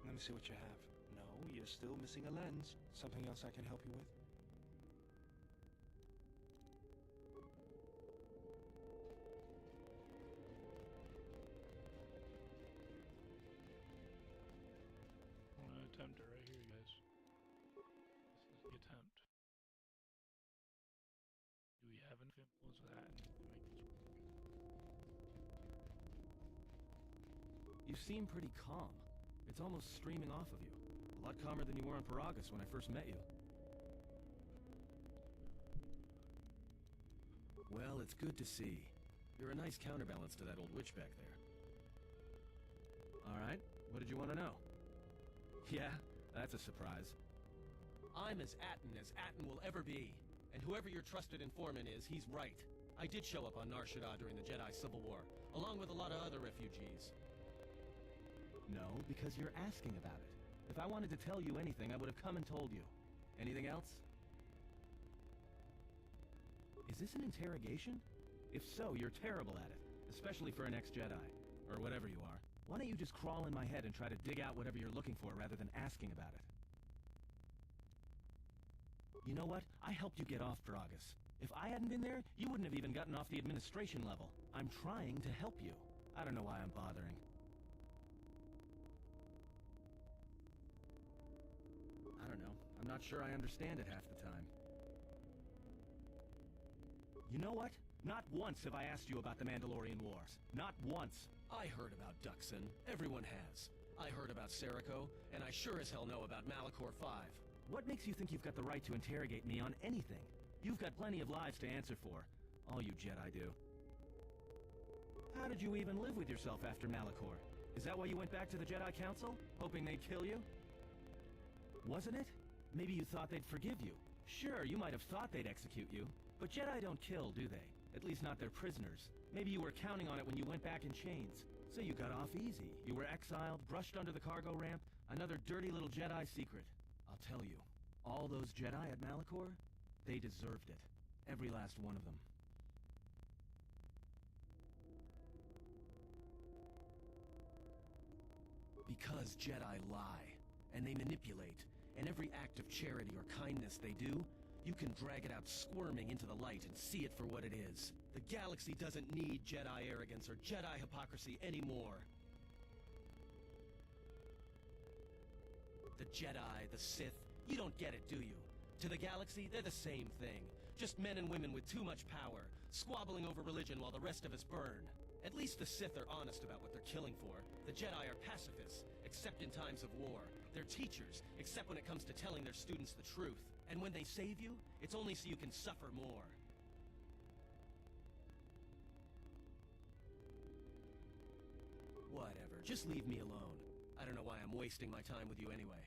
Let me see what you have. No, you're still missing a lens. Something else I can help you with? I'm gonna attempt it right here, guys. This is the attempt. Do we have anything close to that to make this work? You seem pretty calm. It's almost streaming off of you. A lot calmer than you were on Paragus when I first met you. Well, it's good to see. You're a nice counterbalance to that old witch back there. Alright, what did you want to know? Yeah, that's a surprise. I'm as Atten will ever be. And whoever your trusted informant is, he's right. I did show up on Nar Shaddaa during the Jedi Civil War, along with a lot of other refugees. No, because you're asking about it. If I wanted to tell you anything, I would have come and told you. Anything else? Is this an interrogation? If so, you're terrible at it, especially for an ex-Jedi, or whatever you are. Why don't you just crawl in my head and try to dig out whatever you're looking for rather than asking about it? You know what? I helped you get off Paragus. If I hadn't been there, you wouldn't have even gotten off the administration level. I'm trying to help you. I don't know why I'm bothering. I don't know. I'm not sure I understand it half the time. You know what? Not once have I asked you about the Mandalorian Wars. Not once. I heard about Duxon. Everyone has. I heard about Serico, and I sure as hell know about Malachor 5. What makes you think you've got the right to interrogate me on anything? You've got plenty of lives to answer for. All you Jedi do. How did you even live with yourself after Malachor? Is that why you went back to the Jedi Council? Hoping they'd kill you? Wasn't it? Maybe you thought they'd forgive you. Sure, you might have thought they'd execute you. But Jedi don't kill, do they? At least not their prisoners. Maybe you were counting on it when you went back in chains. So you got off easy. You were exiled, brushed under the cargo ramp. Another dirty little Jedi secret. I'll tell you, all those Jedi at Malachor, they deserved it. Every last one of them. Because Jedi lie, and they manipulate, and every act of charity or kindness they do, you can drag it out squirming into the light and see it for what it is. The galaxy doesn't need Jedi arrogance or Jedi hypocrisy anymore. The Jedi, the Sith, you don't get it, do you? To the galaxy, they're the same thing. Just men and women with too much power, squabbling over religion while the rest of us burn. At least the Sith are honest about what they're killing for. The Jedi are pacifists, except in times of war. They're teachers, except when it comes to telling their students the truth. And when they save you, it's only so you can suffer more. Whatever, just leave me alone. I don't know why I'm wasting my time with you anyway.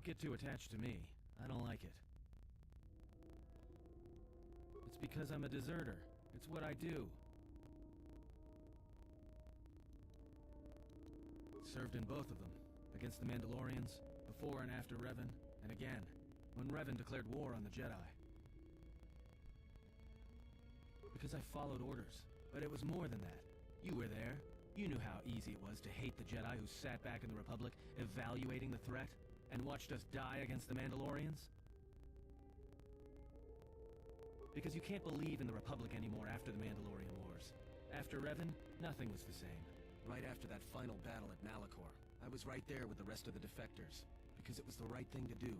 Don't get too attached to me. I don't like it. It's because I'm a deserter. It's what I do. Served in both of them. Against the Mandalorians, before and after Revan, and again, when Revan declared war on the Jedi. Because I followed orders. But it was more than that. You were there. You knew how easy it was to hate the Jedi who sat back in the Republic, evaluating the threat, and watched us die against the Mandalorians. Because you can't believe in the Republic anymore after the Mandalorian Wars. After Revan, nothing was the same. Right after that final battle at Malachor, I was right there with the rest of the defectors, because it was the right thing to do.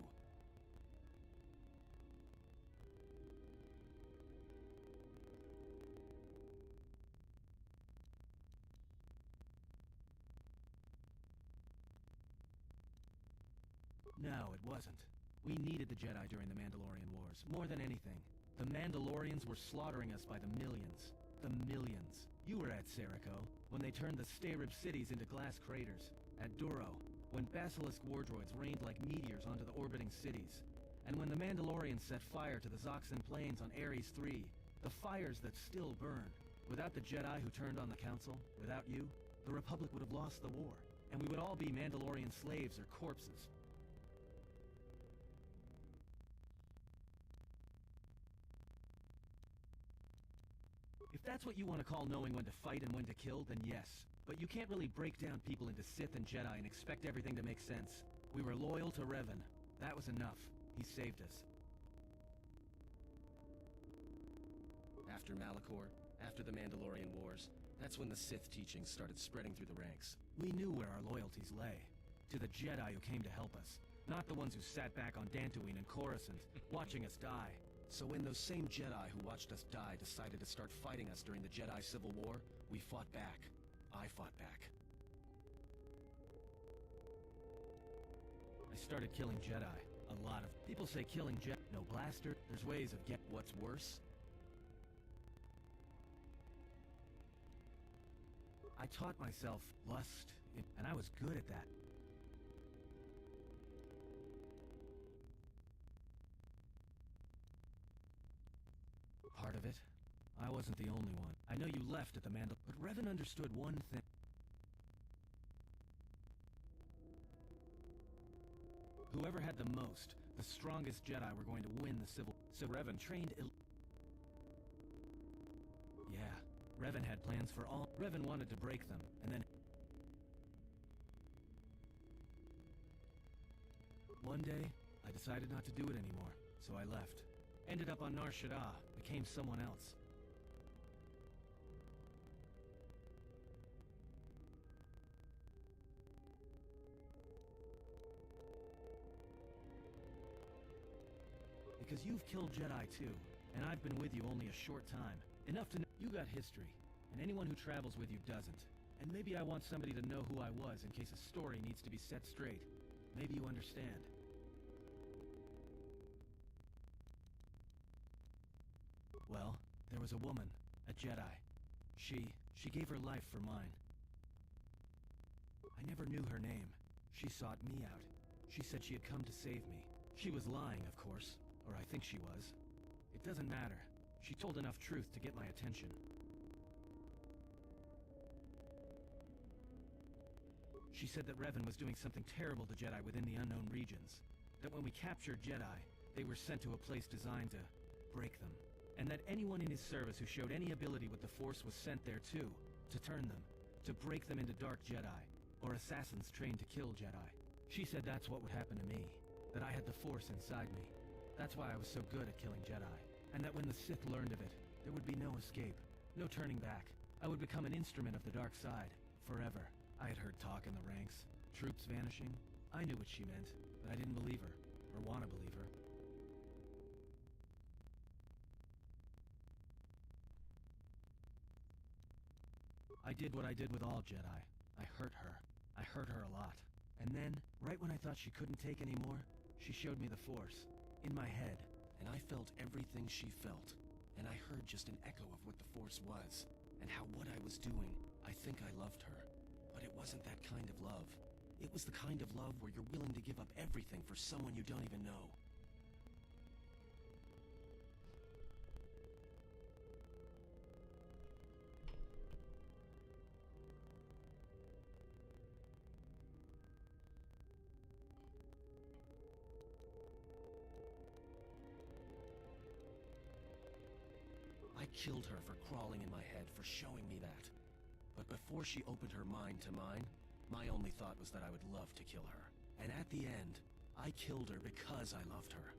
No, it wasn't. We needed the Jedi during the Mandalorian Wars, more than anything. The Mandalorians were slaughtering us by the millions. The millions. You were at Serico, when they turned the Stay-Rib cities into glass craters. At Duro, when Basilisk wardroids rained like meteors onto the orbiting cities. And when the Mandalorians set fire to the Zoxan plains on Ares III. The fires that still burn. Without the Jedi who turned on the Council, without you, the Republic would have lost the war. And we would all be Mandalorian slaves or corpses. If that's what you want to call knowing when to fight and when to kill, then yes. But you can't really break down people into Sith and Jedi and expect everything to make sense. We were loyal to Revan. That was enough. He saved us. After Malachor, after the Mandalorian Wars, that's when the Sith teachings started spreading through the ranks. We knew where our loyalties lay. To the Jedi who came to help us. Not the ones who sat back on Dantooine and Coruscant, watching us die. So when those same Jedi who watched us die decided to start fighting us during the Jedi Civil War, we fought back. I fought back. I started killing Jedi. A lot of people say killing Jedi. No blaster. There's ways of get. What's worse? I taught myself lust, and I was good at that. Part of it. I wasn't the only one. I know you left at the Mandal, but Revan understood one thing. Whoever had the most, the strongest Jedi were going to win the Civil. So Revan trained Yeah, Revan had plans for all. Revan wanted to break them, and then one day, I decided not to do it anymore, so I left. Ended up on Nar Shaddaa, became someone else. Because you've killed Jedi too, and I've been with you only a short time. Enough to know you got history, and anyone who travels with you doesn't. And maybe I want somebody to know who I was in case a story needs to be set straight. Maybe you understand. Well, there was a woman, a Jedi. She gave her life for mine. I never knew her name. She sought me out. She said she had come to save me. She was lying, of course. Or I think she was. It doesn't matter. She told enough truth to get my attention. She said that Revan was doing something terrible to Jedi within the unknown regions. That when we captured Jedi, they were sent to a place designed to break them. And that anyone in his service who showed any ability with the Force was sent there too, to turn them, to break them into dark Jedi, or assassins trained to kill Jedi. She said that's what would happen to me, that I had the Force inside me. That's why I was so good at killing Jedi, and that when the Sith learned of it, there would be no escape, no turning back. I would become an instrument of the dark side, forever. I had heard talk in the ranks, troops vanishing. I knew what she meant, but I didn't believe her, or want to believe her. I did what I did with all Jedi. I hurt her. I hurt her a lot. And then, right when I thought she couldn't take any more, she showed me the Force. In my head. And I felt everything she felt. And I heard just an echo of what the Force was. And how what I was doing, I think I loved her. But it wasn't that kind of love. It was the kind of love where you're willing to give up everything for someone you don't even know. I killed her for crawling in my head, for showing me that. But before she opened her mind to mine, my only thought was that I would love to kill her. And at the end, I killed her because I loved her.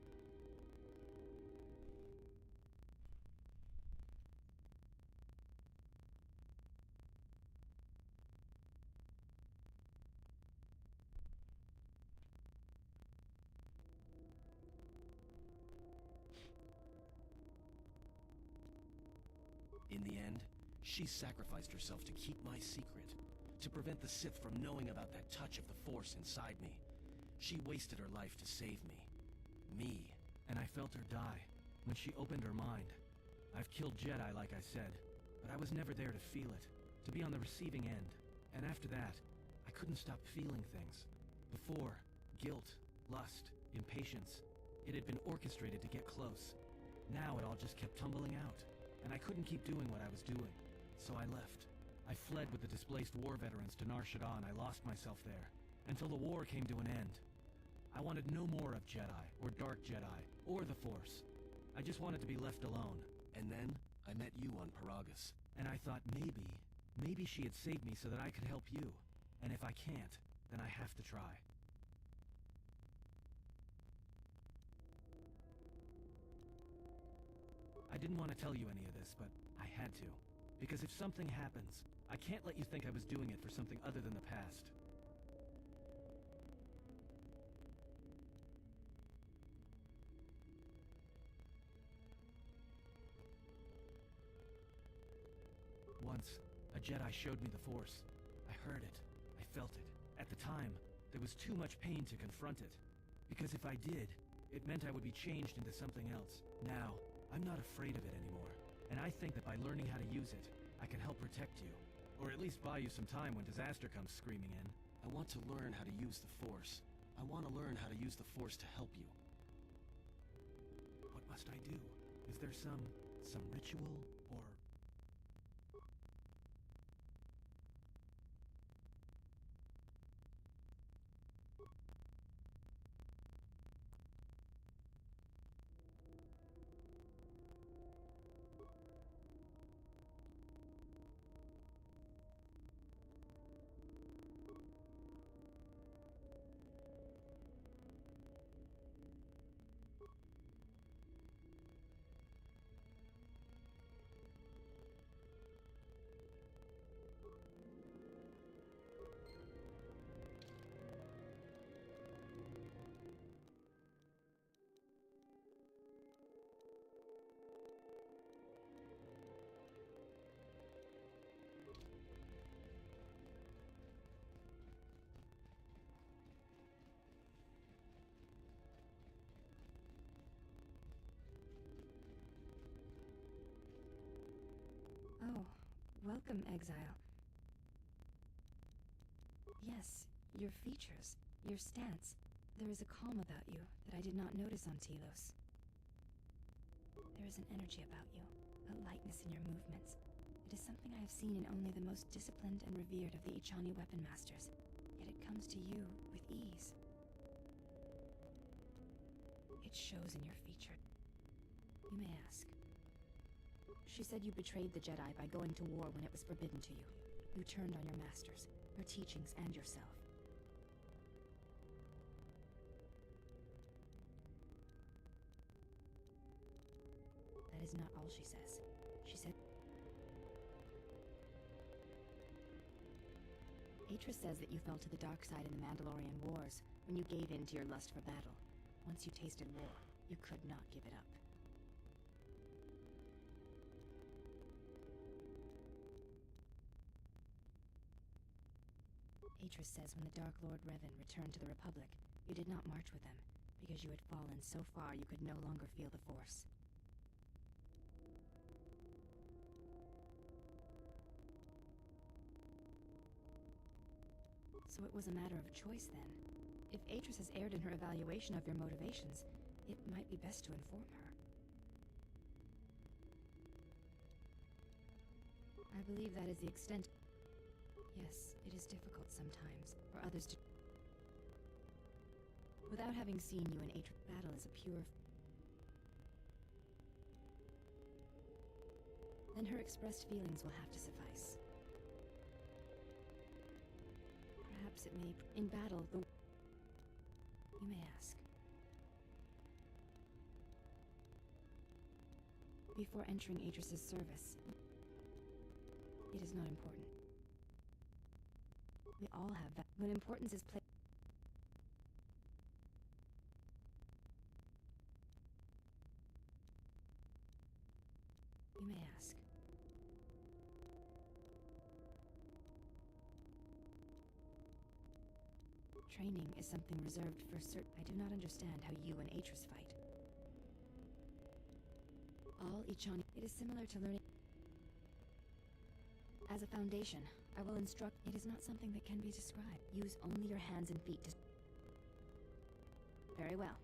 In the end, she sacrificed herself to keep my secret, to prevent the Sith from knowing about that touch of the Force inside me. She wasted her life to save me. Me. And I felt her die when she opened her mind. I've killed Jedi, like I said, but I was never there to feel it, to be on the receiving end. And after that, I couldn't stop feeling things. Before, guilt, lust, impatience. It had been orchestrated to get close. Now it all just kept tumbling out. And I couldn't keep doing what I was doing, so I left. I fled with the displaced war veterans to Nar Shaddaa, and I lost myself there, until the war came to an end. I wanted no more of Jedi, or Dark Jedi, or the Force. I just wanted to be left alone. And then, I met you on Paragus. And I thought maybe she had saved me so that I could help you. And if I can't, then I have to try. I didn't want to tell you any of this, but I had to. Because if something happens, I can't let you think I was doing it for something other than the past. Once, a Jedi showed me the Force. I heard it. I felt it. At the time, there was too much pain to confront it. Because if I did, it meant I would be changed into something else. Now, I'm not afraid of it anymore. And I think that by learning how to use it, I can help protect you. Or at least buy you some time when disaster comes screaming in. I want to learn how to use the Force. I want to learn how to use the Force to help you. What must I do? Is there some ritual, or... Oh, welcome, Exile. Yes, your features, your stance. There is a calm about you that I did not notice on Telos. There is an energy about you, a lightness in your movements. It is something I have seen in only the most disciplined and revered of the Ichani weapon masters, yet it comes to you with ease. It shows in your feature. You may ask. She said you betrayed the Jedi by going to war when it was forbidden to you. You turned on your masters, your teachings, and yourself. That is not all she says. She said... Atris says that you fell to the dark side in the Mandalorian Wars, when you gave in to your lust for battle. Once you tasted war, you could not give it up. Atris says when the Dark Lord Revan returned to the Republic, you did not march with them, because you had fallen so far you could no longer feel the Force. So it was a matter of choice then. If Atris has erred in her evaluation of your motivations, it might be best to inform her. I believe that is the extent. Yes, it is difficult sometimes for others to. Without having seen you in Atris, battle is a pure. Then her expressed feelings will have to suffice. Perhaps it may. In battle, the. You may ask. Before entering Atris's service, it is not important. We all have that, but importance is placed. You may ask. Training is something reserved for certain. I do not understand how you and Atris fight. All Ichani. It is similar to learning. As a foundation, I will instruct. It is not something that can be described. Use only your hands and feet to. Very well.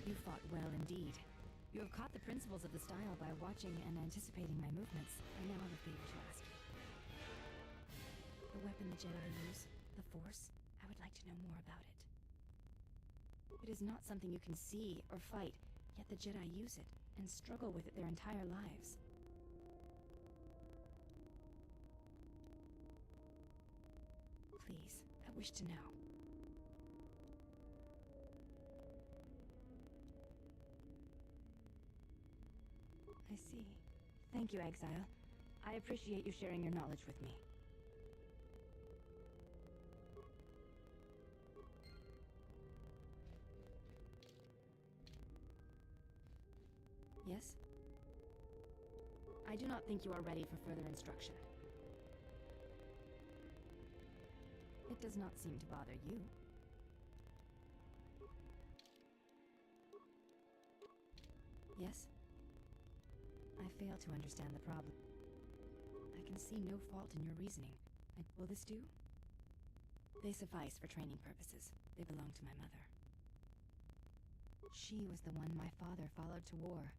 You fought well indeed. You have caught the principles of the style by watching and anticipating my movements. I now have a favor to ask you. The weapon the Jedi use, the Force, I would like to know more about it. It is not something you can see or fight, yet the Jedi use it and struggle with it their entire lives. Please, I wish to know. I see. Thank you, Exile. I appreciate you sharing your knowledge with me. Yes? I do not think you are ready for further instruction. It does not seem to bother you. Yes? I fail to understand the problem. I can see no fault in your reasoning. Will this do? They suffice for training purposes. They belong to my mother. She was the one my father followed to war.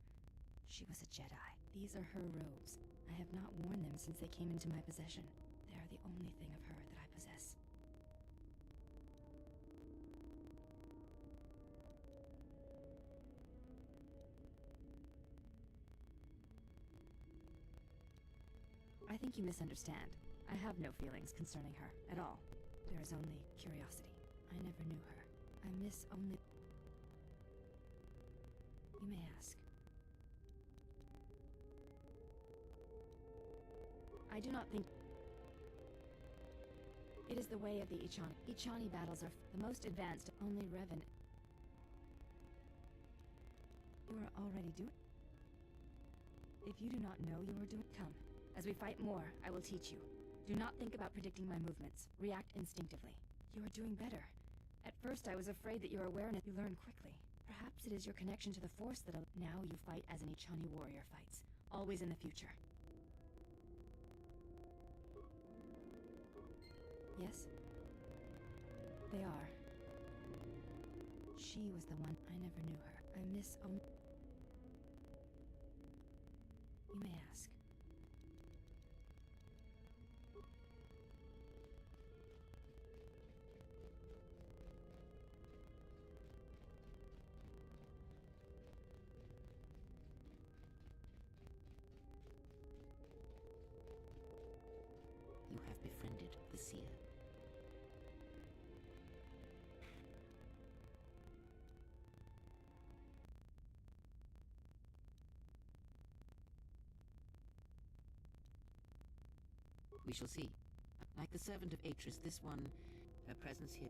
She was a Jedi. These are her robes. I have not worn them since they came into my possession. They are the only thing of her that I possess. I think you misunderstand. I have no feelings concerning her, at all. There is only curiosity. I never knew her. I miss only... You may ask. I do not think... It is the way of the Ichani. Ichani battles are the most advanced. Only Revan... You are already doing... If you do not know you are doing... Come. As we fight more, I will teach you. Do not think about predicting my movements. React instinctively. You are doing better. At first I was afraid that your awareness... You learn quickly. Perhaps it is your connection to the Force that... Now you fight as an Ichani warrior fights. Always in the future. Yes? They are. She was the one. I never knew her. I miss only... You may ask. We shall see. Like the servant of Atris, this one, her presence here.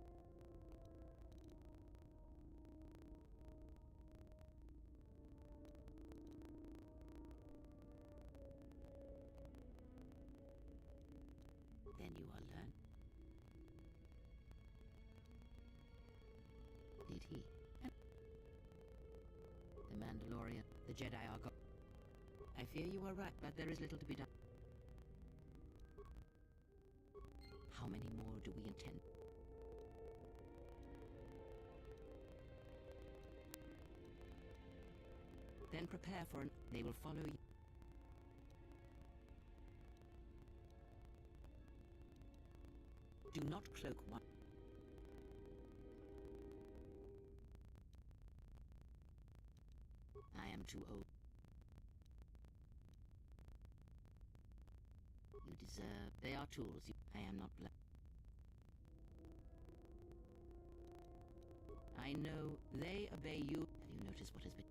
Then you are learned. Did he? The Mandalorian, the Jedi are gone. I fear you are right, but there is little to be done. How many more do we intend? Then prepare for an... They will follow you. Do not cloak one. I am too old. You deserve... They are tools. I am not black. I know they obey you. Have you noticed what has been...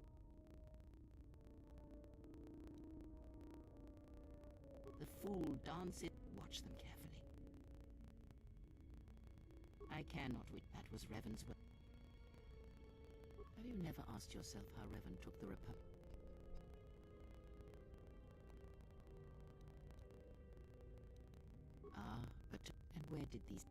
The fool dances. Watch them carefully. I cannot wait. That was Revan's will. Have you never asked yourself how Revan took the Republic? Ah, but... And where did these...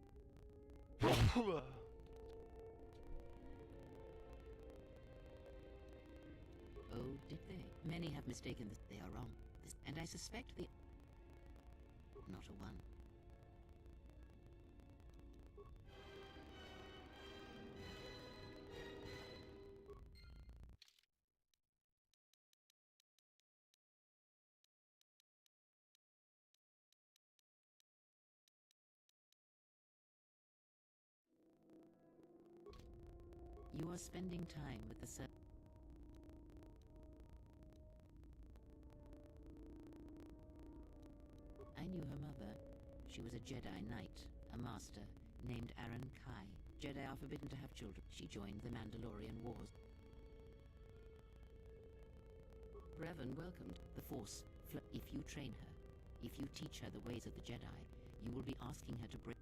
Oh, did they? Many have mistaken that they are wrong. And I suspect the... Not a one. You are spending time with the I knew her mother. She was a Jedi Knight, a master, named Aaron Kai. Jedi are forbidden to have children. She joined the Mandalorian Wars. Revan welcomed the Force. If you train her, if you teach her the ways of the Jedi, you will be asking her to bring...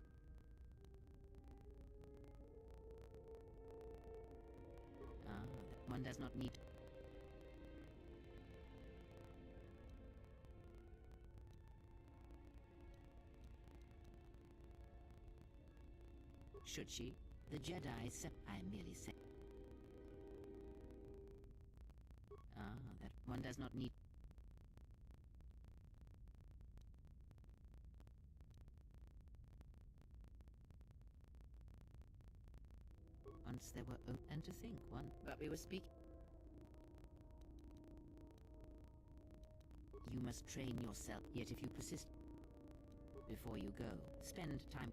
One does not need... Should she? The Jedi I merely say... that one does not need... Once there were... and to think, one... But we were speaking... You must train yourself, yet if you persist... Before you go, spend time...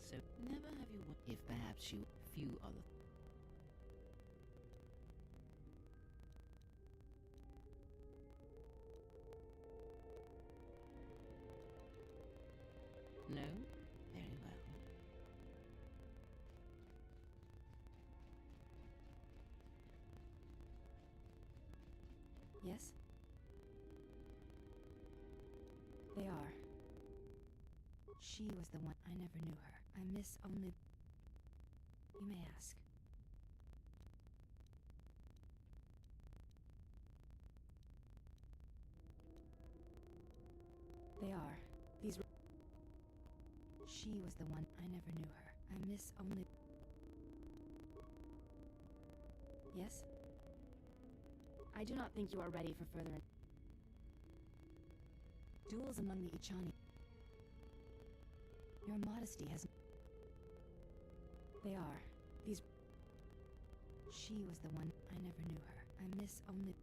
So never have you... If perhaps you... Few other... No? Very well. Yes? They are. She was the one. I never knew her. I miss only... You may ask. They are. These... She was the one. I never knew her. I miss only... Yes? I do not think you are ready for further... Duels among the Ichani. Your modesty has... They are. These... She was the one. I never knew her. I miss only...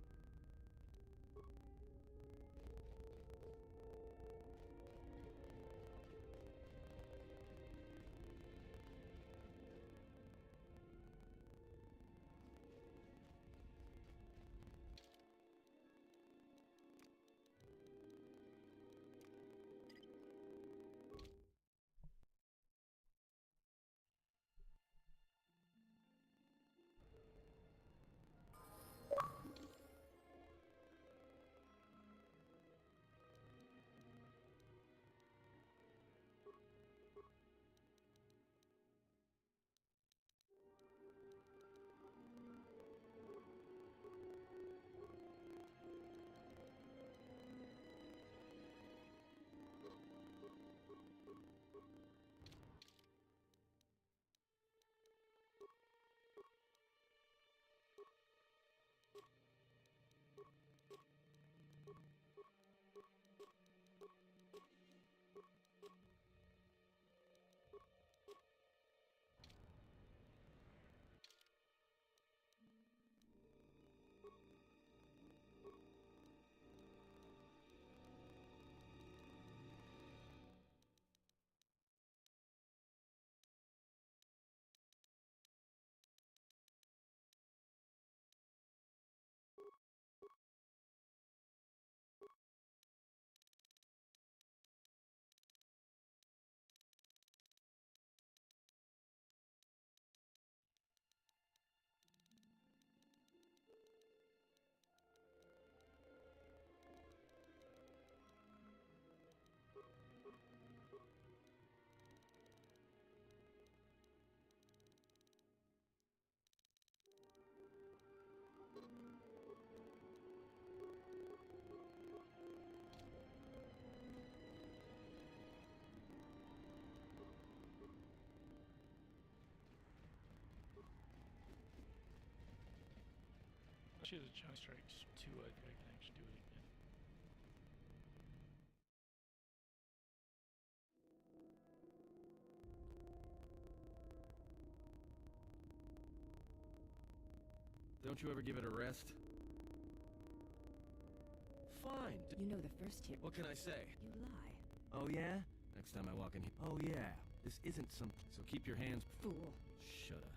Especially the Johnny Strikes 2, I think I can actually do it again. Don't you ever give it a rest? Fine. You know the first tier. What can I say? You lie. Oh yeah? Next time I walk in here. Oh yeah. This isn't some... So keep your hands... Fool. Shut up.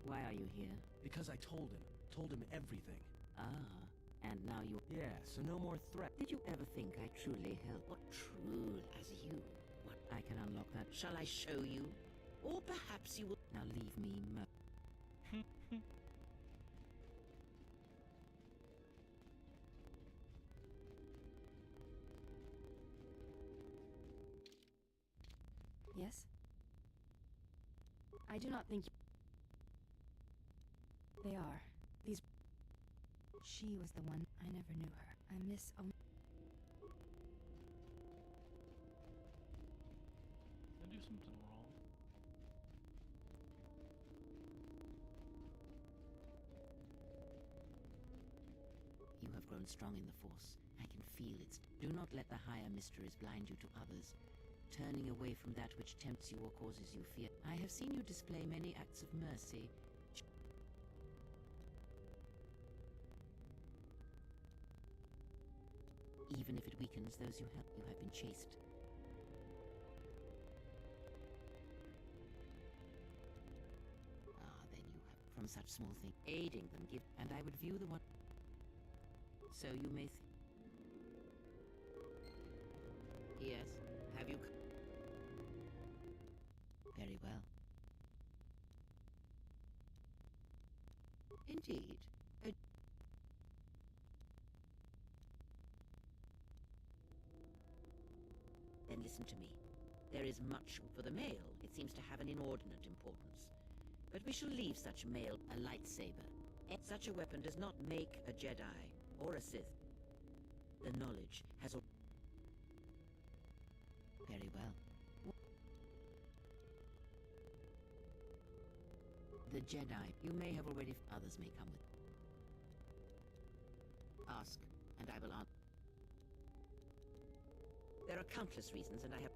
Why are you here? Because I told him. Told him everything. Ah, and now you... Yeah, so no more threat. Did you ever think I truly helped? What true as you? What I can unlock that. Shall I show you? Or perhaps you will... Now leave me Yes? I do not think they are. These... She was the one. I never knew her. I miss... Did I do something wrong? You have grown strong in the Force. I can feel it. Do not let the higher mysteries blind you to others, turning away from that which tempts you or causes you fear. I have seen you display many acts of mercy. Even if it weakens those you help, you have been chaste. Ah, then you have, from such small things, aiding them, give, and I would view the one. So you may Yes, have you... Very well. Indeed. Then listen to me. There is much for the male. It seems to have an inordinate importance. But we shall leave such male a lightsaber. Such a weapon does not make a Jedi or a Sith. The knowledge has... Very well. The Jedi, you may have already... Others may come with... Ask, and I will answer. There are countless reasons, and I have...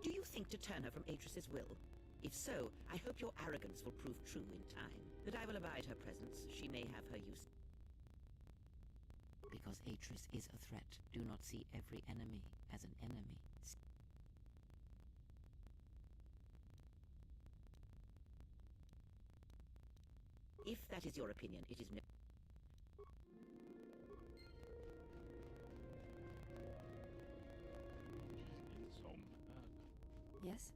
Do you think to turn her from Atris's will? If so, I hope your arrogance will prove true in time. That I will abide her presence. She may have her use. Because Atris is a threat. Do not see every enemy as an enemy. If that is your opinion, it is no... So mad. Yes?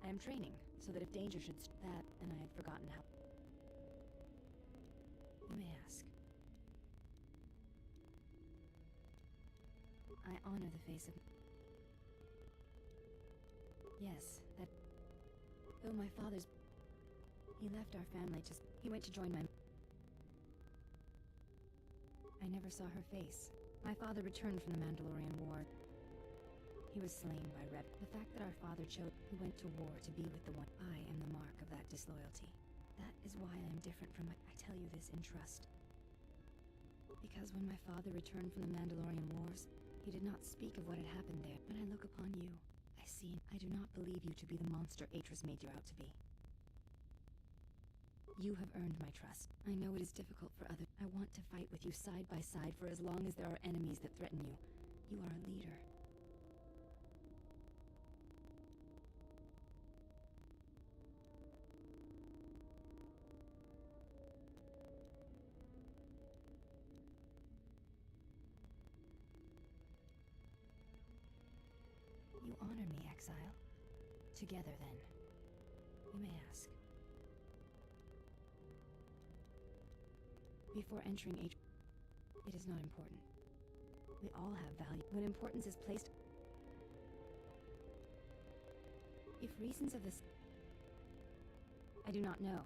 I am training, so that if danger should that, and I had forgotten how... You may ask. I honor the face of... Yes, that... Though my father's... He left our family to... He went to join my... I never saw her face. My father returned from the Mandalorian War. He was slain by Reb. The fact that our father chose... Who went to war to be with the one... I am the mark of that disloyalty. That is why I am different from my... I tell you this in trust. Because when my father returned from the Mandalorian Wars, he did not speak of what had happened there. When I look upon you, I see... I do not believe you to be the monster Atris made you out to be. You have earned my trust. I know it is difficult for others. I want to fight with you side by side for as long as there are enemies that threaten you. You are a leader. You honor me, exile. Together, then. You may ask. Before entering it is not important. We all have value. When importance is placed... If reasons of this... I do not know.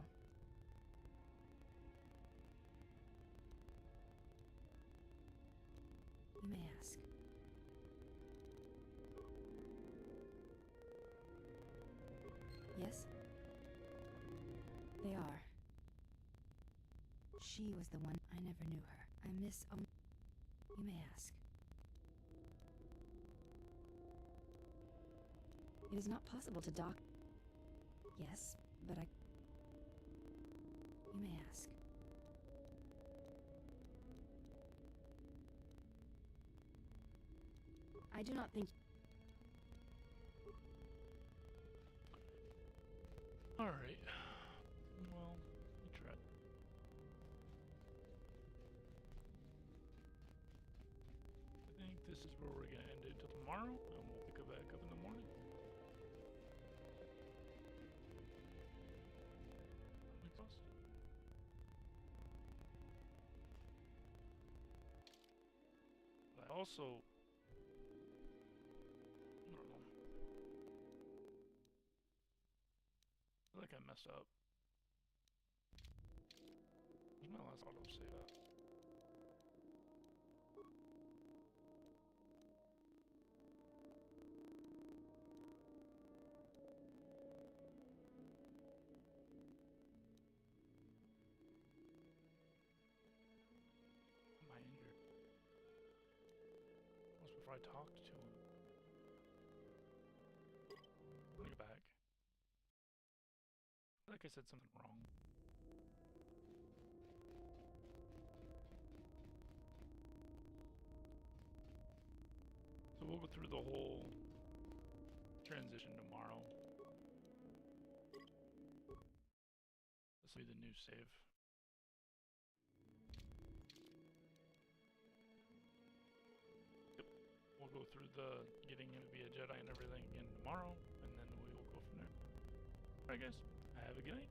She was the one. I never knew her. I miss. You may ask. It is not possible to dock. Yes, but I. You may ask. I do not think. Alright. Well, we tried. I think this is where we're gonna end it till tomorrow, and we'll pick it back up in the morning. I'm exhausted. But I also, I don't know. I feel like I messed up. Where's my last autosave at? Am I injured? That was before I talked to him. Let me go back. I feel like I said something wrong. So we'll go through the whole transition tomorrow. This will be the new save. Yep. We'll go through the getting him to be a Jedi and everything again tomorrow, and then we will go from there. Alright guys, have a good night.